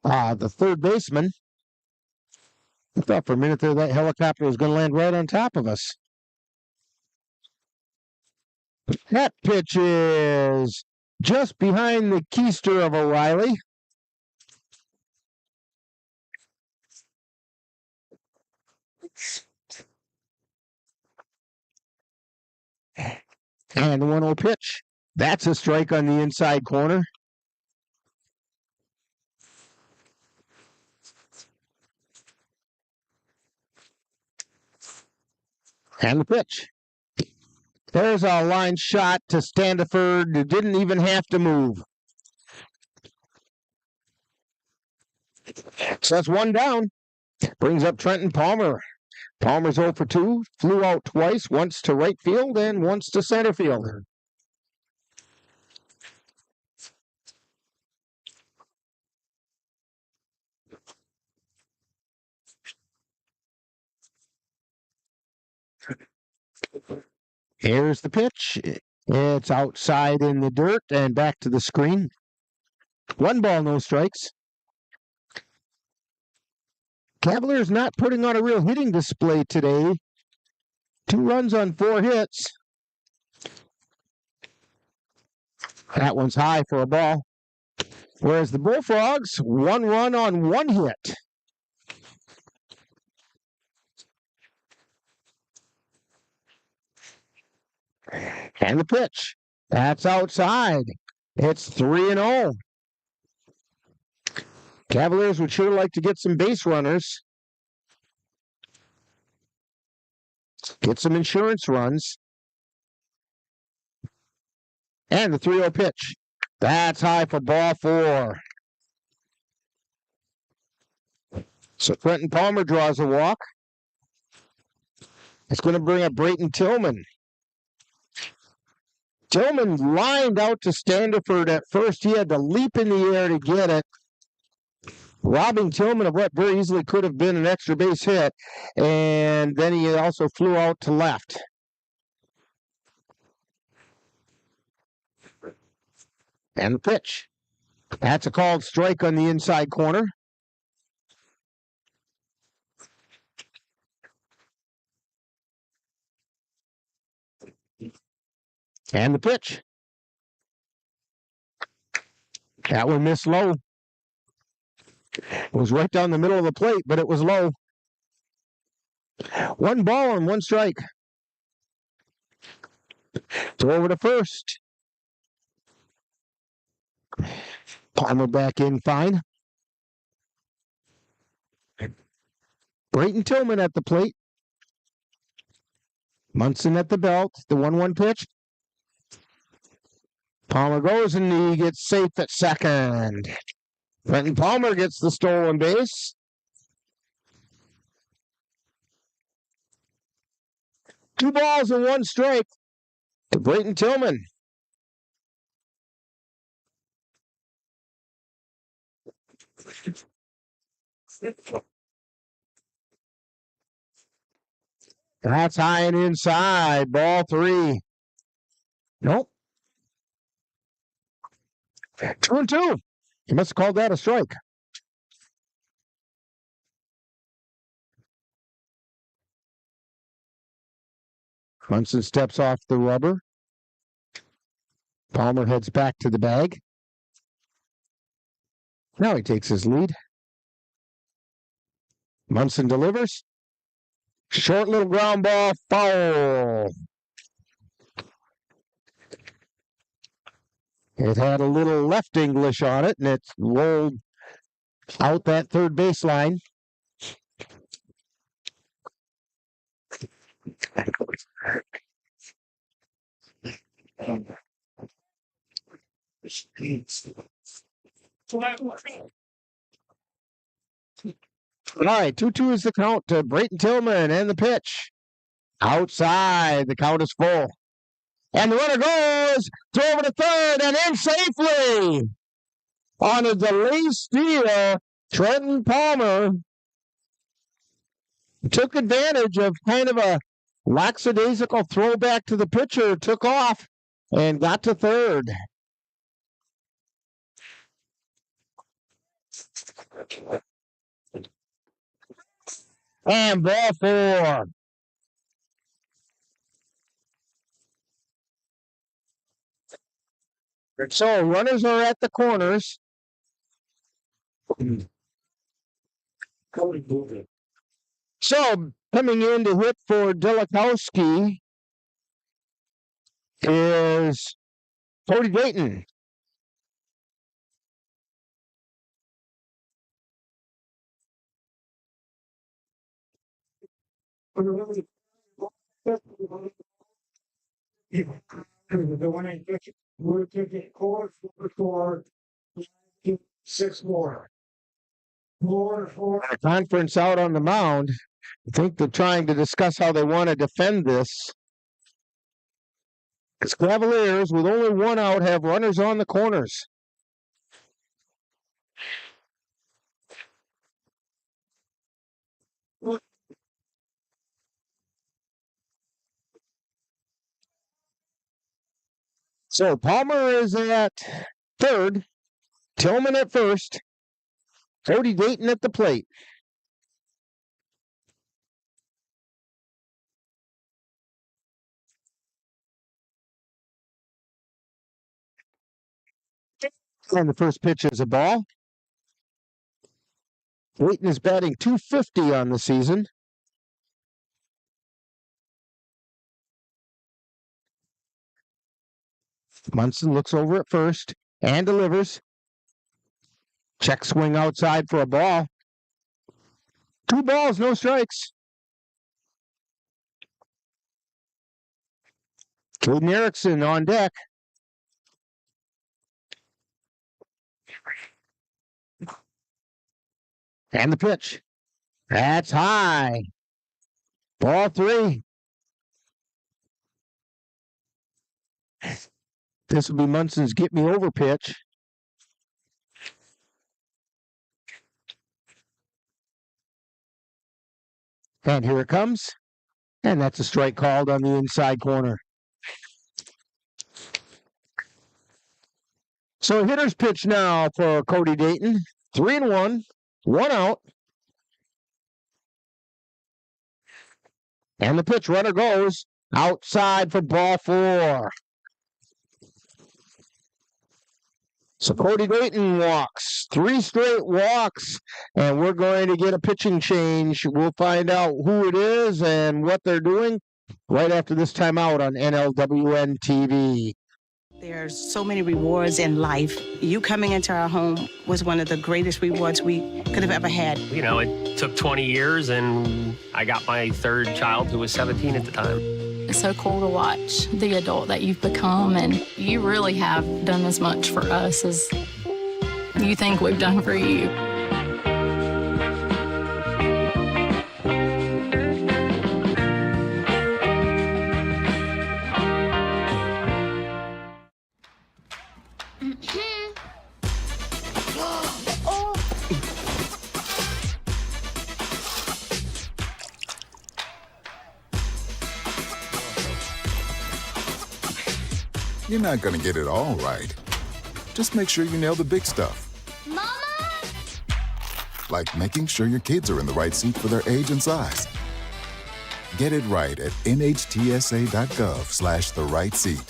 the third baseman. I thought for a minute there that helicopter was going to land right on top of us. That pitch is just behind the keister of O'Reilly. And the 1-0 pitch. That's a strike on the inside corner. And the pitch. There's a line shot to Standiford, who didn't even have to move. So that's 1 down. Brings up Trenton Palmer. Palmer's 0 for 2, flew out twice, once to right field and once to center field. Here's the pitch. It's outside in the dirt and back to the screen. 1 ball, no strikes. Cavaliers not putting on a real hitting display today. 2 runs on 4 hits. That one's high for a ball. Whereas the Bullfrogs, 1 run on 1 hit. And the pitch. That's outside. It's 3-0. Cavaliers would sure like to get some base runners. Get some insurance runs. And the 3-0 pitch. That's high for ball 4. So Quentin Palmer draws a walk. It's going to bring up Brayton Tillman. Tillman lined out to Standiford at first. He had to leap in the air to get it, robbing Tillman of what very easily could have been an extra base hit. And then he also flew out to left. And the pitch. That's a called strike on the inside corner. And the pitch. That one missed low. It was right down the middle of the plate, but it was low. 1 ball and 1 strike. Throw over to first. Palmer back in fine. Brayton Tillman at the plate. Munson at the belt. The 1-1 pitch. Palmer goes and he gets safe at second. Quentin Palmer gets the stolen base. Two balls and 1 strike to Brayton Tillman. That's high and inside. Ball 3. Nope. 2-2. He must have called that a strike. Munson steps off the rubber. Palmer heads back to the bag. Now he takes his lead. Munson delivers. Short little ground ball, foul. It had a little left English on it, and it rolled out that third baseline. All right, 2-2 is the count to Brayton Tillman, and the pitch. Outside, the count is full. And the runner goes to over to third and in safely. On a delay steal, Trenton Palmer took advantage of kind of a lackadaisical throwback to the pitcher, took off, and got to third. And ball 4. So runners are at the corners. So coming in to hit for Delikowski is Cody Dayton. We're taking court for 6 more. A conference out on the mound. I think they're trying to discuss how they want to defend this. It's Cavaliers with only 1 out have runners on the corners. So Palmer is at third, Tillman at first, Cody Dayton at the plate. And the first pitch is a ball. Dayton is batting .250 on the season. Munson looks over at first and delivers. Check swing outside for a ball. 2 balls, no strikes. Caden Erickson on deck. And the pitch. That's high. Ball 3. This will be Munson's get me over pitch. And here it comes. And that's a strike called on the inside corner. So hitter's pitch now for Cody Dayton. 3-1, 1 out. And the pitch runner goes outside for ball 4. So Cody Dayton walks, 3 straight walks, and we're going to get a pitching change. We'll find out who it is and what they're doing right after this timeout on NLWN-TV. There's so many rewards in life. You coming into our home was one of the greatest rewards we could have ever had. You know, it took 20 years, and I got my 3rd child, who was 17 at the time. It's so cool to watch the adult that you've become, and you really have done as much for us as you think we've done for you. You're not gonna get it all right. Just make sure you nail the big stuff. Mama! Like making sure your kids are in the right seat for their age and size. Get it right at nhtsa.gov/the-right-seat.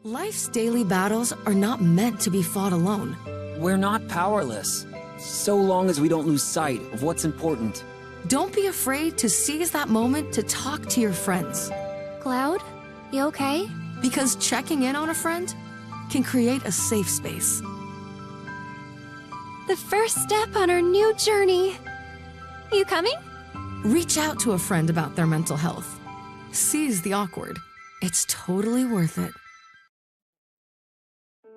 Life's daily battles are not meant to be fought alone. We're not powerless, so long as we don't lose sight of what's important. Don't be afraid to seize that moment to talk to your friends. Cloud, you okay? Because checking in on a friend can create a safe space. The first step on our new journey. You coming? Reach out to a friend about their mental health. Seize the awkward. It's totally worth it.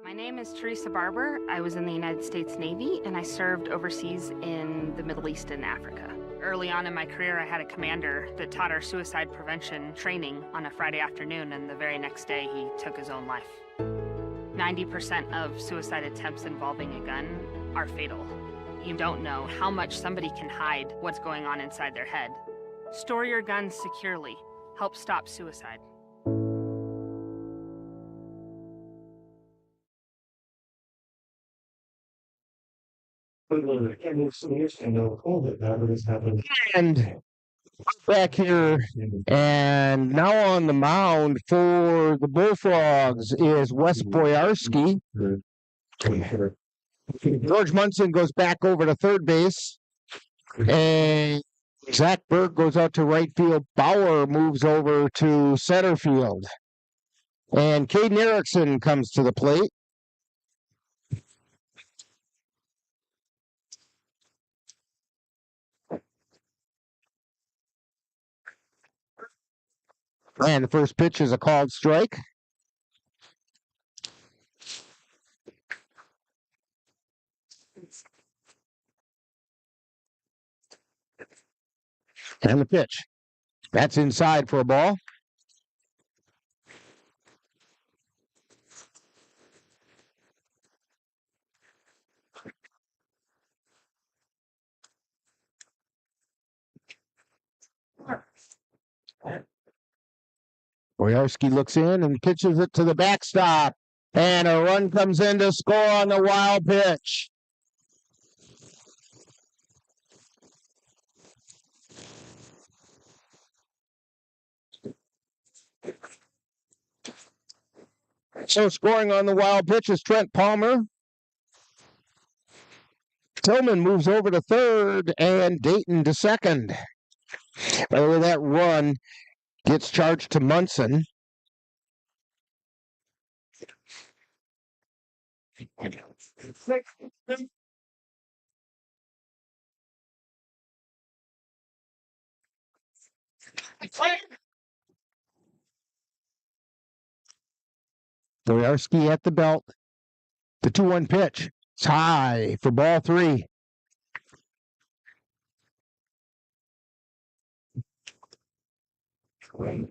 My name is Teresa Barber. I was in the United States Navy, and I served overseas in the Middle East and Africa. Early on in my career, I had a commander that taught our suicide prevention training on a Friday afternoon, and the very next day, he took his own life. 90% of suicide attempts involving a gun are fatal. You don't know how much somebody can hide what's going on inside their head. Store your guns securely. Help stop suicide. And back here, and now on the mound for the Bullfrogs is Wes Boyarski. George Munson goes back over to third base, and Zach Berg goes out to right field. Bauer moves over to center field, and Caden Erickson comes to the plate. And the first pitch is a called strike. And the pitch. That's inside for a ball. Boyarski looks in and pitches it to the backstop. And a run comes in to score on the wild pitch. So scoring on the wild pitch is Trent Palmer. Tillman moves over to third and Dayton to second. By the way, that run gets charged to Munson. Boyarski at the belt. The 2-1 pitch. It's high for ball 3. And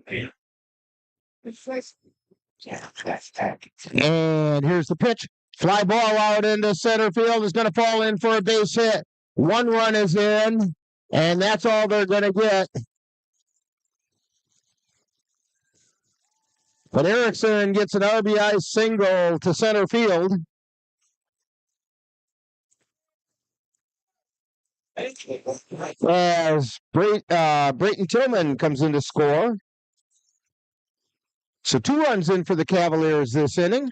here's the pitch. Fly ball out into center field. Is going to fall in for a base hit. 1 run is in, and that's all they're going to get. But Erickson gets an RBI single to center field. As Brayton Tillman comes in to score. So 2 runs in for the Cavaliers this inning.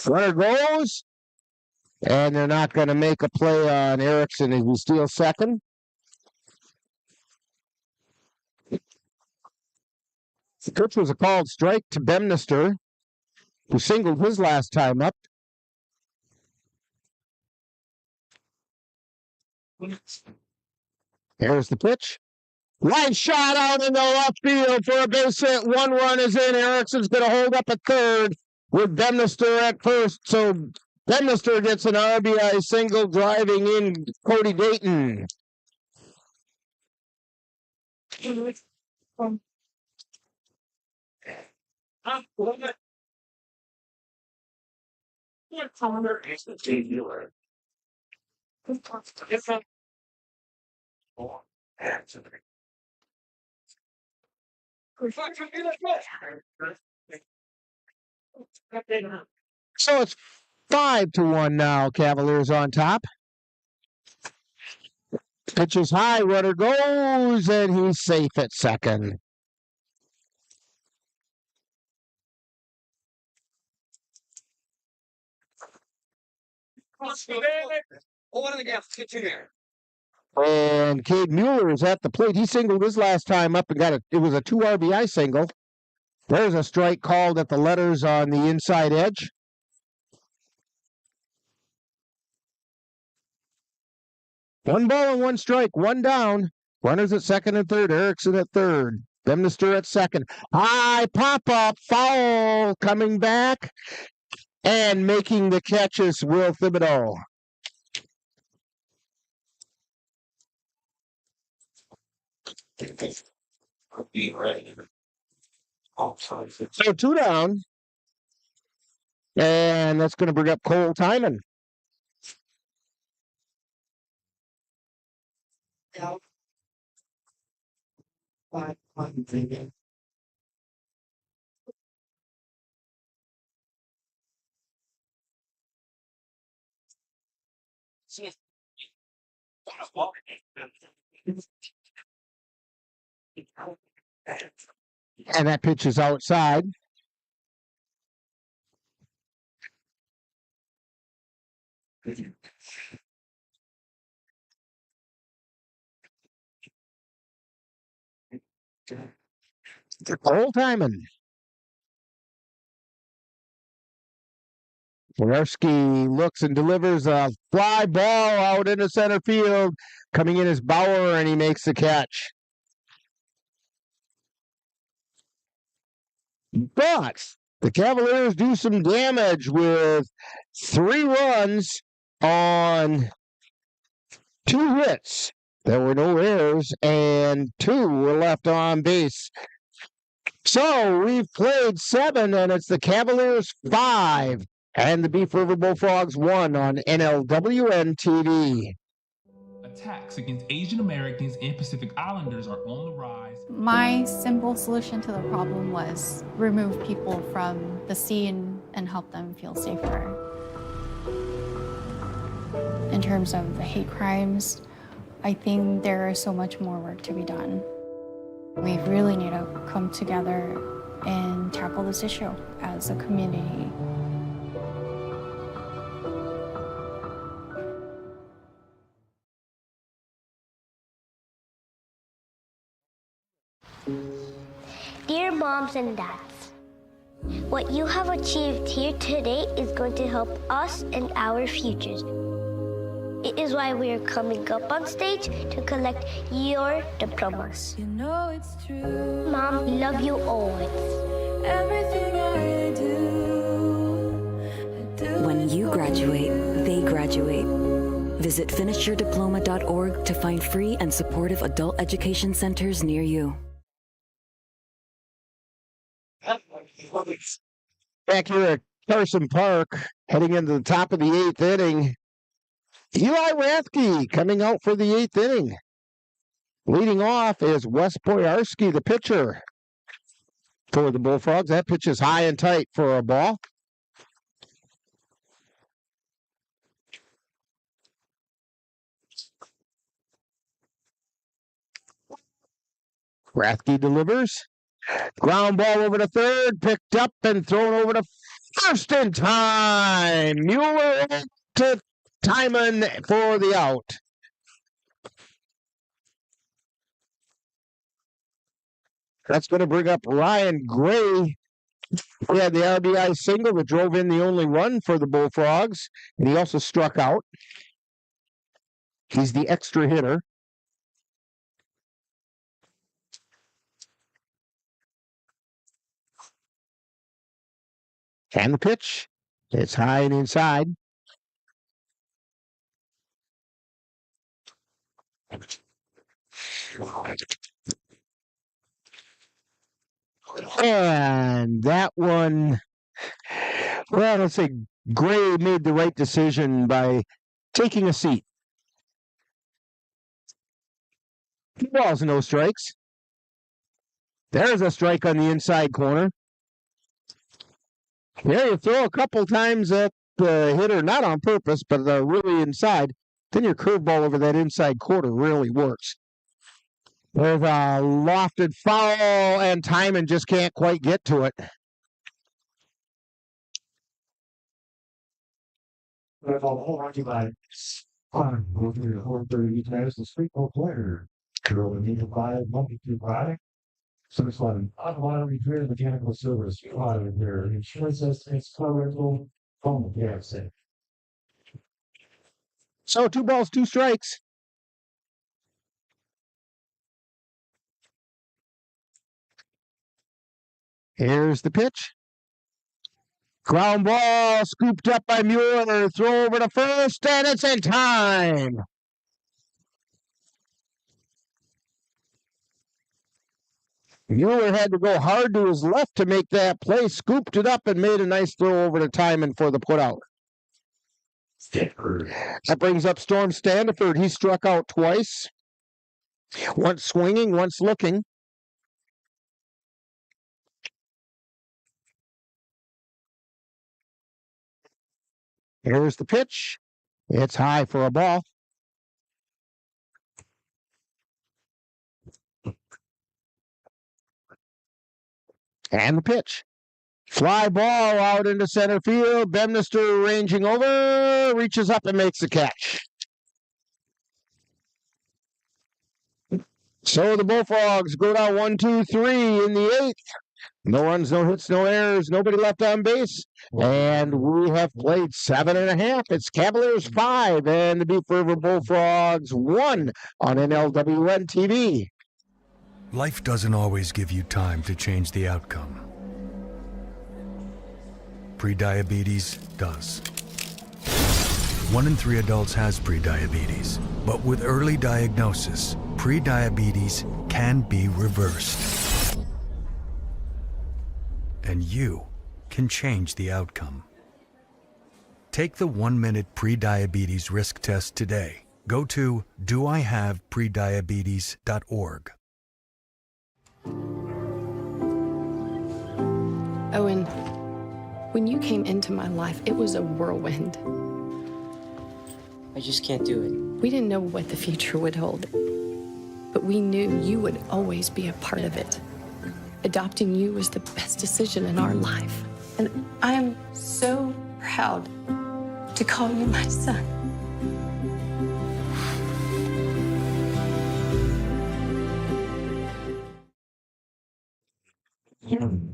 Runner goes, and they're not going to make a play on Erickson as he steals second. The pitch was a called strike to Bemnister, who singled his last time up. Here's the pitch. Line shot out in the left field for a base hit. 1 run is in. Erickson's going to hold up at third with Bemnister at first. So Bemnister gets an RBI single, driving in Cody Dayton. So it's 5-1 now. Cavaliers on top. Pitch is high, runner goes, and he's safe at second. And Cade Mueller is at the plate. He singled his last time up and got it was a 2 RBI single. There's a strike called at the letters on the inside edge. One ball and 1 strike, 1 down. Runners at second and third. Erickson at third. Bemnister at second. High pop-up, foul, coming back. And making the catch is Will Thibodeau. So 2 down. And that's going to bring up Cole Timon. And that pitch is outside. Cole Timon. Boyarski looks and delivers a fly ball out into center field. Coming in is Bauer, and he makes the catch. But the Cavaliers do some damage with 3 runs on 2 hits. There were no errors, and 2 were left on base. So we've played 7, and it's the Cavaliers 5 and the Beef River Bullfrogs 1 on NLWN-TV. Attacks against Asian Americans and Pacific Islanders are on the rise. My simple solution to the problem was remove people from the scene and help them feel safer. In terms of the hate crimes, I think there is so much more work to be done. We really need to come together and tackle this issue as a community. moms and dads. What you have achieved here today is going to help us and our futures. It is why we are coming up on stage to collect your diplomas. You know it's true. Mom, we love you always. Everything I do, When you graduate, they graduate. Visit finishyourdiploma.org to find free and supportive adult education centers near you. Back here at Carson Park, heading into the top of the 8th inning, Eli Rathke coming out for the 8th inning. Leading off is Wes Boyarski, the pitcher for the Bullfrogs. That pitch is high and tight for a ball. Rathke delivers. Ground ball over to third, picked up and thrown over to first in time. Mueller to Timon for the out. That's going to bring up Ryan Gray. He had the RBI single that drove in the only run for the Bullfrogs, and he also struck out. He's the extra hitter. And the pitch. It's high and inside. And that one, well, let's say Gray made the right decision by taking a seat. 2 balls, no strikes. There's a strike on the inside corner. There you throw a couple times at the hitter, not on purpose, but really inside. Then your curveball over that inside quarter really works. There's a lofted foul, and Timon just can't quite get to it. Repair mechanical service, repair insurance estimates, car rental, home gas. So 2 balls, 2 strikes. Here's the pitch. Ground ball scooped up by Mueller. Throw over to first, and it's in time. Mueller had to go hard to his left to make that play. Scooped it up and made a nice throw over to Timon for the putout. That brings up Storm Standiford. He struck out twice. Once swinging, once looking. Here's the pitch. It's high for a ball. And the pitch. Fly ball out into center field. Bemnister ranging over, reaches up and makes the catch. So the Bullfrogs go down 1-2-3 in the 8th. No runs, no hits, no errors, nobody left on base. And we have played 7.5. It's Cavaliers 5 and the Beef River Bullfrogs 1 on NLWN-TV. Life doesn't always give you time to change the outcome. Prediabetes does. 1 in 3 adults has prediabetes, but with early diagnosis, prediabetes can be reversed. And you can change the outcome. Take the 1-minute prediabetes risk test today. Go to doihaveprediabetes.org. Owen, when you came into my life, it was a whirlwind. I just can't do it. We didn't know what the future would hold, but we knew you would always be a part of it. Adopting you was the best decision in our life. And I am so proud to call you my son.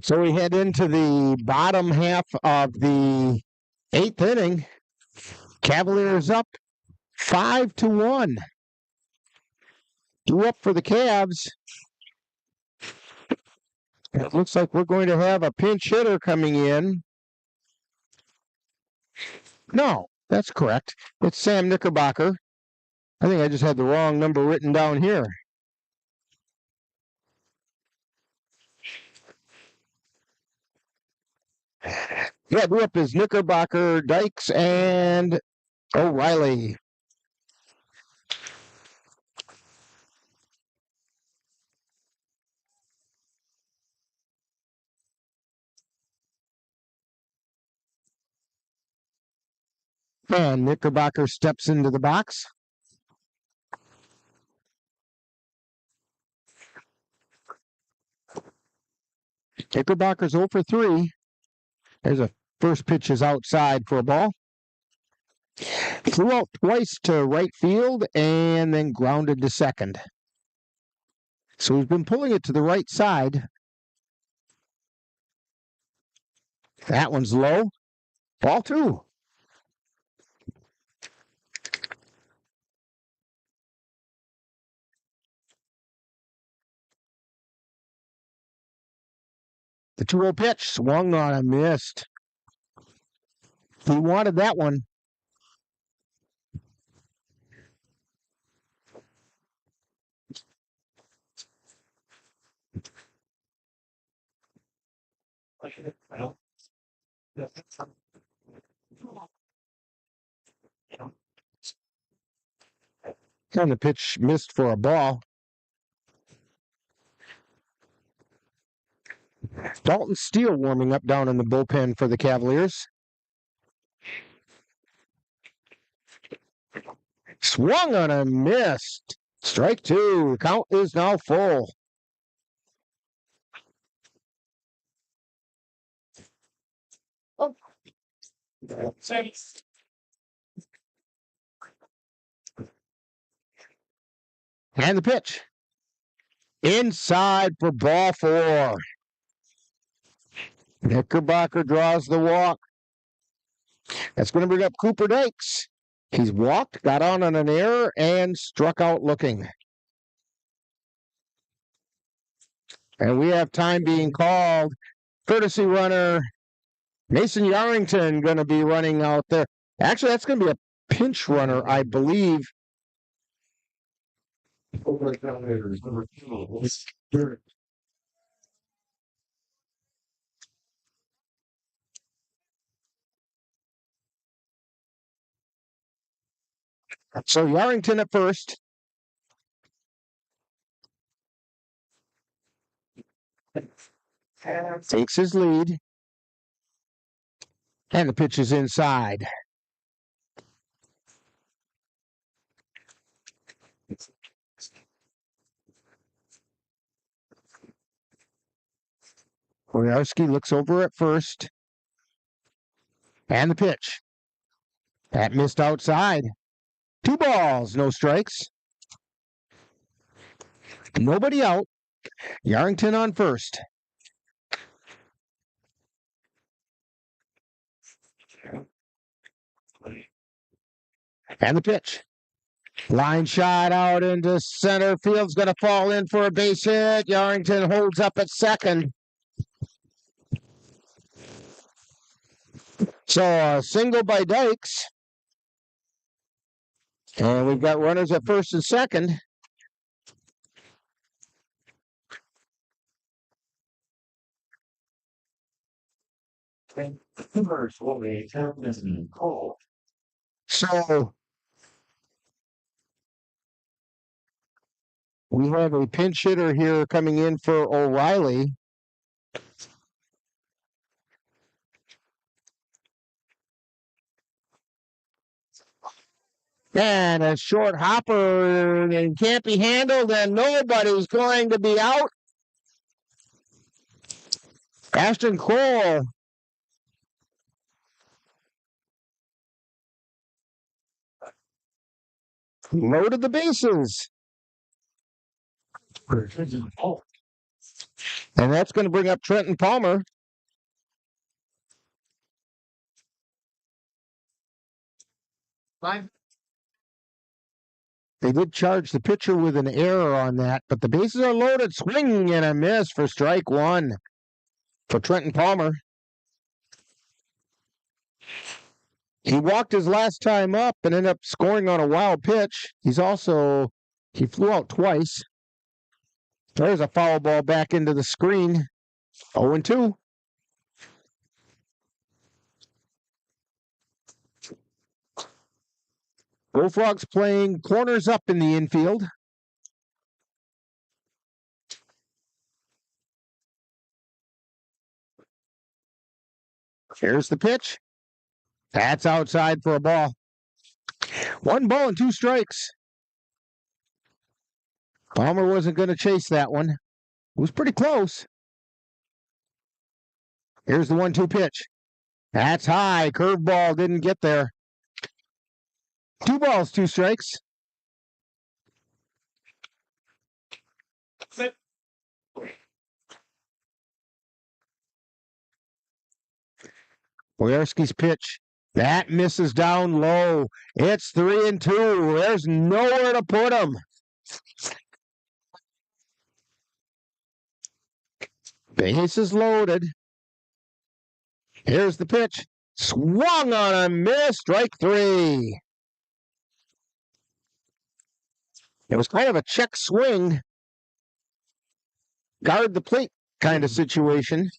So we head into the bottom half of the 8th inning. Cavaliers up 5-1. 2 up for the Cavs. It looks like we're going to have a pinch hitter coming in. No, that's correct. It's Sam Knickerbocker. I think I just had the wrong number written down here. Yeah, we're up as Knickerbocker, Dykes, and O'Reilly. And Knickerbocker steps into the box. Knickerbocker's 0 for 3. There's a first pitch is outside for a ball. Flew out twice to right field and then grounded to second. So he's been pulling it to the right side. That one's low. Ball 2. The 2-0 pitch swung on and missed. He wanted that one. And the pitch missed for a ball. Dalton Steele warming up down in the bullpen for the Cavaliers. Swung on and missed. Strike 2. Count is now full. And the pitch. Inside for ball 4. Knickerbocker draws the walk. That's going to bring up Cooper Dykes. He's walked, got on an error, and struck out looking. And we have time being called. Courtesy runner Mason Yarrington going to be running out there. Actually, that's going to be a pinch runner, I believe. So Yarrington at first. Takes his lead. And the pitch is inside. Boyarski looks over at first. And the pitch. That missed outside. 2 balls, no strikes. Nobody out. Yarrington on first. And the pitch. Line shot out into center. Field's going to fall in for a base hit. Yarrington holds up at second. So a single by Dykes. And we've got runners at first and second. So we have a pinch hitter here coming in for O'Reilly. And a short hopper and can't be handled, and nobody's going to be out. Ashton Cole. Loaded the bases. And that's going to bring up Trenton Palmer. They did charge the pitcher with an error on that, but the bases are loaded. Swing and a miss for strike one for Trenton Palmer. He walked his last time up and ended up scoring on a wild pitch. He flew out twice. There's a foul ball back into the screen. 0-2. Bullfrogs playing corners up in the infield. Here's the pitch. That's outside for a ball. 1 ball and 2 strikes. Palmer wasn't going to chase that one. It was pretty close. Here's the 1-2 pitch. That's high. Curveball didn't get there. 2 balls, 2 strikes. Wojcicki's pitch. That misses down low. It's 3-2. There's nowhere to put him. Base is loaded. Here's the pitch. Swung on a miss. Strike 3. It was kind of a check swing. Guard the plate kind of situation.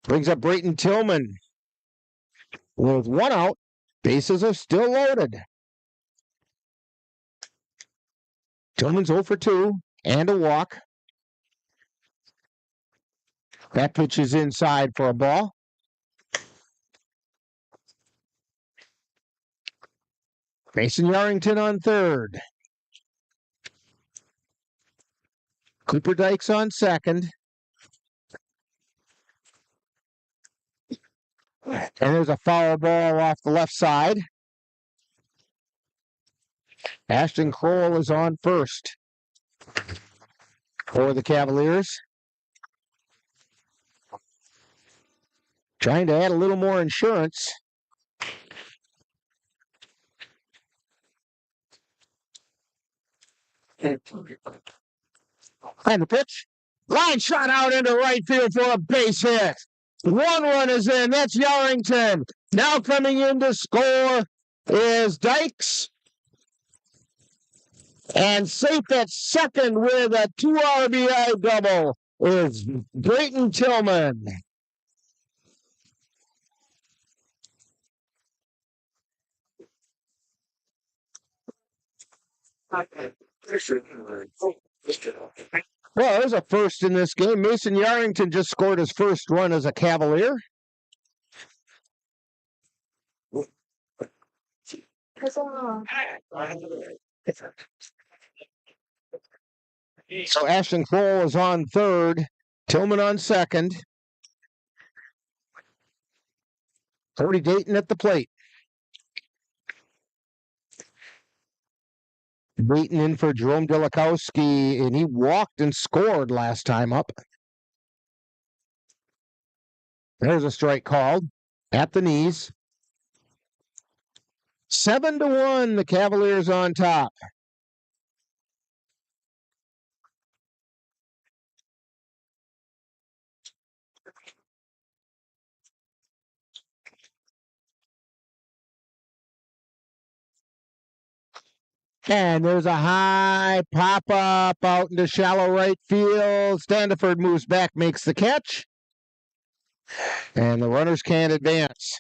Brings up Brayton Tillman. With 1 out, bases are still loaded. Tillman's 0 for 2 and a walk. That pitch is inside for a ball. Mason Yarrington on third. Cooper Dykes on second. And there's a foul ball off the left side. Ashton Kroll is on first for the Cavaliers. Trying to add a little more insurance. And the pitch. Line shot out into right field for a base hit. 1 run is in. That's Yarrington. Now coming in to score is Dykes. And safe at second with a 2 RBI double is Brayton Tillman. Well, there's a first in this game. Mason Yarrington just scored his first run as a Cavalier. So Ashton Kroll is on third. Tillman on second. Cody Dayton at the plate. Dayton in for Jerome Delikowski, and he walked and scored last time up. There's a strike called at the knees. 7-1, the Cavaliers on top. And there's a high pop-up out into shallow right field. Standiford moves back, makes the catch. And the runners can't advance.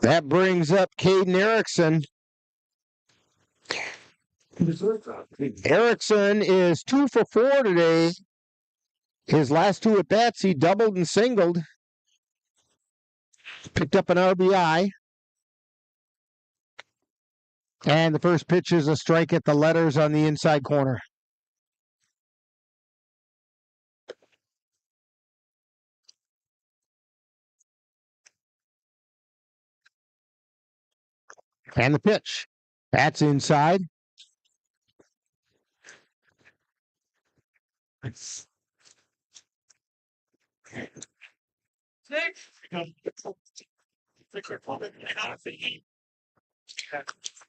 That brings up Caden Erickson. Erickson is 2 for 4 today. His last 2 at-bats, he doubled and singled. Picked up an RBI. And the first pitch is a strike at the letters on the inside corner. And the pitch. That's inside.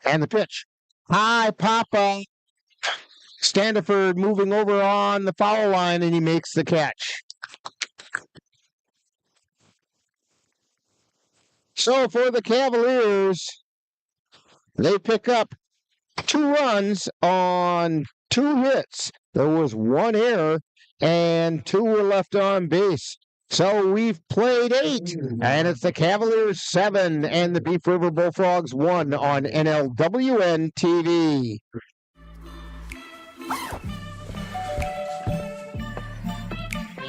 And the pitch. High pop-up. Standiford moving over on the foul line, and he makes the catch. So for the Cavaliers, they pick up 2 runs on 2 hits. There was 1 error, and 2 were left on base. So we've played 8, and it's the Cavaliers 7 and the Beef River Bullfrogs 1 on NLWN-TV.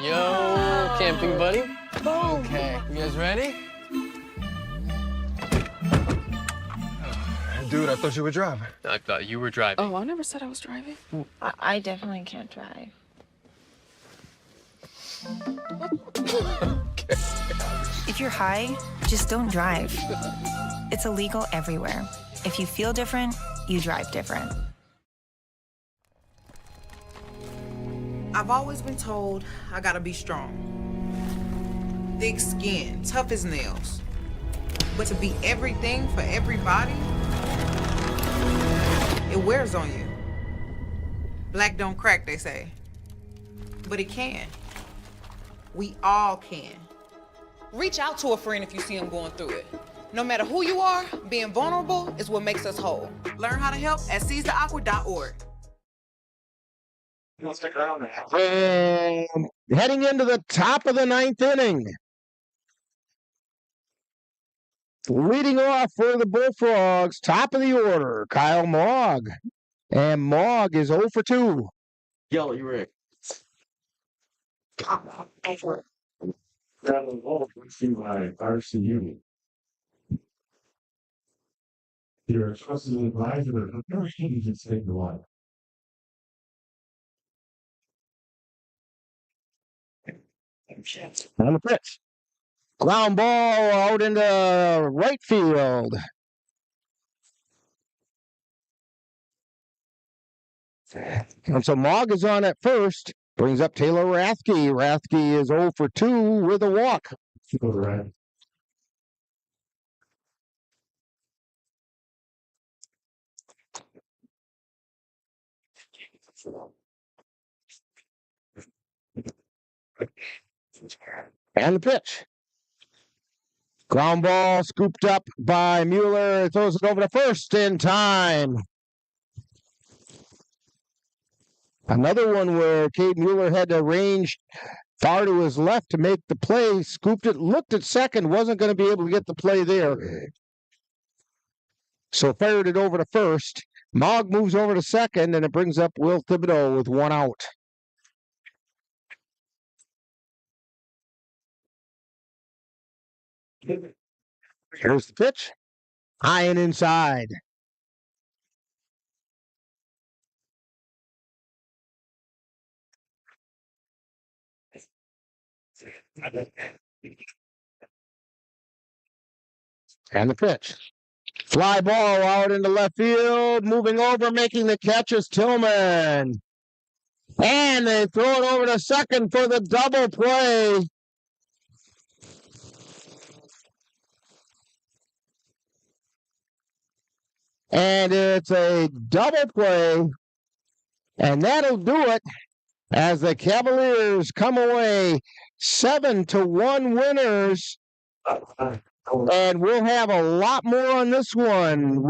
Yo, camping buddy. Okay, you guys ready? Dude, I thought you were driving. I thought you were driving. Oh, I never said I was driving. I definitely can't drive. If you're high, just don't drive. It's illegal everywhere. If you feel different, you drive different. I've always been told I gotta be strong. Thick skin, tough as nails. But to be everything for everybody, it wears on you. Black don't crack, they say. But it can. We all can. Reach out to a friend if you see them going through it. No matter who you are, being vulnerable is what makes us whole. Learn how to help at seizetheawkward.org. And heading into the top of the 9th inning. Leading off for the Bullfrogs, top of the order, Kyle Mogg. And Mogg is 0 for 2. Yell, you Rick. RCU. You're a trusted advisor of every agent state the line. On the pitch. Ground ball out into right field. And so Mogg is on at first. Brings up Taylor Rathke. Rathke is 0 for 2 with a walk. And the pitch. Ground ball scooped up by Mueller. Throws it over to first in time. Another one where Cade Mueller had to range far to his left to make the play. Scooped it, looked at second, wasn't going to be able to get the play there. So fired it over to first. Mogg moves over to second, and it brings up Will Thibodeau with 1 out. Here's the pitch. High and inside. And the pitch. Fly ball out into left field. Moving over, making the catch is Tillman. And they throw it over to second for the double play. And it's a double play. And that'll do it as the Cavaliers come away 7-1 winners. And we'll have a lot more on this one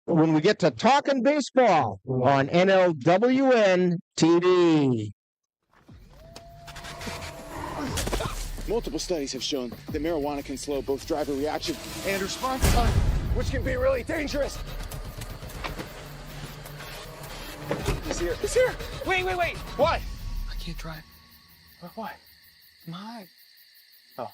when we get to Talking Baseball on NLWN-TV. Multiple studies have shown that marijuana can slow both driver reaction and response time, which can be really dangerous. He's here. He's here. Wait. What? I can't drive. Why? My. Oh.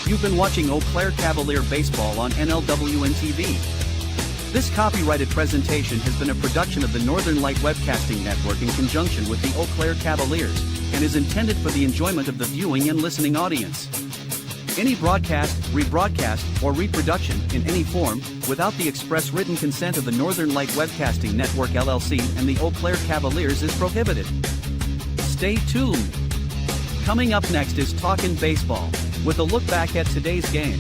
You've been watching Eau Claire Cavalier Baseball on NLWN-TV. This copyrighted presentation has been a production of the Northern Light Webcasting Network in conjunction with the Eau Claire Cavaliers and is intended for the enjoyment of the viewing and listening audience. Any broadcast, rebroadcast, or reproduction in any form without the express written consent of the Northern Light Webcasting Network LLC and the Eau Claire Cavaliers is prohibited. Stay tuned. Coming up next is Talkin' Baseball, with a look back at today's game.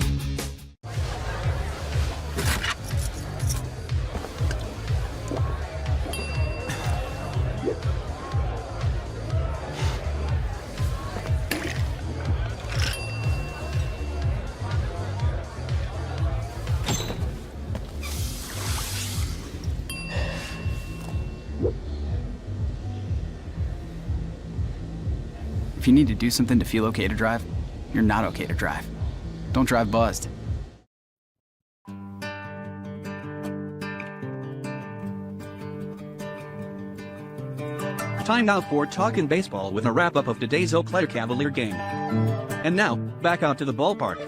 If you need to do something to feel okay to drive, you're not okay to drive. Don't drive buzzed. Time now for Talkin' Baseball with a wrap-up of today's Eau Claire Cavalier game. And now, back out to the ballpark.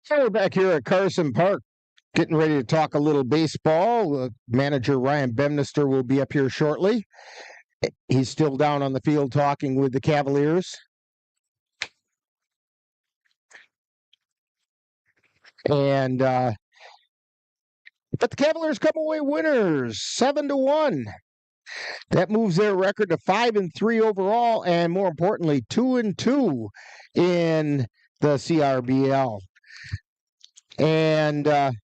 So we're back here at Carson Park, getting ready to talk a little baseball. Manager Ryan Bemnister will be up here shortly. He's still down on the field talking with the Cavaliers. And but the Cavaliers come away winners, 7-1. That moves their record to 5-3 overall, and more importantly, 2-2 in the CRBL. And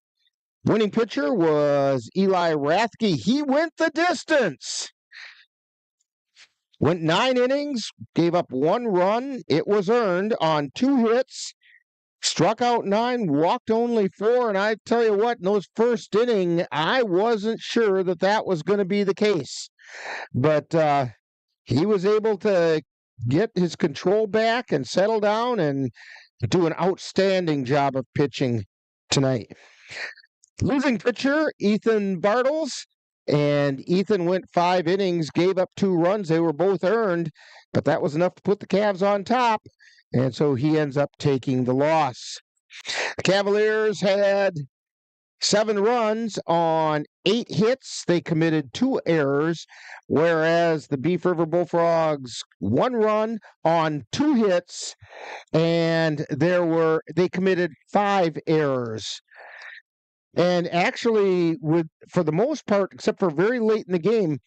winning pitcher was Eli Rathke. He went the distance. Went 9 innings, gave up 1 run. It was earned on 2 hits. Struck out 9, walked only 4. And I tell you what, in those first inning, I wasn't sure that that was going to be the case. But he was able to get his control back and settle down and do an outstanding job of pitching tonight. Losing pitcher, Ethan Bartles. And Ethan went 5 innings, gave up 2 runs. They were both earned, but that was enough to put the Cavs on top. And so he ends up taking the loss. The Cavaliers had 7 runs on 8 hits. They committed 2 errors, whereas the Beef River Bullfrogs 1 run on 2 hits, and they committed 5 errors. And actually, for the most part, except for very late in the game,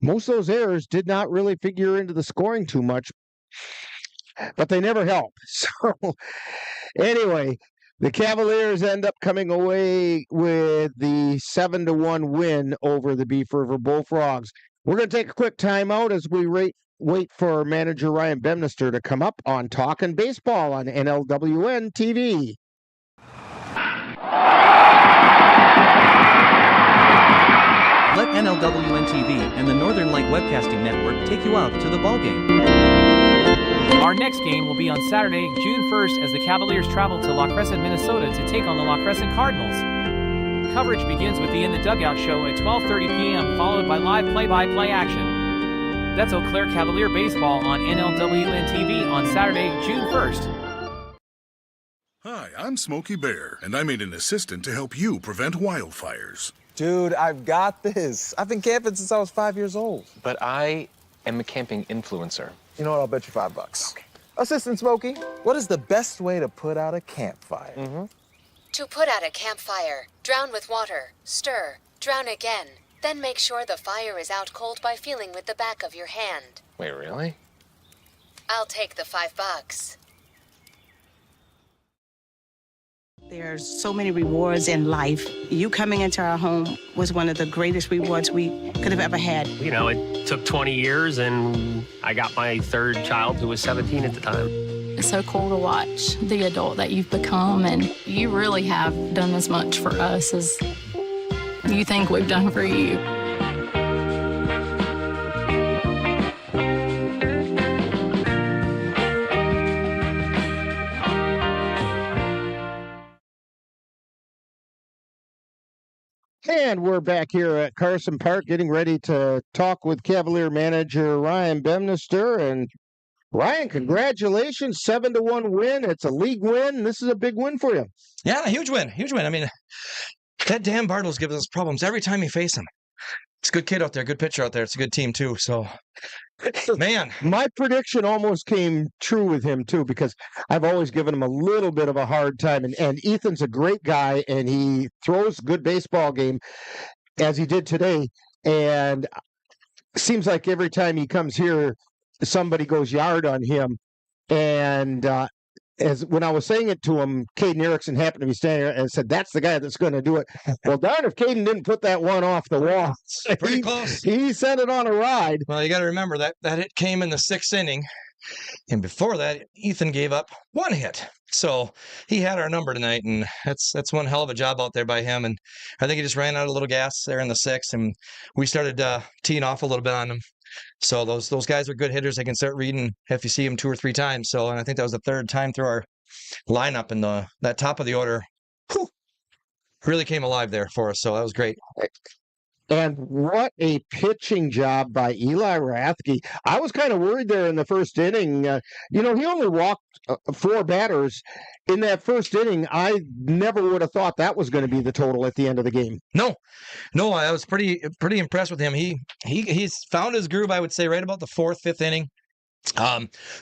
most of those errors did not really figure into the scoring too much, but they never help. So anyway, the Cavaliers end up coming away with the 7-1 win over the Beef River Bullfrogs. We're going to take a quick timeout as we wait for manager Ryan Bemnister to come up on Talkin' Baseball on NLWN-TV. Let NLWN-TV and the Northern Light Webcasting Network take you out to the ballgame. Our next game will be on Saturday, June 1st, as the Cavaliers travel to La Crescent, Minnesota to take on the La Crescent Cardinals. Coverage begins with the In the Dugout show at 12:30 p.m., followed by live play-by-play action. That's Eau Claire Cavalier Baseball on NLWN-TV on Saturday, June 1st. Hi, I'm Smokey Bear, and I made an assistant to help you prevent wildfires. Dude, I've got this. I've been camping since I was 5 years old. But I am a camping influencer. You know what? I'll bet you $5. Okay. Assistant Smokey, what is the best way to put out a campfire? To put out a campfire, drown with water, stir, drown again. Then make sure the fire is out cold by feeling with the back of your hand. Wait, really? I'll take the $5. There's so many rewards in life. You coming into our home was one of the greatest rewards we could have ever had. You know, it took 20 years, and I got my 3rd child, who was 17 at the time. It's so cool to watch the adult that you've become, and you really have done as much for us as you think we've done for you. And we're back here at Carson Park getting ready to talk with Cavalier manager Ryan Bemnister. And Ryan, congratulations. 7-1 win. It's a league win. This is a big win for you. Yeah, a huge win. Huge win. I mean, that damn Bartles gives us problems every time you face him. It's a good kid out there, good pitcher out there. It's a good team, too. So, man. My prediction almost came true with him, too, because I've always given him a little bit of a hard time. And Ethan's a great guy, and he throws a good baseball game, as he did today. And seems like every time he comes here, somebody goes yard on him. And as when I was saying it to him, Caden Erickson happened to be standing there and said, "That's the guy that's going to do it." Well, darn if Caden didn't put that one off the wall. Pretty close. He sent it on a ride. Well, you got to remember that hit came in the 6th inning. And before that, Ethan gave up 1 hit. So he had our number tonight, and that's one hell of a job out there by him. And I think he just ran out a little gas there in the 6th, and we started teeing off a little bit on him. So those guys are good hitters. They can start reading if you see them 2 or 3 times. So, and I think that was the 3rd time through our lineup, and that top of the order really came alive there for us. So that was great. And what a pitching job by Eli Rathke. I was kind of worried there in the 1st inning. He only walked 4 batters. In that 1st inning, I never would have thought that was going to be the total at the end of the game. No, I was pretty impressed with him. He's found his groove, I would say, right about the 4th, 5th inning.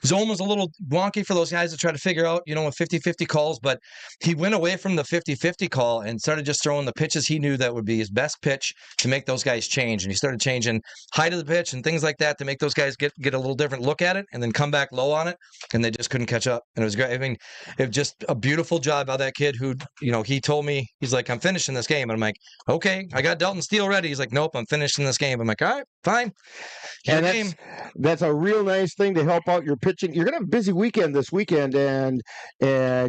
Zone was a little wonky for those guys to try to figure out, with 50-50 calls, but he went away from the 50-50 call and started just throwing the pitches he knew that would be his best pitch to make those guys change. And he started changing height of the pitch and things like that to make those guys get a little different look at it and then come back low on it. And they just couldn't catch up. And it was great. I mean, it was just a beautiful job by that kid who, he told me, he's like, "I'm finishing this game." And I'm like, "Okay, I got Dalton Steele ready." He's like, "Nope, I'm finishing this game." I'm like, "All right, fine." And that's a real nice thing to help out your pitching. You're going to have a busy weekend this weekend, and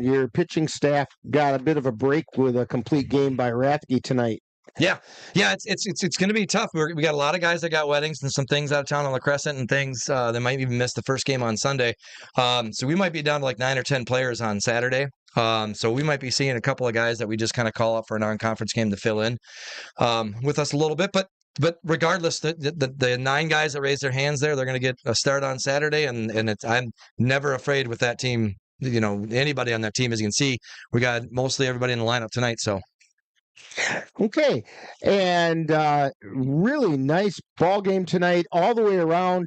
your pitching staff got a bit of a break with a complete game by Rathke tonight. Yeah, it's going to be tough. We got a lot of guys that got weddings and some things out of town on La Crescent and things. They might even miss the first game on Sunday. So we might be down to like 9 or 10 players on Saturday. So we might be seeing a couple of guys that we just kind of call up for a non-conference game to fill in with us a little bit. But regardless, the 9 guys that raise their hands there, they're going to get a start on Saturday, and I'm never afraid with that team. Anybody on that team, as you can see, we got mostly everybody in the lineup tonight. So, okay, and really nice ball game tonight, all the way around.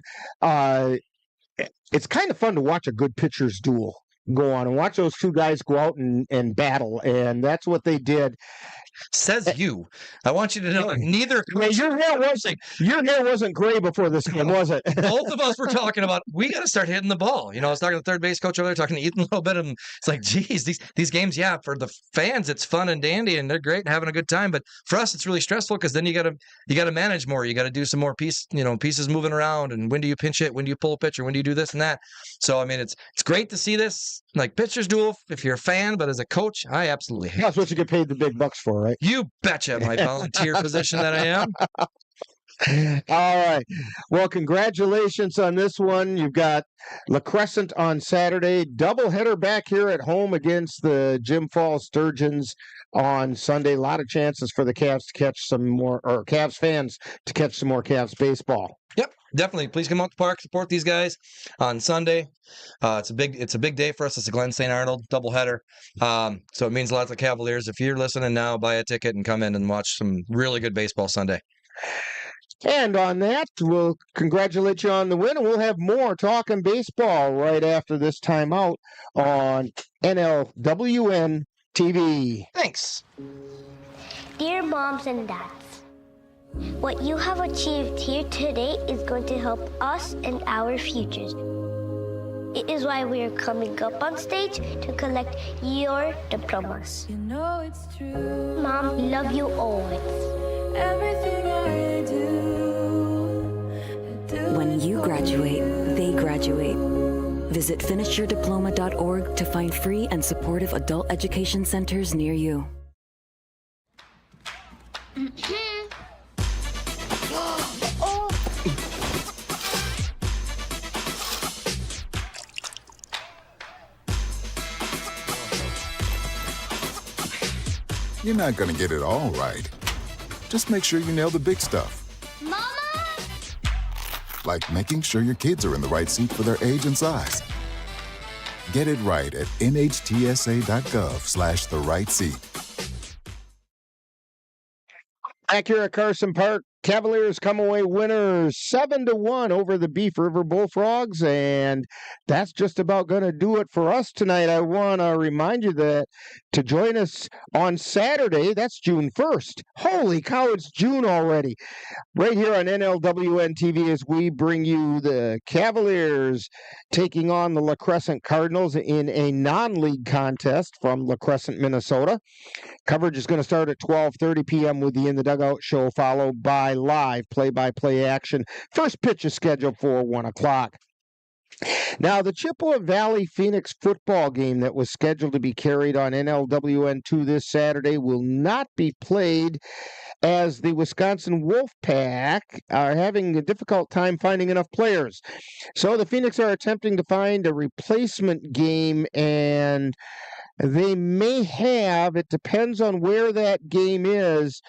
It's kind of fun to watch a good pitcher's duel go on and watch those 2 guys go out and battle, and that's what they did. Says you. I want you to know neither. Your hair wasn't gray before this game, was it? Both of us were talking about we got to start hitting the ball. I was talking to the 3rd base coach over there, talking to Ethan a little bit, and it's like, geez, these games, yeah, for the fans, it's fun and dandy, and they're great and having a good time. But for us, it's really stressful because then you got to manage more. You got to do some more pieces moving around, and when do you pinch it? When do you pull a pitcher? When do you do this and that? So I mean, it's great to see this like pitchers duel if you're a fan, but as a coach, I absolutely hate. That's what you get paid the big bucks for, right? You betcha, my volunteer position that I am. All right. Well, congratulations on this one. You've got La Crescent on Saturday, doubleheader back here at home against the Jim Falls Sturgeons on Sunday. A lot of chances for the Cavs to catch some more, or Cavs fans to catch some more Cavs baseball. Yep, definitely. Please come out to the park, support these guys on Sunday. It's a big day for us. It's a Glen St. Arnold doubleheader. So it means a lot to the Cavaliers. If you're listening now, buy a ticket and come in and watch some really good baseball Sunday. And on that, we'll congratulate you on the win, and we'll have more talking baseball right after this timeout on NLWN-TV. Thanks. Dear moms and dads, what you have achieved here today is going to help us and our futures. It is why we are coming up on stage to collect your diplomas. You know it's true. Mom, we love you always. Everything I do. When you graduate, they graduate. Visit finishyourdiploma.org to find free and supportive adult education centers near you. You're not going to get it all right. Just make sure you nail the big stuff. Mama! like making sure your kids are in the right seat for their age and size. Get it right at nhtsa.gov/the right seat. Back here at Carson Park, Cavaliers come away winners 7-1 over the Beef River Bullfrogs, and that's just about going to do it for us tonight. I want to remind you that to join us on Saturday, that's June 1st. Holy cow, it's June already. Right here on NLWN-TV as we bring you the Cavaliers taking on the La Crescent Cardinals in a non-league contest from La Crescent, Minnesota. Coverage is going to start at 12:30 p.m. with the In the Dugout show, followed by live play-by-play action. First pitch is scheduled for 1 o'clock. Now, the Chippewa Valley Phoenix football game that was scheduled to be carried on NLWN-2 this Saturday will not be played as the Wisconsin Wolfpack are having a difficult time finding enough players. So the Phoenix are attempting to find a replacement game, and they may have, it depends on where that game is,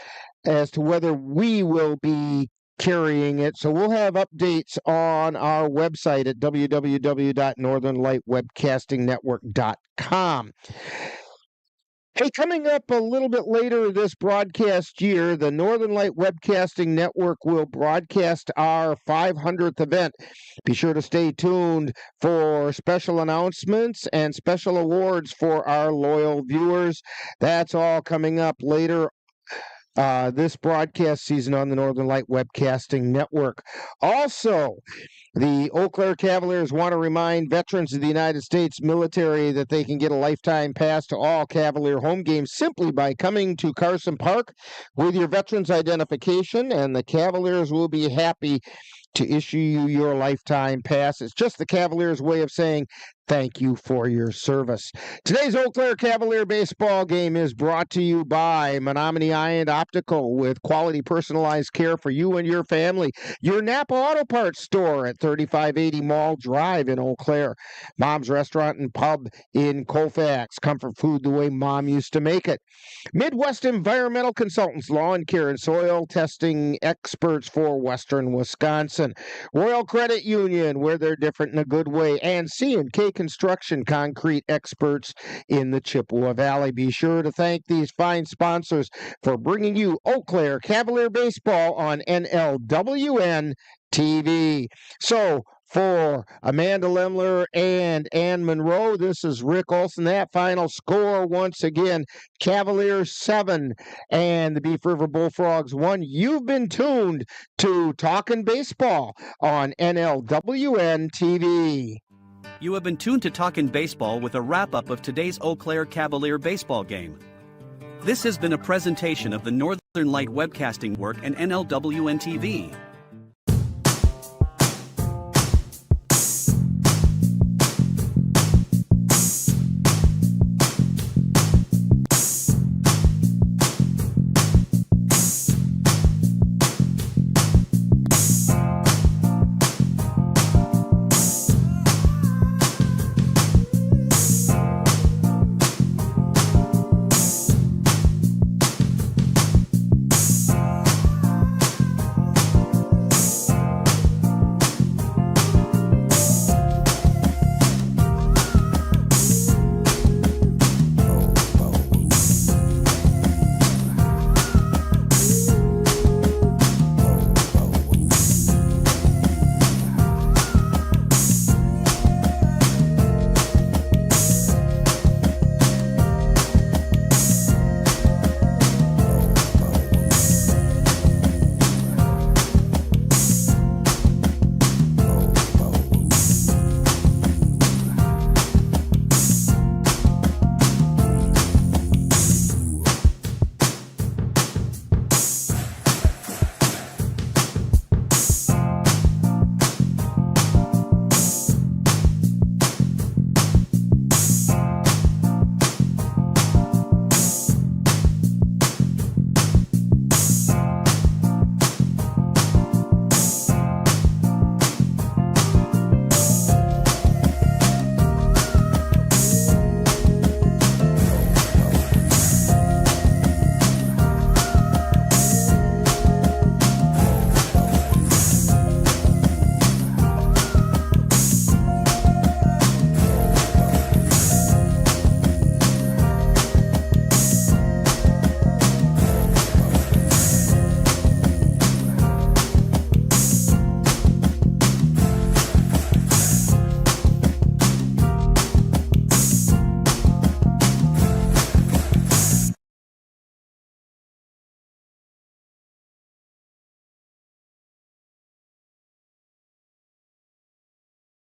as to whether we will be carrying it. So we'll have updates on our website at www.northernlightwebcastingnetwork.com. Hey, coming up a little bit later this broadcast year, the Northern Light Webcasting Network will broadcast our 500th event. Be sure to stay tuned for special announcements and special awards for our loyal viewers. That's all coming up later this broadcast season on the Northern Light Webcasting Network. Also, the Eau Claire Cavaliers want to remind veterans of the United States military that they can get a lifetime pass to all Cavalier home games simply by coming to Carson Park with your veterans identification, and the Cavaliers will be happy to issue you your lifetime pass. It's just the Cavaliers' way of saying thank you for your service. Today's Eau Claire Cavalier baseball game is brought to you by Menominee Eye and Optical, with quality personalized care for you and your family. Your Napa Auto Parts store at 3580 Mall Drive in Eau Claire. Mom's Restaurant and Pub in Colfax. Comfort food the way Mom used to make it. Midwest Environmental Consultants, lawn care and soil testing experts for Western Wisconsin. Royal Credit Union, where they're different in a good way. And C&K Construction, concrete experts in the Chippewa Valley. Be sure to thank these fine sponsors for bringing you Eau Claire Cavalier Baseball on NLWN-TV. So, for Amanda Lemler and Ann Monroe, this is Rick Olson. That final score, once again, Cavaliers 7 and the Beef River Bullfrogs 1. You've been tuned to Talkin' Baseball on NLWN-TV. You have been tuned to Talkin' Baseball with a wrap-up of today's Eau Claire Cavalier baseball game. This has been a presentation of the Northern Light Webcasting Network and NLWN-TV.